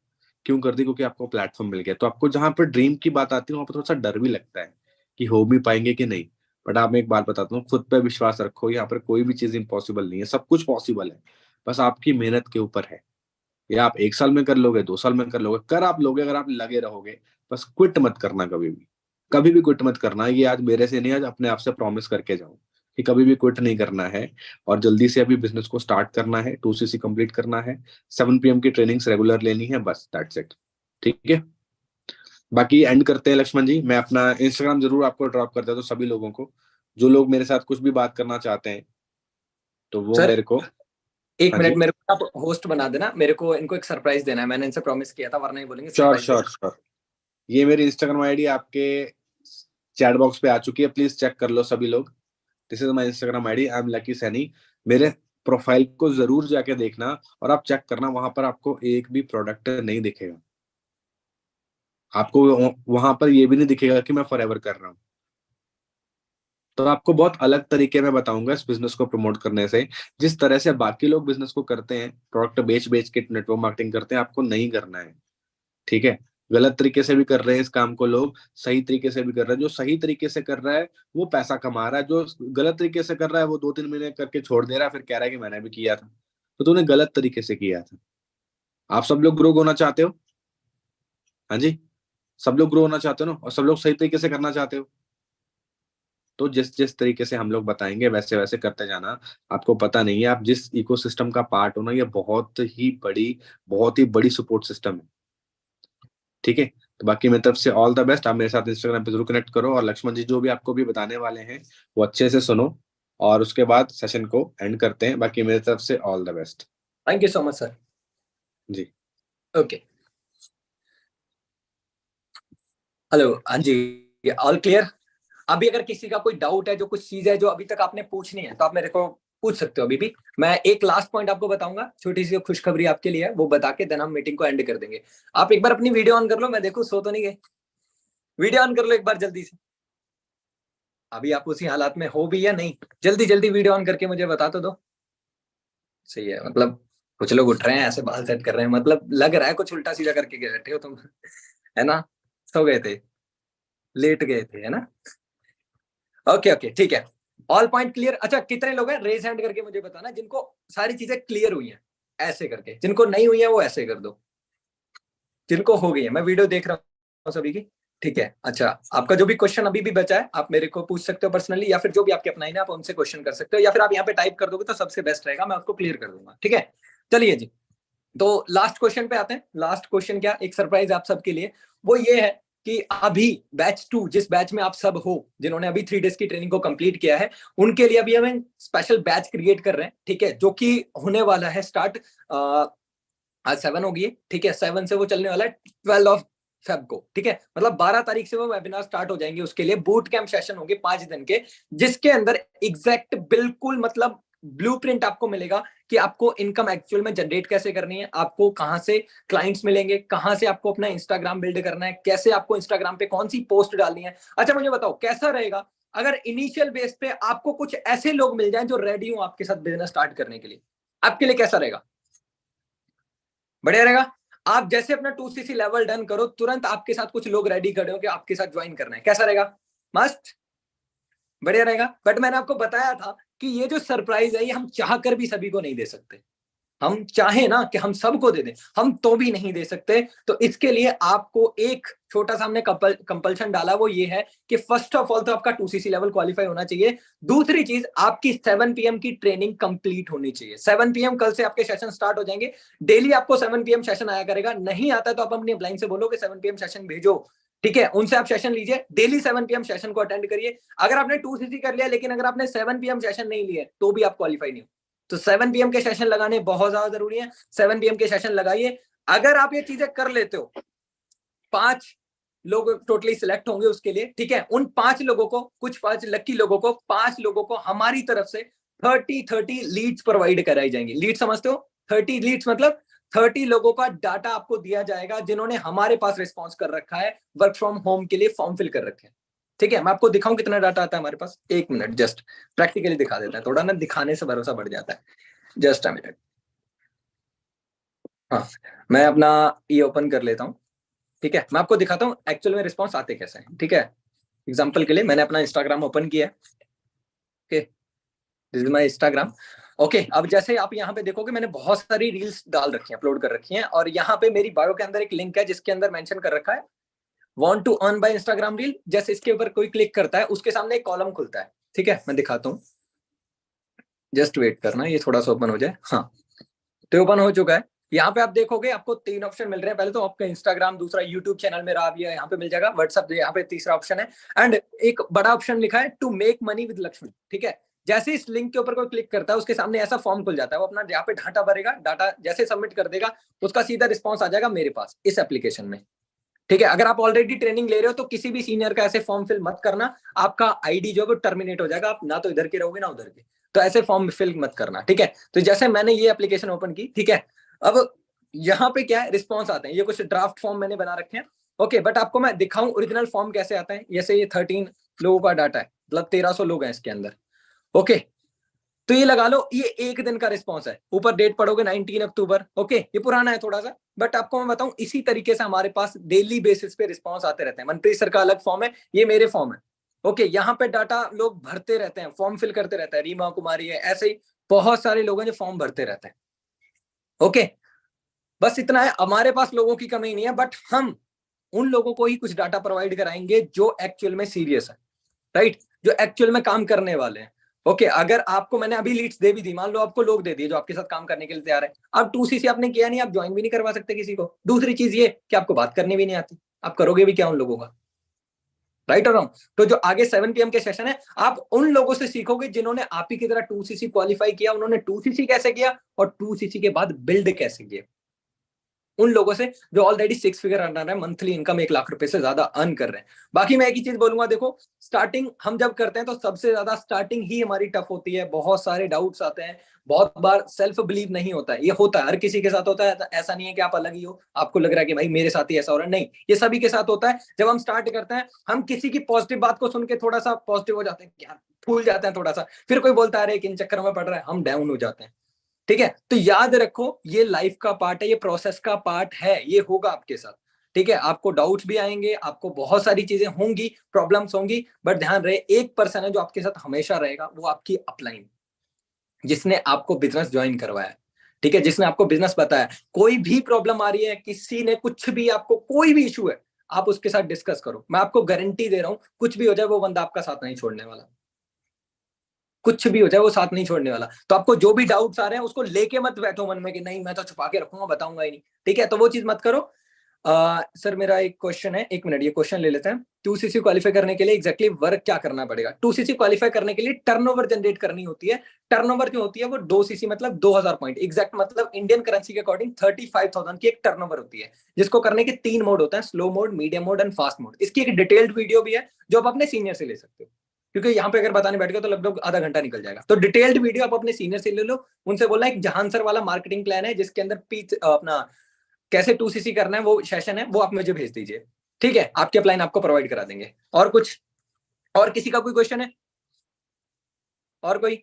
क्यों कर दी? क्योंकि आपको प्लेटफॉर्म मिल गया। तो आपको जहां पर ड्रीम की बात आती है, वहां पर थोड़ा सा डर भी लगता है कि हो भी पाएंगे कि नहीं। बट आप, मैं एक बात बताता हूँ, खुद पे विश्वास रखो, यहाँ पर कोई भी चीज इम्पॉसिबल नहीं है, सब कुछ पॉसिबल है। बस आपकी मेहनत के ऊपर है। या आप 1 साल में कर लोगे, 2 साल में कर लोगे, कर आप लोगे, अगर आप लगे रहोगे। बस क्विट मत करना कभी भी, कभी भी क्विट मत करना। ये आज मेरे से नहीं, आज अपने आप से प्रॉमिस करके जाओ कि कभी भी क्विट नहीं करना है, और जल्दी से अभी बिजनेस को स्टार्ट करना है, 2CC कंप्लीट करना है, 7 PM की ट्रेनिंग्स रेगुलर लेनी है, बस दैट्स इट। ठीक है, बाकी एंड करते हैं लक्ष्मण जी। मैं अपना इंस्टाग्राम जरूर आपको ड्रॉप कर देता हूँ सभी लोगों को, जो लोग मेरे साथ कुछ भी बात करना चाहते हैं। तो वो सर मेरे को एक हाँ जी मिनट, मेरे को आप होस्ट बना देना, मेरे को इनको एक सरप्राइज देना है, मैंने इनसे प्रॉमिस किया था, वरना ही बोलेंगे श्योर सरप्राइज श्योर श्योर। ये मेरी इंस्टाग्राम आईडी आपके चैट बॉक्स पे आ चुकी है, प्लीज चेक कर लो सभी लोग। This is my Instagram ID, I am lucky Saini. मेरे प्रोफाइल को जरूर जाके देखना और आप चेक करना, वहां पर आपको एक भी प्रोडक्ट नहीं दिखेगा। आपको वहां पर ये भी नहीं दिखेगा कि मैं फॉरएवर कर रहा हूँ। तो आपको बहुत अलग तरीके में बताऊंगा इस बिजनेस को प्रमोट करने से। जिस तरह से बाकी लोग बिजनेस को करते हैं, प्रोडक्ट बेच बेच के नेटवर्क मार्केटिंग करते हैं, आपको नहीं करना है। ठीक है, गलत तरीके से भी कर रहे हैं इस काम को लोग, सही तरीके से भी कर रहे हैं। जो सही तरीके से कर रहा है वो पैसा कमा रहा है, जो गलत तरीके से कर रहा है वो 2-3 महीने करके छोड़ दे रहा है, फिर कह रहा है कि मैंने भी किया था। तो तूने गलत तरीके से किया था। आप सब लोग ग्रो होना चाहते हो? हाँ जी, सब लोग ग्रो होना चाहते हो ना, और सब लोग सही तरीके से करना चाहते हो। तो जिस जिस तरीके से हम लोग बताएंगे वैसे वैसे करते जाना। आपको पता नहीं है, आप जिस इकोसिस्टम का पार्ट हो ना, ये बहुत ही बड़ी सपोर्ट सिस्टम है। ठीक है, तो बाकी मेरी तरफ से ऑल द बेस्ट। आप मेरे साथ इंस्टाग्राम पे जरूर कनेक्ट करो, और लक्ष्मण जी जो भी आपको भी बताने वाले हैं वो अच्छे से सुनो, और उसके बाद सेशन को एंड करते हैं। बाकी मेरी तरफ से all the best. Thank you so much sir. जी ओके, हेलो, हाँ जी, ऑल क्लियर। अभी अगर किसी का कोई डाउट है, जो कुछ चीज है जो अभी तक आपने पूछनी है, तो आप मेरे को पूछ सकते हो अभी भी। मैं एक लास्ट पॉइंट आपको बताऊंगा, छोटी सी खुशखबरी आपके लिए है, वो बता के देन हम मीटिंग को एंड कर देंगे। आप एक बार अपनी वीडियो ऑन कर लो, मैं देखूं सो तो नहीं गए। वीडियो ऑन कर लो एक बार जल्दी से। अभी आप उसी हालात में हो भी या नहीं, जल्दी जल्दी वीडियो ऑन करके मुझे बता तो दो। सही है, मतलब कुछ लोग उठ रहे हैं ऐसे बाल सेट कर रहे हैं, मतलब लग रहा है कुछ उल्टा सीधा करके बैठे हो तुम, है ना? सो गए थे, लेट गए थे, है ना? ओके ओके, ठीक है। All point clear. अच्छा, कितने लोग हैं रेज हैंड करके मुझे बताना जिनको सारी चीजें क्लियर हुई हैं, ऐसे करके। जिनको नहीं हुई है वो ऐसे कर दो, जिनको हो गई है। मैं वीडियो देख रहा हूँ सभी की। ठीक है, अच्छा, आपका जो भी क्वेश्चन अभी भी बचा है आप मेरे को पूछ सकते हो पर्सनली, या फिर जो भी आपके अपना है आप उनसे क्वेश्चन कर सकते हो, या फिर आप यहाँ पे टाइप कर दोगे तो सबसे बेस्ट रहेगा, मैं उसको क्लियर कर दूंगा। ठीक है, चलिए जी। तो लास्ट क्वेश्चन पे आते हैं। लास्ट क्वेश्चन क्या, एक सरप्राइज आप सबके लिए, वो ये है कि अभी बैच 2, जिस बैच में आप सब हो, जिन्होंने अभी 3 डेज की ट्रेनिंग को कंप्लीट किया है, उनके लिए अभी हम स्पेशल बैच क्रिएट कर रहे हैं। ठीक है, जो कि होने वाला है स्टार्ट, आज 7 होगी, ठीक है, 7 से वो चलने वाला है 12 ऑफ फेब को। ठीक है, मतलब 12 तारीख से वो वेबिनार स्टार्ट हो जाएंगे। उसके लिए बूट कैंप सेशन होंगे 5 दिन के, जिसके अंदर एग्जैक्ट बिल्कुल मतलब ब्लूप्रिंट आपको मिलेगा कि आपको इनकम एक्चुअल में जनरेट कैसे करनी है, आपको कहां से क्लाइंट्स मिलेंगे, कहां से आपको अपना इंस्टाग्राम बिल्ड करना है, कैसे आपको इंस्टाग्राम पे कौन सी पोस्ट डालनी है। अच्छा मुझे बताओ कैसा रहेगा अगर इनिशियल बेस पे आपको कुछ ऐसे लोग मिल जाएं जो रेडी हो आपके साथ बिजनेस स्टार्ट करने के लिए? आपके लिए कैसा रहेगा? बढ़िया रहेगा। आप जैसे अपना 2cc लेवल डन करो, तुरंत आपके साथ कुछ लोग रेडी खड़े हो कि आपके साथ ज्वाइन करना है। कैसा रहेगा? मस्त, बढ़िया रहेगा। बट मैंने आपको बताया था कि ये जो सरप्राइज है ये हम चाह कर भी सभी को नहीं दे सकते। हम चाहे ना कि हम सबको दे दें, हम तो भी नहीं दे सकते। तो इसके लिए आपको एक छोटा सा हमने कंपल्शन डाला, वो ये है कि फर्स्ट ऑफ ऑल तो आपका 2cc लेवल क्वालिफाई होना चाहिए। दूसरी चीज, आपकी 7 PM की ट्रेनिंग कंप्लीट होनी चाहिए। 7 PM कल से आपके सेशन स्टार्ट हो जाएंगे। डेली आपको 7 PM सेशन आया करेगा। नहीं आता तो आप अपनी अपलाइन से बोलो कि 7 PM सेशन भेजो। ठीक है, उनसे आप सेशन लीजिए, डेली 7 PM सेशन को अटेंड करिए। अगर आपने 2cc कर लिया लेकिन अगर आपने 7 PM सेशन नहीं लिए तो भी आप क्वालिफाई नहीं हो। तो 7 PM के सेशन लगाने बहुत ज्यादा जरूरी है। 7 PM के सेशन लगाइए। अगर आप ये चीजें कर लेते हो, 5 लोग टोटली सिलेक्ट होंगे उसके लिए। ठीक है, उन 5 लोगों को, कुछ 5 लकी लोगों को, 5 लोगों को हमारी तरफ से 30 लीड्स प्रोवाइड कराई जाएंगी। लीड समझते हो? 30 लीड्स मतलब 30 लोगों का डाटा आपको दिया जाएगा जिन्होंने हमारे पास रिस्पॉन्स कर रखा है, वर्क फ्रॉम होम के लिए फॉर्म फिल कर रखे हैं। ठीक है, मैं आपको दिखाऊं कितना डाटा आता है हमारे पास। एक मिनट, जस्ट प्रैक्टिकली दिखा देता है, थोड़ा ना दिखाने से भरोसा बढ़ जाता है। Just a minute. हाँ, मैं अपना ये ओपन कर लेता हूँ। ठीक है, मैं आपको दिखाता हूँ एक्चुअल में रिस्पॉन्स आते कैसे हैं। ठीक है, एग्जाम्पल के लिए मैंने अपना इंस्टाग्राम ओपन किया है। Okay, this is my Instagram. Okay, अब जैसे आप यहाँ पे देखोगे मैंने बहुत सारी रील्स डाल रखी हैं, अपलोड कर रखी हैं, और यहाँ पे मेरी बायो के अंदर एक लिंक है जिसके अंदर मेंशन कर रखा है want to earn by Instagram reel. जैसे इसके ऊपर कोई क्लिक करता है उसके सामने एक कॉलम खुलता है। ठीक है, मैं दिखाता हूँ, जस्ट वेट करना, ये थोड़ा सा ओपन हो जाए। हाँ, तो ओपन हो चुका है। यहाँ पे आप देखोगे आपको 3 ऑप्शन मिल रहे हैं। पहले तो आपका इंस्टाग्राम, दूसरा यूट्यूब चैनल मेरा आप ये यहाँ पे मिल जाएगा, व्हाट्सएप यहाँ पे तीसरा ऑप्शन है, एंड एक बड़ा ऑप्शन लिखा है to make money with Lakshman. ठीक है, जैसे इस लिंक के ऊपर कोई क्लिक करता है उसके सामने ऐसा फॉर्म खुल जाता है, वो अपना यहाँ पे डाटा भरेगा, डाटा जैसे सबमिट कर देगा उसका सीधा रिस्पॉन्स आ जाएगा मेरे पास इस एप्लीकेशन में। ठीक है, अगर आप ऑलरेडी ट्रेनिंग ले रहे हो तो किसी भी सीनियर का ऐसे फॉर्म फिल मत करना, आपका आईडी जो है वो टर्मिनेट हो जाएगा, आप ना तो इधर के रहोगे ना उधर के, तो ऐसे फॉर्म फिल मत करना। ठीक है, तो जैसे मैंने ये एप्लीकेशन ओपन की, ठीक है, अब यहाँ पे क्या है, रिस्पॉन्स आते हैं, ये कुछ ड्राफ्ट फॉर्म मैंने बना रखे हैं। ओके, बट आपको मैं दिखाऊं ओरिजिनल फॉर्म कैसे आता है। जैसे ये 13 लोगों का डाटा है, मतलब 1300 लोग हैं इसके अंदर। ओके, तो ये लगा लो ये एक दिन का रिस्पॉन्स है, ऊपर डेट पढ़ोगे 19 अक्टूबर। ओके, ये पुराना है थोड़ा सा, बट आपको मैं बताऊं इसी तरीके से हमारे पास डेली बेसिस पे रिस्पॉन्स आते रहते हैं। मनप्रीत सर का अलग फॉर्म है, ये मेरे फॉर्म है। ओके, यहाँ पे डाटा लोग भरते रहते हैं, फॉर्म फिल करते रहते हैं, रीमा कुमारी है, ऐसे ही बहुत सारे लोग हैं जो फॉर्म भरते रहते हैं। ओके, बस इतना है, हमारे पास लोगों की कमी नहीं है, बट हम उन लोगों को ही कुछ डाटा प्रोवाइड कराएंगे जो एक्चुअल में सीरियस है, राइट, जो एक्चुअल में काम करने वाले हैं। ओके, अगर आपको मैंने अभी लीड्स दे भी दी, मान लो आपको लोग दे दिए जो आपके साथ काम करने के लिए तैयार है, अब 2CC आपने किया नहीं, आप ज्वाइन भी नहीं करवा सकते किसी को। दूसरी चीज ये कि आपको बात करनी भी नहीं आती, आप करोगे भी क्या उन लोगों का, राइट और रॉन्ग। तो जो आगे 7 PM के सेशन है, आप उन लोगों से सीखोगे जिन्होंने आप ही की तरह 2CC क्वालिफाई किया, उन्होंने 2CC कैसे किया और 2CC के बाद बिल्ड कैसे किया, उन लोगों से जो ऑलरेडी 6 फिगर अर्नर है, मंथली इनकम 1 लाख रुपए से ज्यादा अर्न कर रहे हैं। बाकी मैं एक ही चीज बोलूंगा, देखो स्टार्टिंग हम जब करते हैं तो सबसे ज्यादा स्टार्टिंग ही हमारी टफ होती है, बहुत सारे डाउट्स आते हैं, बहुत बार सेल्फ बिलीव नहीं होता है, ये होता है हर किसी के साथ होता है, ऐसा नहीं है कि आप अलग ही हो, आपको लग रहा है कि भाई मेरे साथ ही ऐसा हो रहा है, नहीं, ये सभी के साथ होता है। जब हम स्टार्ट करते हैं हम किसी की पॉजिटिव बात को सुन के थोड़ा सा पॉजिटिव हो जाते हैं, क्या फूल जाते हैं थोड़ा सा, फिर कोई बोलता है अरे किन चक्करों में पड़ रहा है, हम डाउन हो जाते हैं। ठीक है, तो याद रखो ये लाइफ का पार्ट है, ये प्रोसेस का पार्ट है, ये होगा आपके साथ। ठीक है, आपको डाउट्स भी आएंगे, आपको बहुत सारी चीजें होंगी, प्रॉब्लम्स होंगी, बट ध्यान रहे एक पर्सन है जो आपके साथ हमेशा रहेगा, वो आपकी अपलाइन, जिसने आपको बिजनेस ज्वाइन करवाया। ठीक है, जिसने आपको बिजनेस बताया, कोई भी प्रॉब्लम आ रही है, किसी ने कुछ भी, आपको कोई भी इशू है, आप उसके साथ डिस्कस करो, मैं आपको गारंटी दे रहा हूं कुछ भी हो जाए वो बंदा आपका साथ नहीं छोड़ने वाला, कुछ भी हो जाए वो साथ नहीं छोड़ने वाला। तो आपको जो भी डाउट्स आ रहे हैं उसको लेके मत बैठो मन में कि नहीं मैं तो छुपा के रखूंगा, बताऊंगा ही नहीं। ठीक है, तो वो चीज मत करो। सर मेरा एक क्वेश्चन है, 1 मिनट ये क्वेश्चन ले लेते हैं। 2CC क्वालिफाई करने के लिए एग्जैक्टली वर्क क्या करना पड़ेगा? 2CC क्वालिफाई करने के लिए टर्नओवर जनरेट करनी होती है। टर्नओवर जो होती है वो 2CC मतलब 2000 पॉइंट, एग्जैक्ट मतलब इंडियन करेंसी के अकॉर्डिंग 35,000 की एक टर्नओवर होती है, जिसको करने के 3 मोड होते हैं, slow mode, medium mode and fast mode. इसकी एक डिटेल्ड वीडियो भी है जो आप अपने सीनियर से ले सकते हो, क्योंकि यहाँ पे अगर बताने बैठ गए तो लगभग आधा घंटा निकल जाएगा। तो डिटेल्ड वीडियो आप अपने सीनियर से ले लो, उनसे बोलना एक जहान सर वाला मार्केटिंग प्लान है जिसके अंदर अपना कैसे 2CC करना है वो सेशन है, वो आप मुझे भेज दीजिए। ठीक है, आपके अपलाइन आपको प्रोवाइड करा देंगे। और कुछ, और किसी का कोई क्वेश्चन है? और कोई?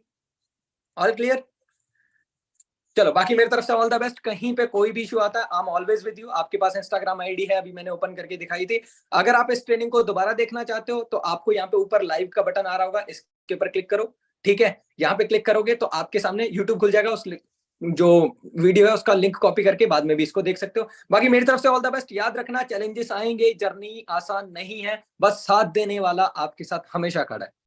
All clear? चलो बाकी मेरी तरफ से ऑल द बेस्ट। कहीं पे कोई भी इशू आता है, I am always with you. आपके पास इंस्टाग्राम आईडी है, अभी मैंने ओपन करके दिखाई थी। अगर आप इस ट्रेनिंग को दोबारा देखना चाहते हो तो आपको यहाँ पे ऊपर लाइव का बटन आ रहा होगा, इसके ऊपर क्लिक करो। ठीक है, यहाँ पे क्लिक करोगे तो आपके सामने यूट्यूब खुल जाएगा, उस जो वीडियो है उसका लिंक कॉपी करके बाद में भी इसको देख सकते हो। बाकी मेरी तरफ से ऑल द बेस्ट। याद रखना चैलेंजेस आएंगे, जर्नी आसान नहीं है, बस साथ देने वाला आपके साथ हमेशा खड़ा है।